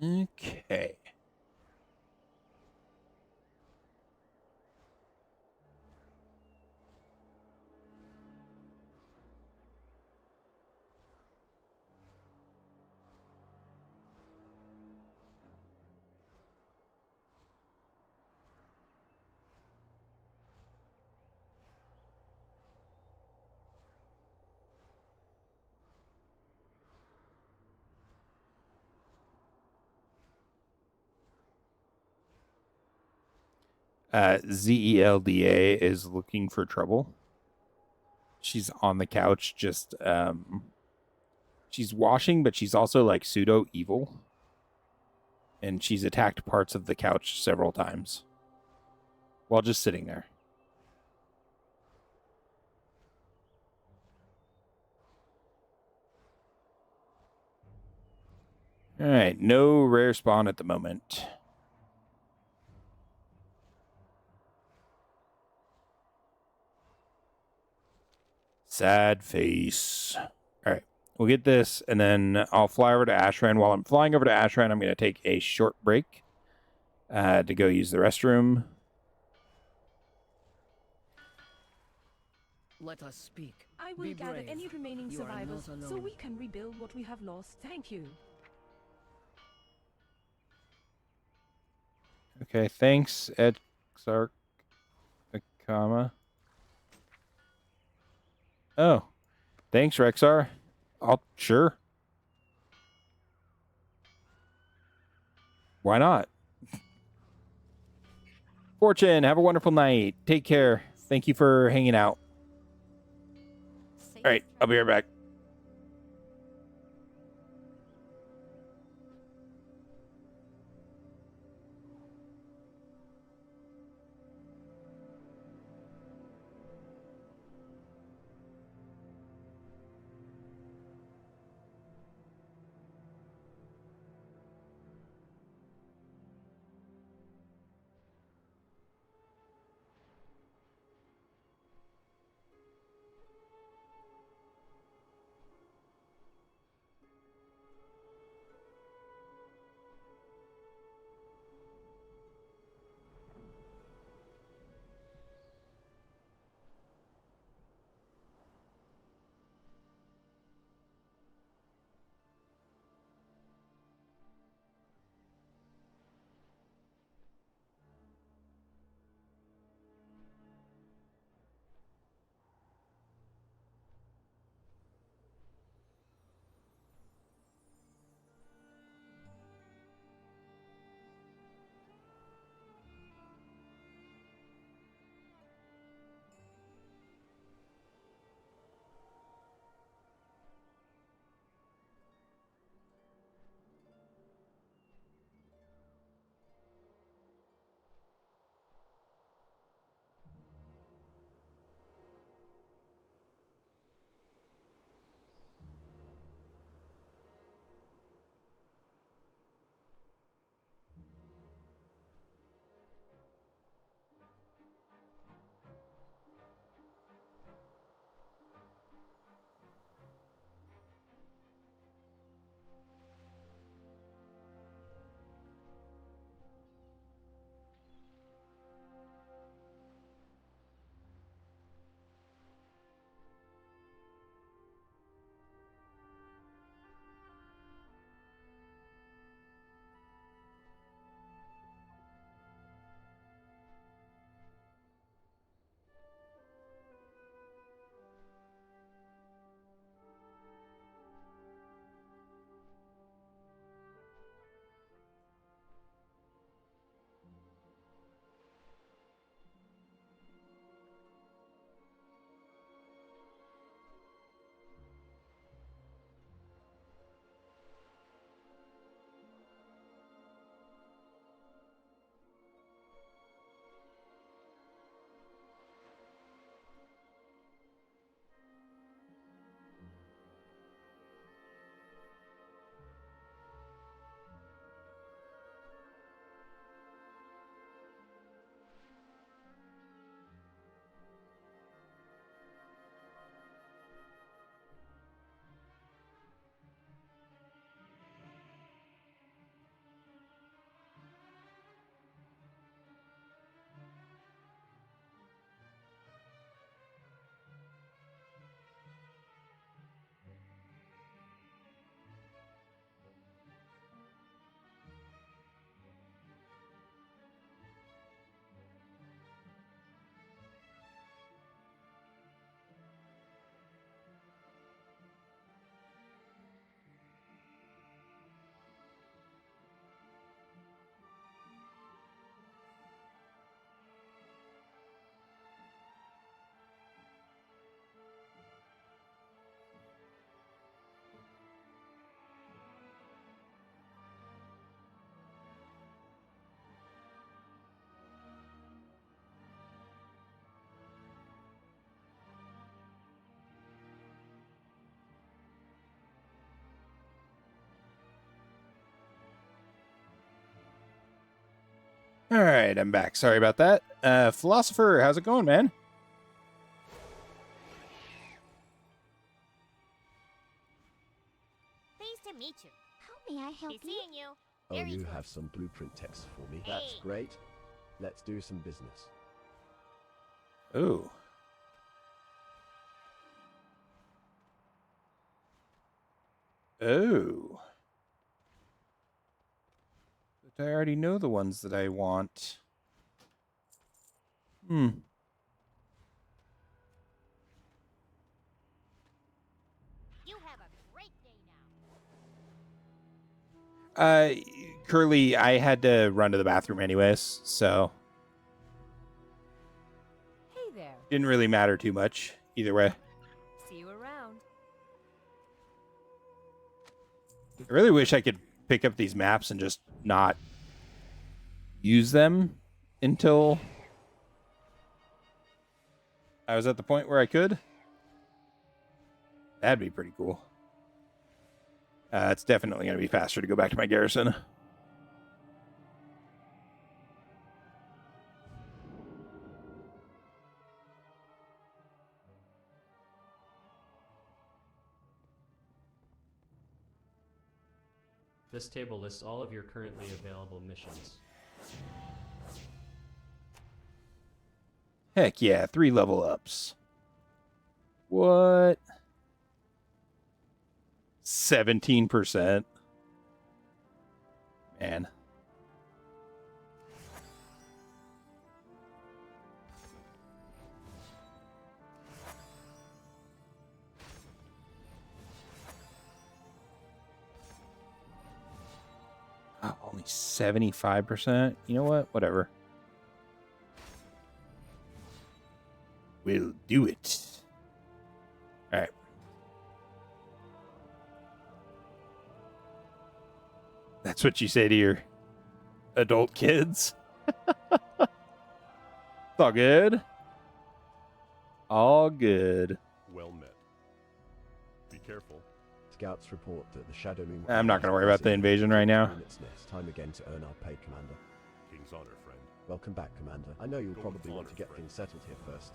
Okay. Zelda is looking for trouble. She's on the couch, just she's washing, but she's also like pseudo evil, and she's attacked parts of the couch several times while just sitting there. All right, no rare spawn at the moment. Sad face. All right, we'll get this, and then I'll fly over to Ashran. While I'm flying over to Ashran, I'm going to take a short break to go use the restroom. Let us speak. I will Be gather brave. any remaining You are survivors not so alone. we can rebuild what we have lost. Thank you. Okay, thanks, Exarch Akama. Oh, thanks, Rexar. Sure. Why not? Fortune, have a wonderful night. Take care. Thank you for hanging out. All right, I'll be right back. All right, I'm back. Sorry about that. Philosopher, how's it going, man? Pleased to meet you. How may I help you? Seeing you. Oh, Very you good. have some blueprint text for me. That's great. Let's do some business. Ooh. Oh. But I already know the ones that I want. Hmm. You have a great day now. Curly, I had to run to the bathroom anyways, so Hey there. didn't really matter too much either way. See you around. I really wish I could pick up these maps and just not use them until I was at the point where I could. That'd be pretty cool. It's definitely going to be faster to go back to my garrison. This table lists all of your currently available missions. Heck yeah, 3 level ups. What? 17%. Man. Oh, only 75%. You know what? Whatever. We'll do it. All right. That's what you say to your adult kids? It's all good. All good. Well met. Be careful. Scouts report that the Shadow Moon... I'm not going to worry about the invasion right now. It's time again to earn our pay, Commander. King's honor, friend. Welcome back, Commander. I know you'll probably want to get things settled here first.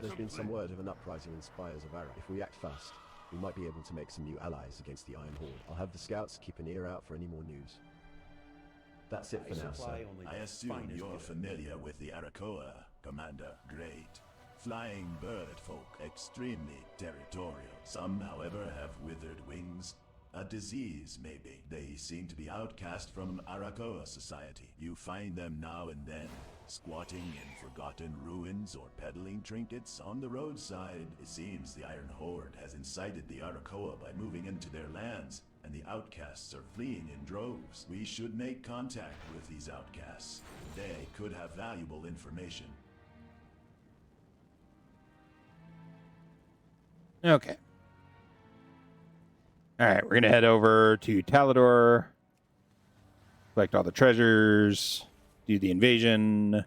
There's been some word of an uprising in Spires of Ara. If we act fast, we might be able to make some new allies against the Iron Horde. I'll have the scouts keep an ear out for any more news. That's it for now, sir. I assume you're familiar with the Arakoa, Commander. Great. Flying bird folk, extremely territorial. Some, however, have withered wings. A disease, maybe. They seem to be outcast from Arakoa society. You find them now and then, squatting in forgotten ruins or peddling trinkets on the roadside. It seems the Iron Horde has incited the Arakoa by moving into their lands, and the outcasts are fleeing in droves. We should make contact with these outcasts. They could have valuable information. Okay. All right, we're going to head over to Talador, collect all the treasures, do the invasion.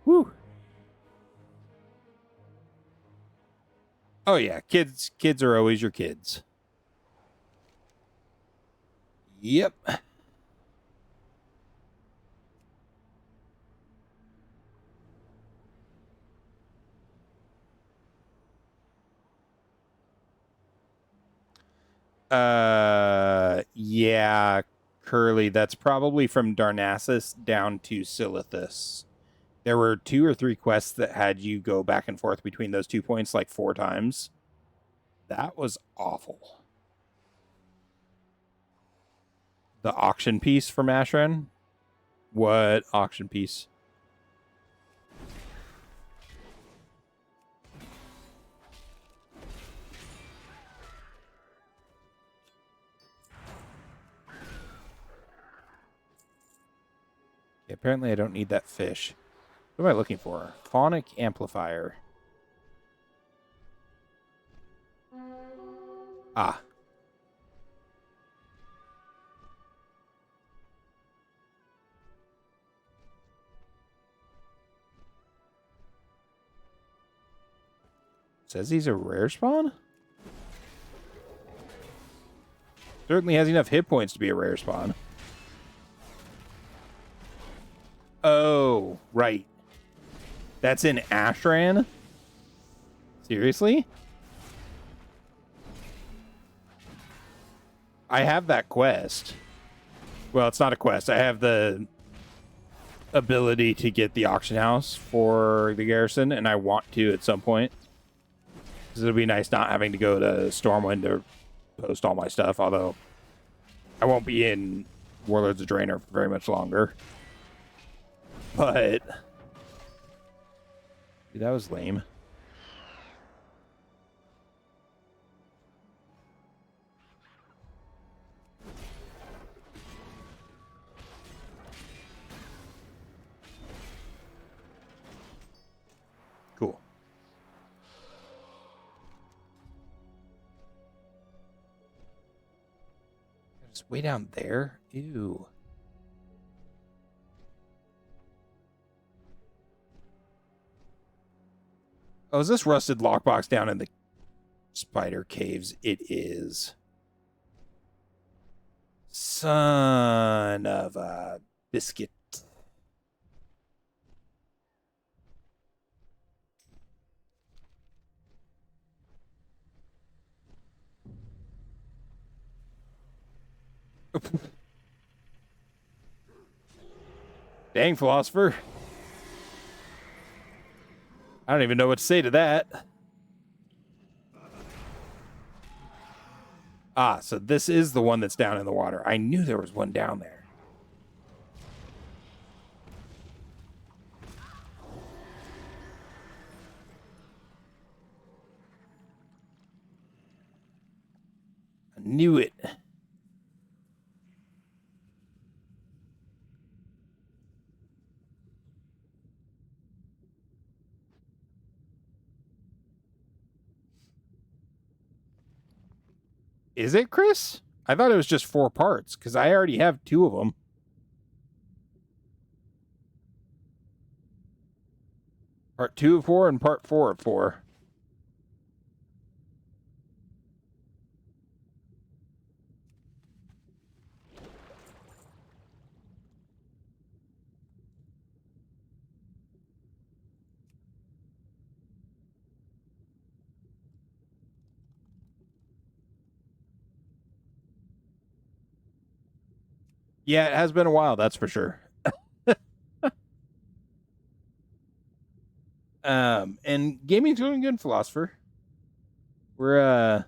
Woo. Oh yeah, kids are always your kids. Yep. Yeah, Curly, that's probably from Darnassus down to Silithus. There were 2 or 3 quests that had you go back and forth between those 2 points like 4 times. That was awful. The auction piece from Ashran? What auction piece? Apparently I don't need that fish. What am I looking for? Phonic amplifier. Ah. Says he's a rare spawn? Certainly has enough hit points to be a rare spawn. Oh, right. That's in Ashran? Seriously? I have that quest. Well, it's not a quest. I have the ability to get the auction house for the garrison, and I want to at some point. Because it'll be nice not having to go to Stormwind to post all my stuff, although I won't be in Warlords of Draenor for very much longer. But dude, that was lame. Cool. It's way down there. Ew. Oh, is this rusted lockbox down in the spider caves? It is. Son of a biscuit. Dang, philosopher. I don't even know what to say to that. Ah, so this is the one that's down in the water. I knew there was one down there. I knew it. Is it, Chris? I thought it was just 4 parts, because I already have 2 of them. Part 2 of 4 and part 4 of 4. Yeah, it has been a while, that's for sure. And gaming's doing good, philosopher. We're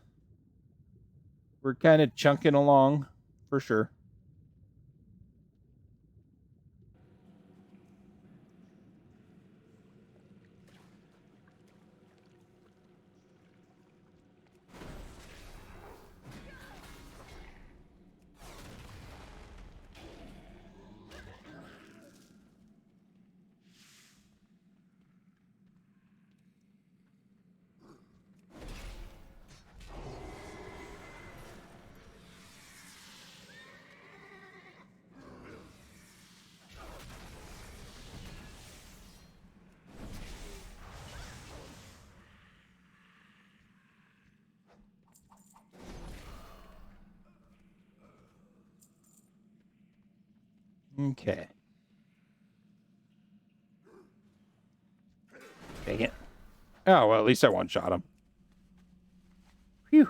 kind of chunking along, for sure. Okay. Dang it. Oh, well, at least I one-shot him. Phew.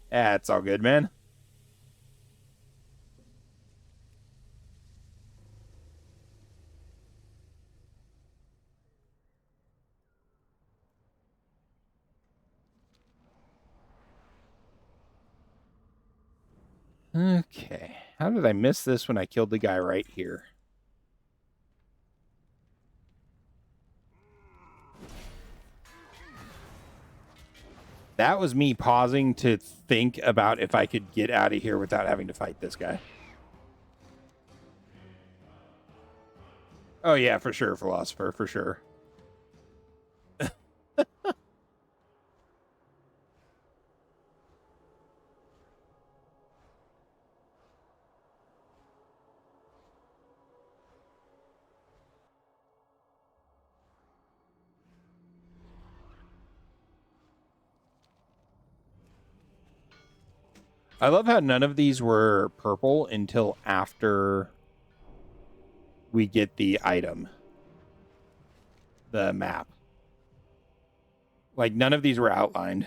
It's all good, man. Okay. How did I miss this when I killed the guy right here? That was me pausing to think about if I could get out of here without having to fight this guy. Oh, yeah, for sure, philosopher, for sure. I love how none of these were purple until after we get the item. The map. Like, none of these were outlined.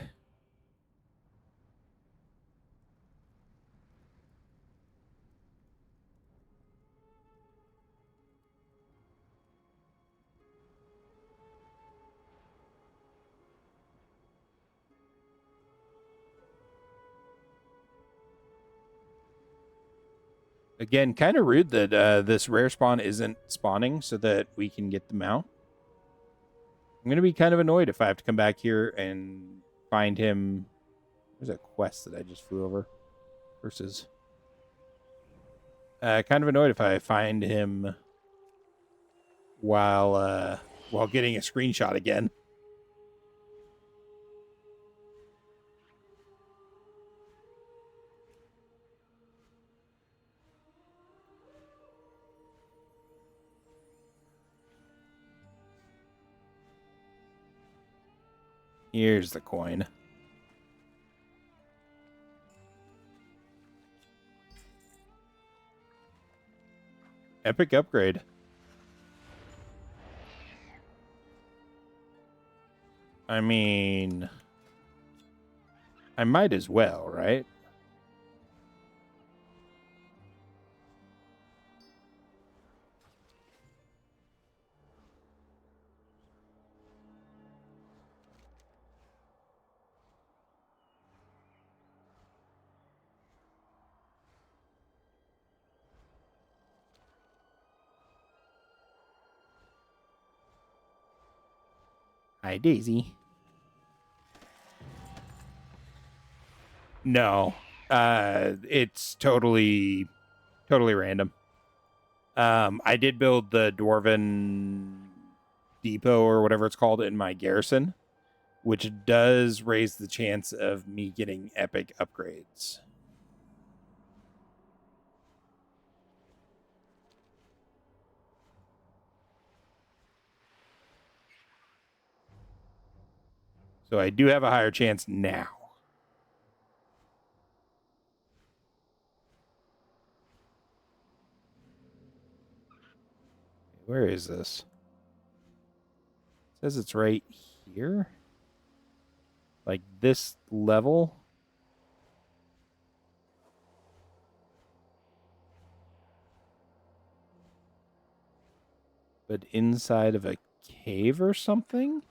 Again, kind of rude that this rare spawn isn't spawning so that we can get the mount. I'm going to be kind of annoyed if I have to come back here and find him. There's a quest that I just flew over. Versus. Kind of annoyed if I find him while getting a screenshot again. Here's the coin. Epic upgrade. I mean, I might as well, right? Hi, Daisy. No. It's totally random. I did build the Dwarven Depot or whatever it's called in my garrison, which does raise the chance of me getting epic upgrades. So I do have a higher chance now. Where is this? It says it's right here. Like this level. But inside of a cave or something?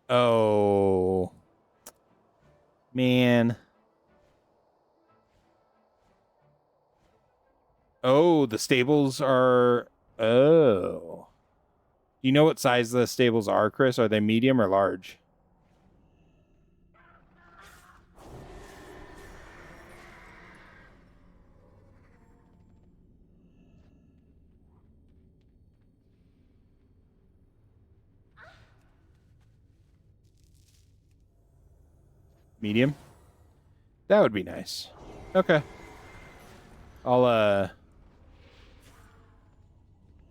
Oh. Man. Oh, the stables are... Oh. Do you know what size the stables are, Chris? Are they medium or large? Medium? That would be nice. Okay. I'll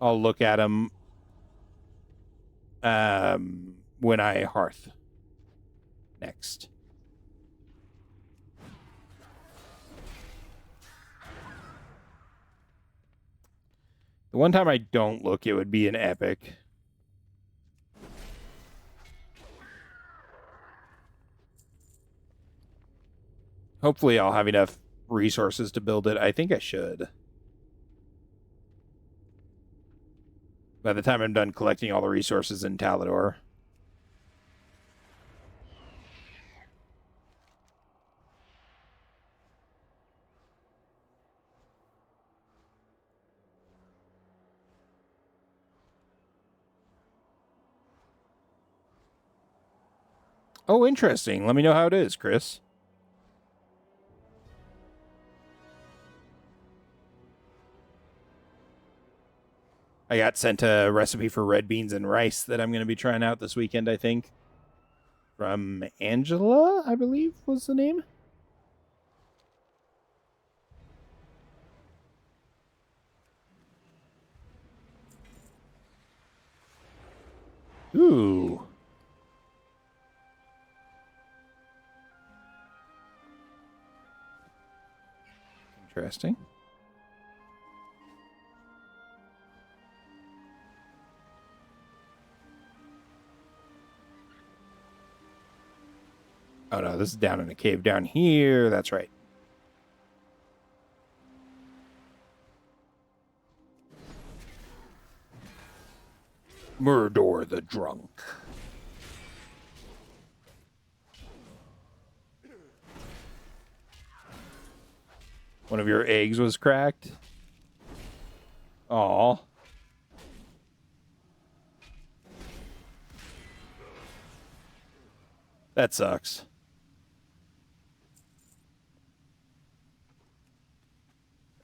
look at them when I hearth next. The one time I don't look, it would be an epic. Hopefully I'll have enough resources to build it. I think I should. By the time I'm done collecting all the resources in Talador. Oh, interesting. Let me know how it is, Chris. I got sent a recipe for red beans and rice that I'm going to be trying out this weekend, I think. From Angela, I believe was the name. Ooh. Interesting. Oh no, this is down in a cave down here. That's right. Murdor the Drunk. One of your eggs was cracked? Aw. That sucks.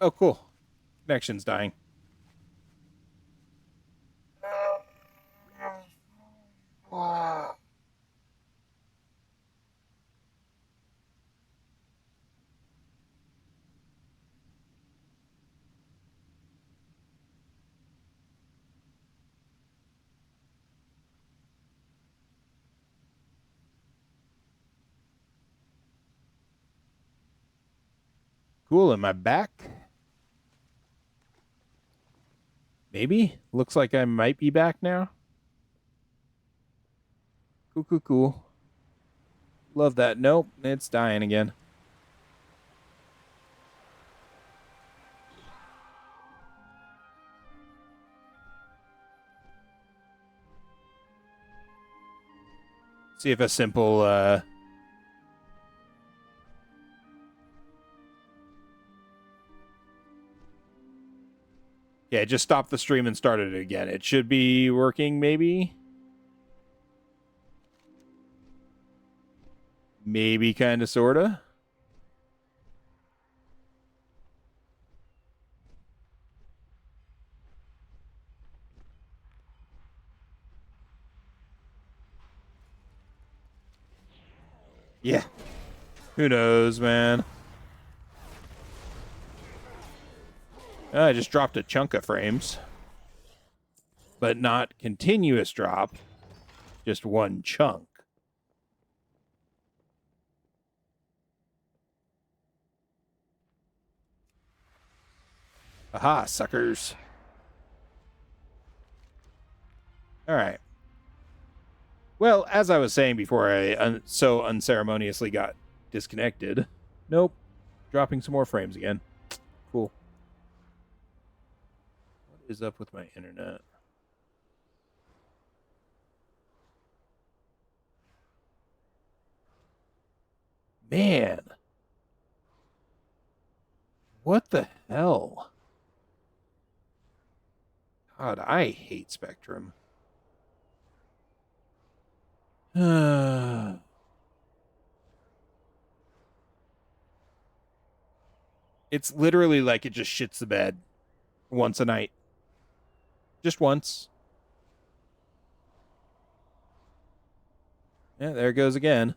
Oh, cool. Connection's dying. Cool, am I back? Maybe? Looks like I might be back now. Cool, cool, cool. Love that. Nope, it's dying again. See if a simple, yeah, just stop the stream and start it again. It should be working, maybe? Maybe, kind of, sort of. Yeah. Who knows, man? I just dropped a chunk of frames. But not continuous drop. Just one chunk. Aha, suckers. All right. Well, as I was saying before I so unceremoniously got disconnected. Nope. Dropping some more frames again. Cool. What is up with my internet? Man. What the hell? God, I hate Spectrum. It's literally like it just shits the bed once a night. Just once. Yeah, there it goes again.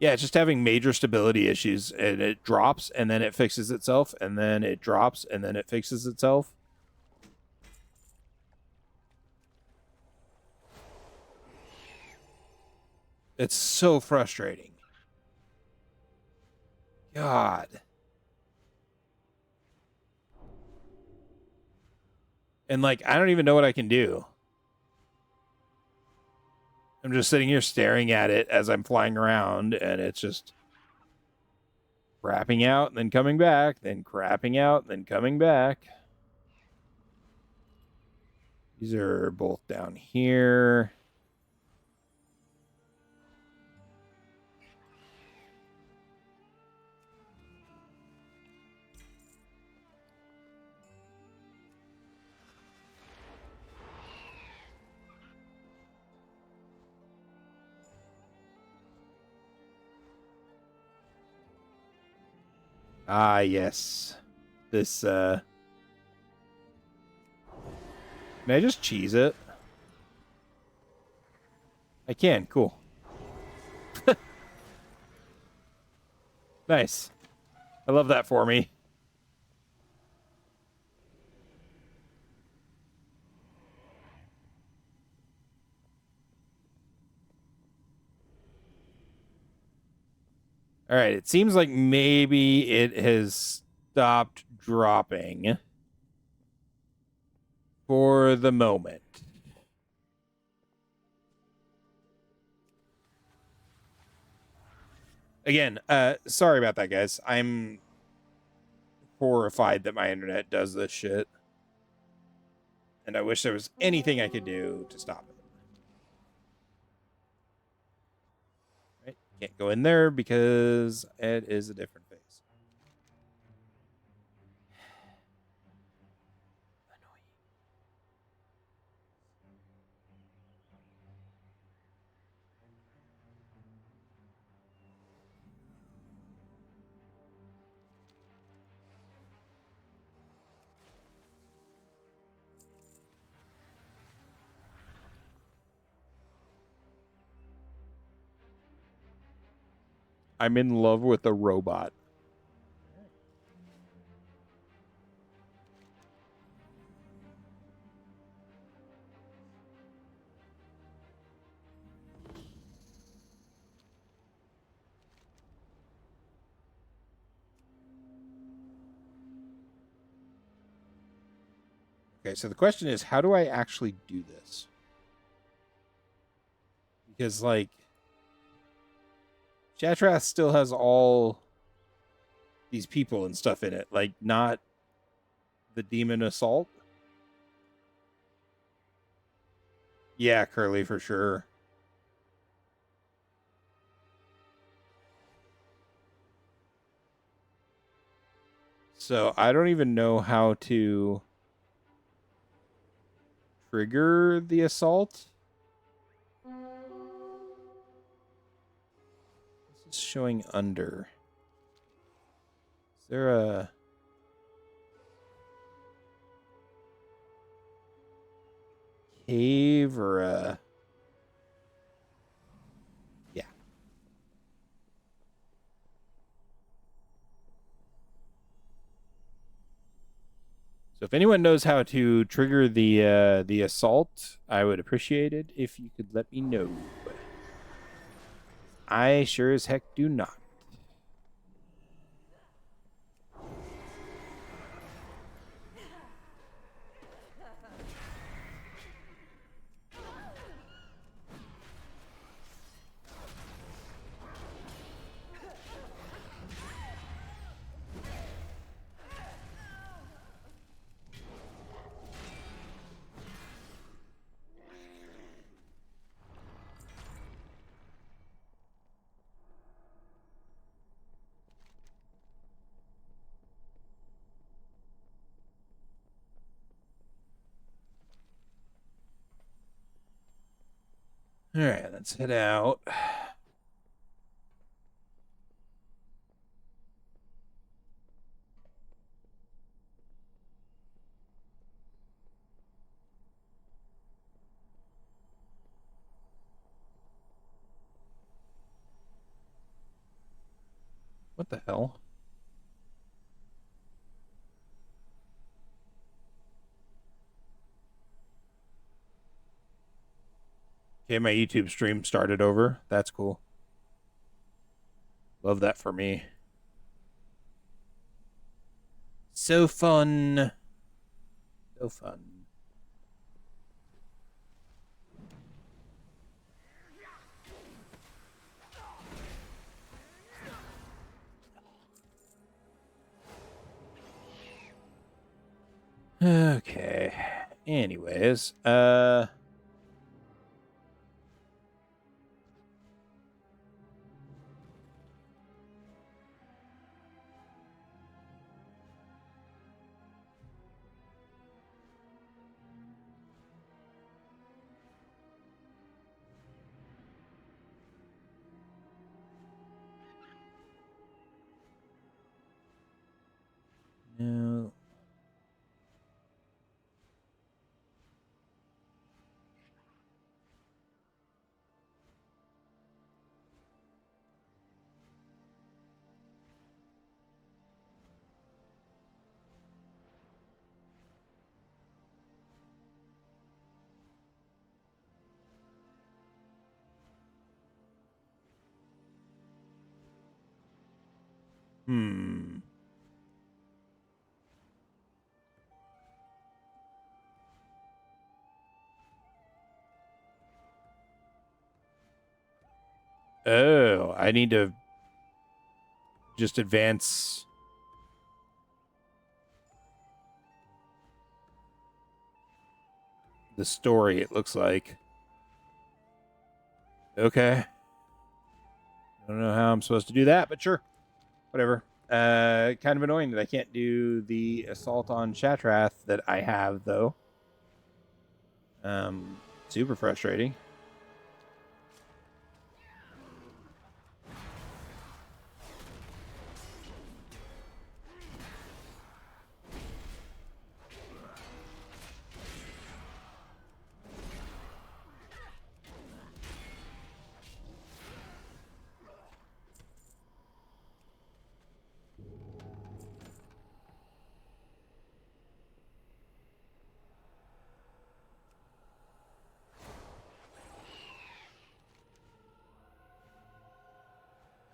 Yeah, it's just having major stability issues, and it drops, and then it fixes itself, and then it drops, and then it fixes itself. It's so frustrating. God. And, like, I don't even know what I can do. I'm just sitting here staring at it as I'm flying around, and it's just crapping out, and then coming back, then crapping out, then coming back. These are both down here. Ah, yes. This, Can I just cheese it? I can. Cool. Nice. I love that for me. All right, it seems like maybe it has stopped dropping for the moment. Again, sorry about that, guys. I'm horrified that my internet does this shit. And I wish there was anything I could do to stop it. Right? Can't go in there because it is a different phase. I'm in love with a robot. Okay, so the question is, how do I actually do this? Because, like, Shattrath still has all these people and stuff in it. Like, not the Demon Assault. Yeah, Curly, for sure. So, I don't even know how to trigger the assault. This is showing under. Is there a... cave or a... Yeah. So if anyone knows how to trigger the assault, I would appreciate it if you could let me know. I sure as heck do not. All right, let's head out. What the hell? Okay, my YouTube stream started over. That's cool. Love that for me. So fun. So fun. Okay. Anyways, no. Hmm. Oh, I need to just advance the story, it looks like. Okay. I don't know how I'm supposed to do that, but sure. Whatever. Kind of annoying that I can't do the assault on Shattrath that I have, though. Super frustrating.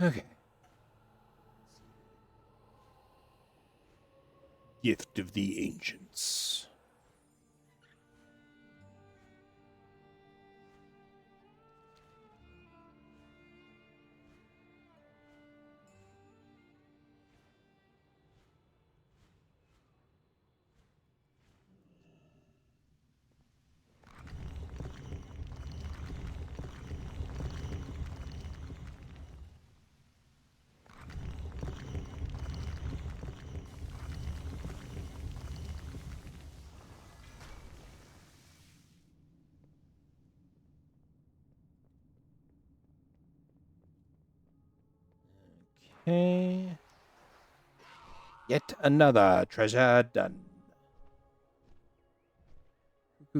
Okay. Gift of the Ancients. Okay. Yet another treasure done.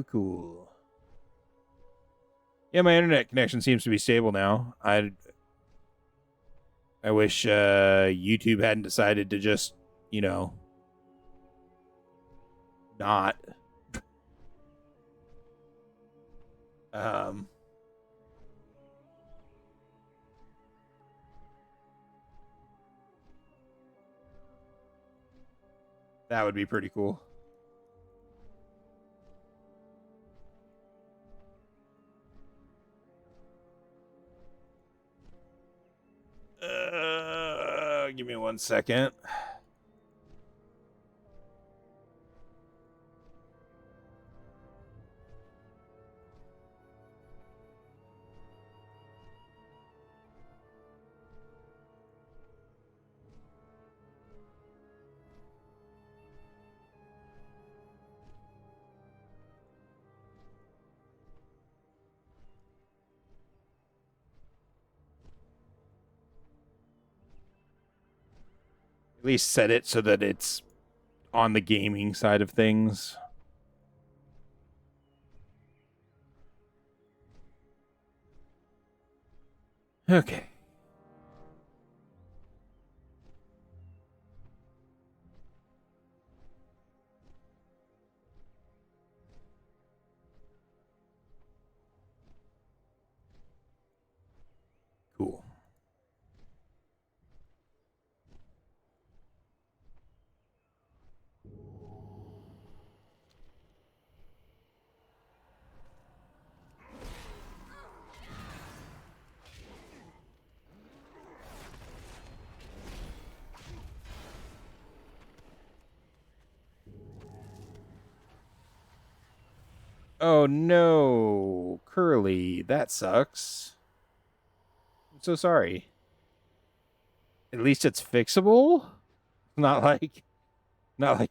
Cool. Yeah, my internet connection seems to be stable now. I wish YouTube hadn't decided to just, not. That would be pretty cool. Give me 1 second. At least set it so that it's on the gaming side of things. Okay. Cool. Oh no, Curly, that sucks. I'm so sorry. At least it's fixable? Not like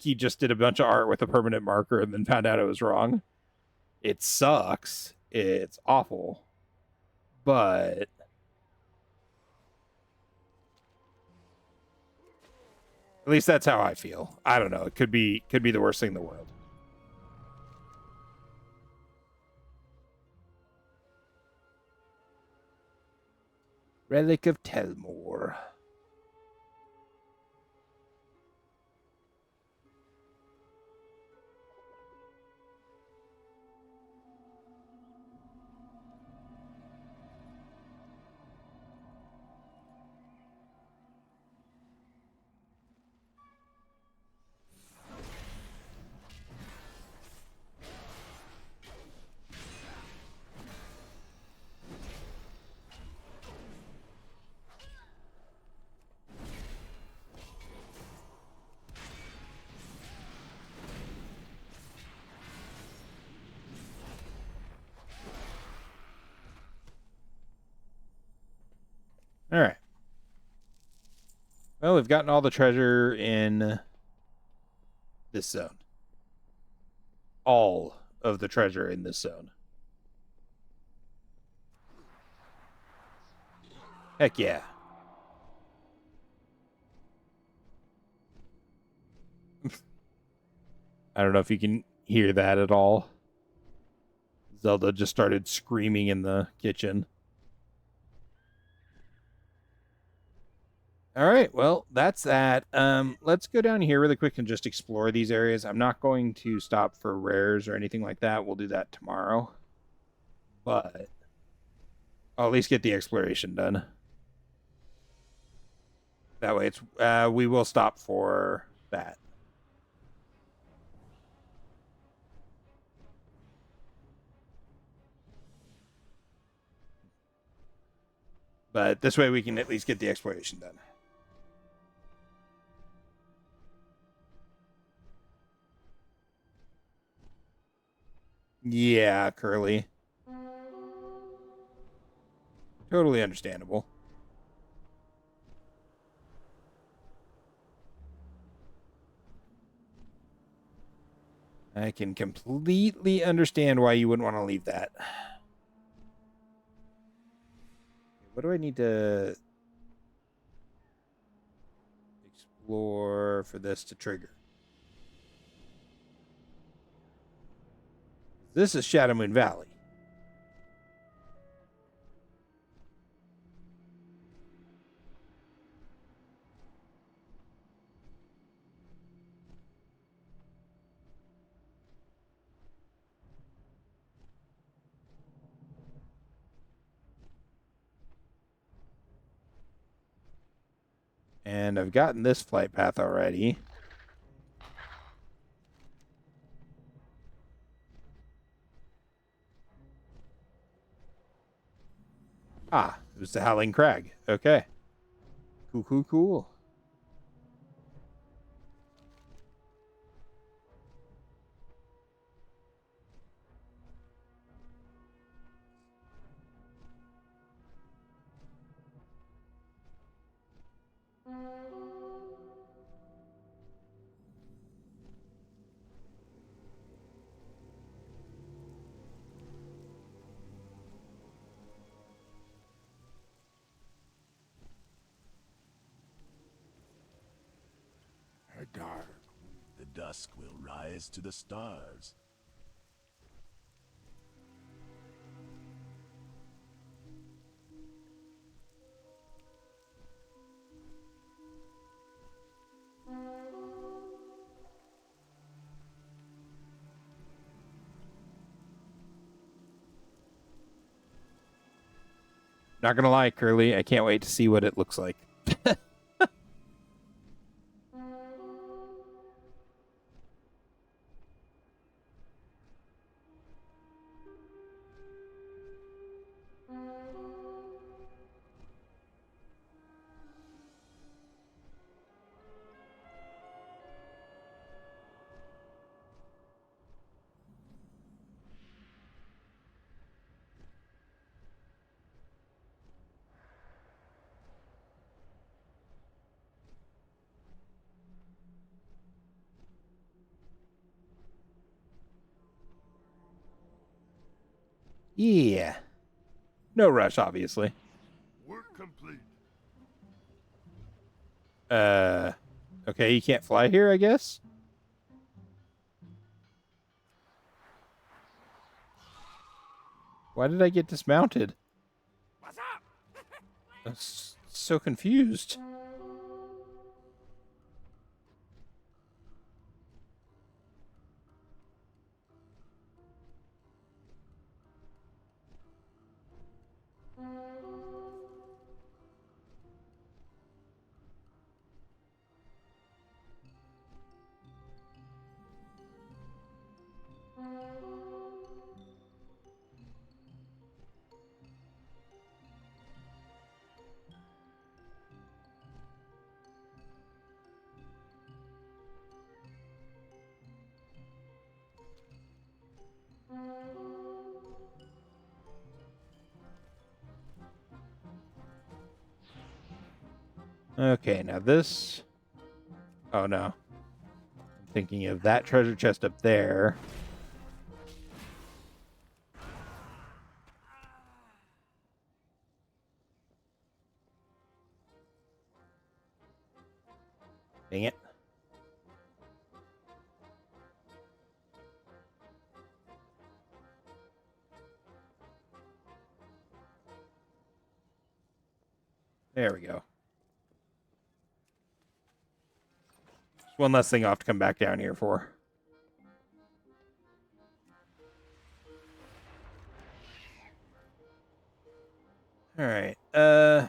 you just did a bunch of art with a permanent marker and then found out it was wrong. It sucks. It's awful. But at least that's how I feel. I don't know. It could be the worst thing in the world. Relic of Telmore. Well, we've gotten all the treasure in this zone. All of the treasure in this zone. Heck yeah. I don't know if you can hear that at all. Zelda just started screaming in the kitchen. All right, well, that's that. Let's go down here really quick and just explore these areas. I'm not going to stop for rares or anything like that. We'll do that tomorrow. But I'll at least get the exploration done. That way it's we will stop for that. But this way we can at least get the exploration done. Yeah, Curly. Totally understandable. I can completely understand why you wouldn't want to leave that. What do I need to explore for this to trigger? This is Shadow Moon Valley. And I've gotten this flight path already. Ah, it was the Howling Crag. Okay. Cool, cool, cool. Dark. The dusk will rise to the stars. Not gonna lie, Curly, I can't wait to see what it looks like. Yeah. No rush, obviously. Work complete. Okay, you can't fly here, I guess? Why did I get dismounted? What's up? I'm so confused. Okay, now this... Oh, no. I'm thinking of that treasure chest up there. Dang it. There we go. Just one less thing I'll have to come back down here for. Alright. Yeah,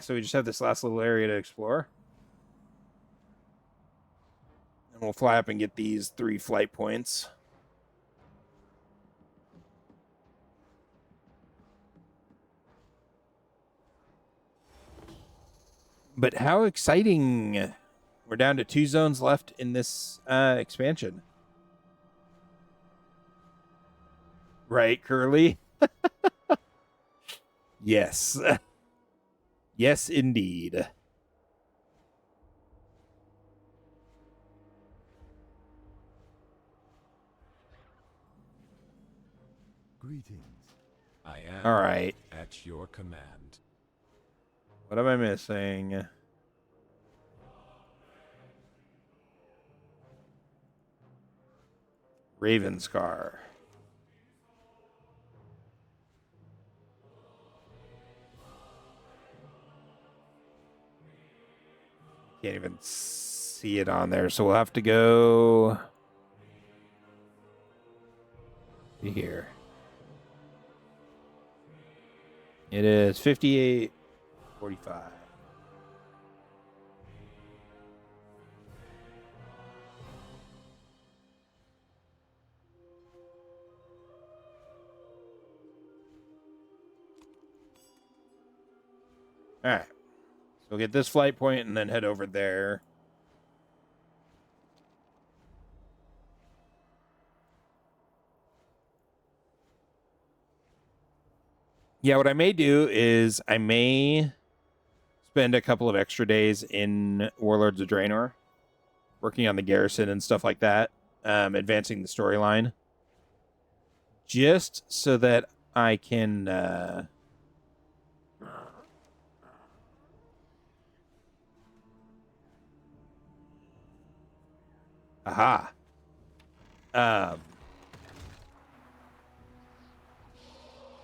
so we just have this last little area to explore. And we'll fly up and get these 3 flight points. But how exciting! We're down to 2 zones left in this expansion. Right, Curly? Yes. Yes, indeed. Greetings. I am All right. at your command. What am I missing? Ravenscar. Can't even see it on there, so we'll have to go here. It is 58:45. All right. So we'll get this flight point and then head over there. Yeah, what I may do is I may spend a couple of extra days in Warlords of Draenor, working on the garrison and stuff like that, advancing the storyline, just so that I can aha.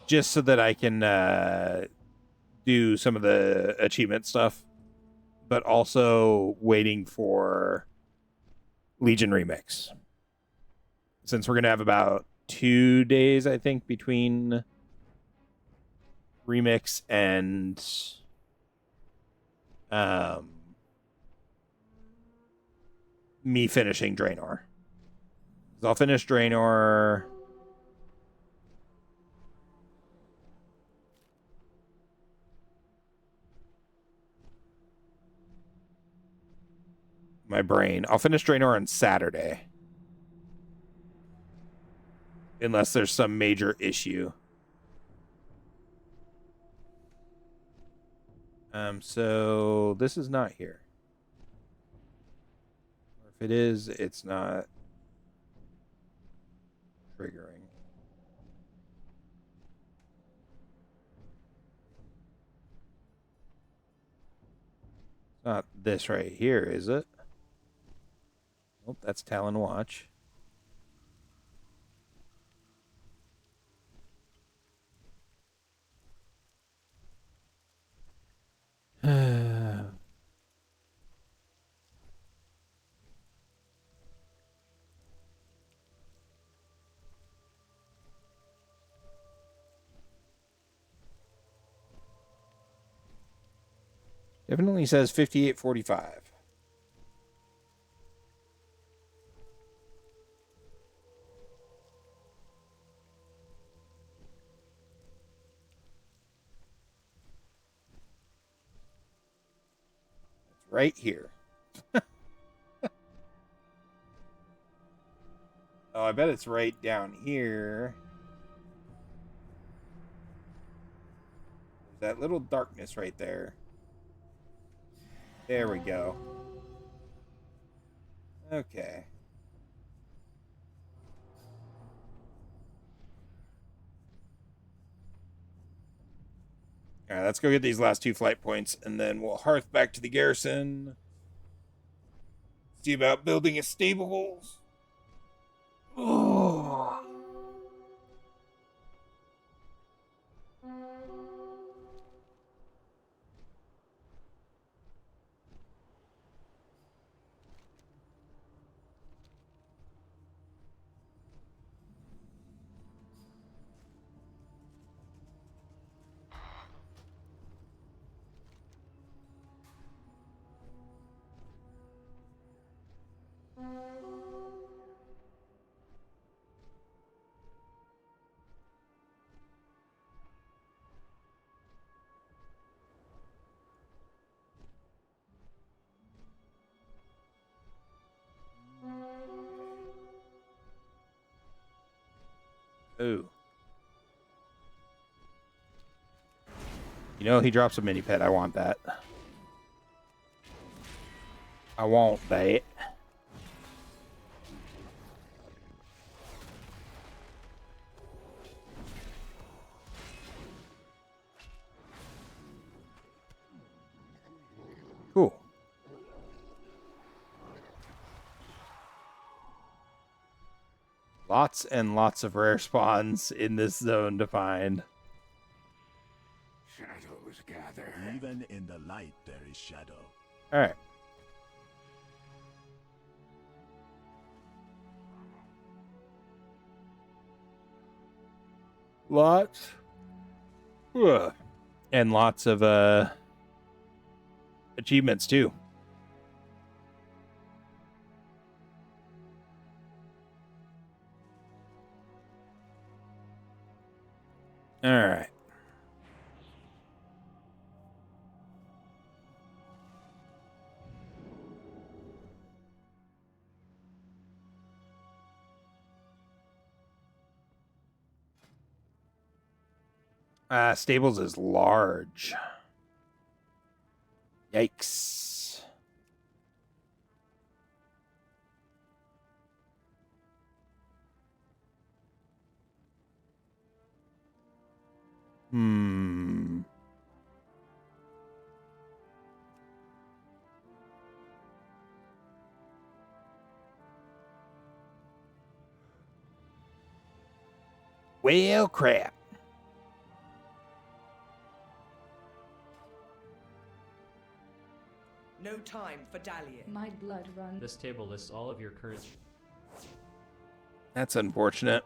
Just so that I can do some of the achievement stuff, but also waiting for Legion Remix. Since we're going to have about 2 days, I think, between Remix and me finishing Draenor. So I'll finish Draenor. My brain. I'll finish Draenor on Saturday. Unless there's some major issue. So this is not here. Or if it is, it's not triggering. It's not this right here, is it? Oh, that's Talon Watch. Definitely says 58:45. Right here. Oh, I bet it's right down here. There's that little darkness right there. There we go. Okay. All right, let's go get these last 2 flight points, and then we'll hearth back to the garrison. See about building a stables. Oh. Ooh. You know, he drops a mini pet. I want that. I want that. Cool. Lots and lots of rare spawns in this zone to find. Shadows gather. Even in the light, there is shadow. All right. Lots. Ugh. And lots of achievements too. All right. Stables is large. Yikes. Hmm. Well, crap. No time for dallying. My blood runs. This table lists all of your current... That's unfortunate.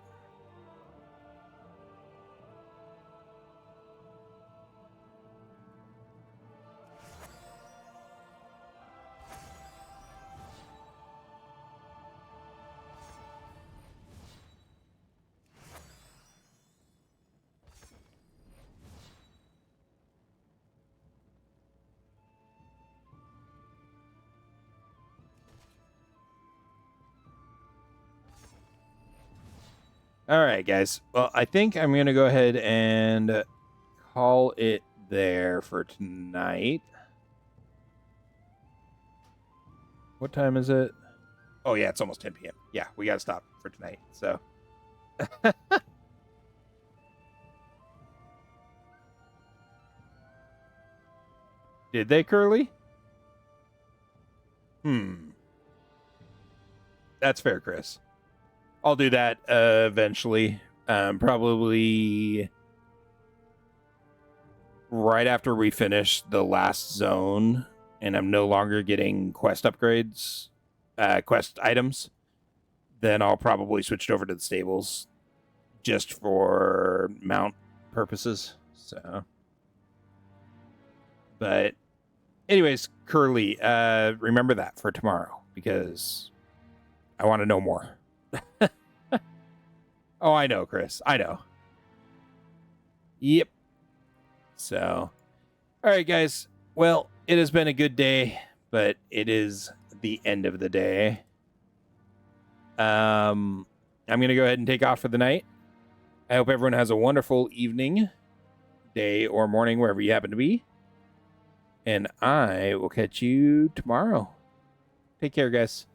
All right, guys. Well, I think I'm going to go ahead and call it there for tonight. What time is it? Oh, yeah, it's almost 10 p.m. Yeah, we got to stop for tonight. So. Did they, Curly? That's fair, Chris. I'll do that eventually. Probably right after we finish the last zone and I'm no longer getting quest upgrades, quest items, then I'll probably switch it over to the stables just for mount purposes. So, but anyways, Curly, remember that for tomorrow because I want to know more. Oh, I know, Chris. I know. Yep. So, all right, guys. Well, it has been a good day, but it is the end of the day. I'm going to go ahead and take off for the night. I hope everyone has a wonderful evening, day, or morning, wherever you happen to be. And I will catch you tomorrow. Take care, guys.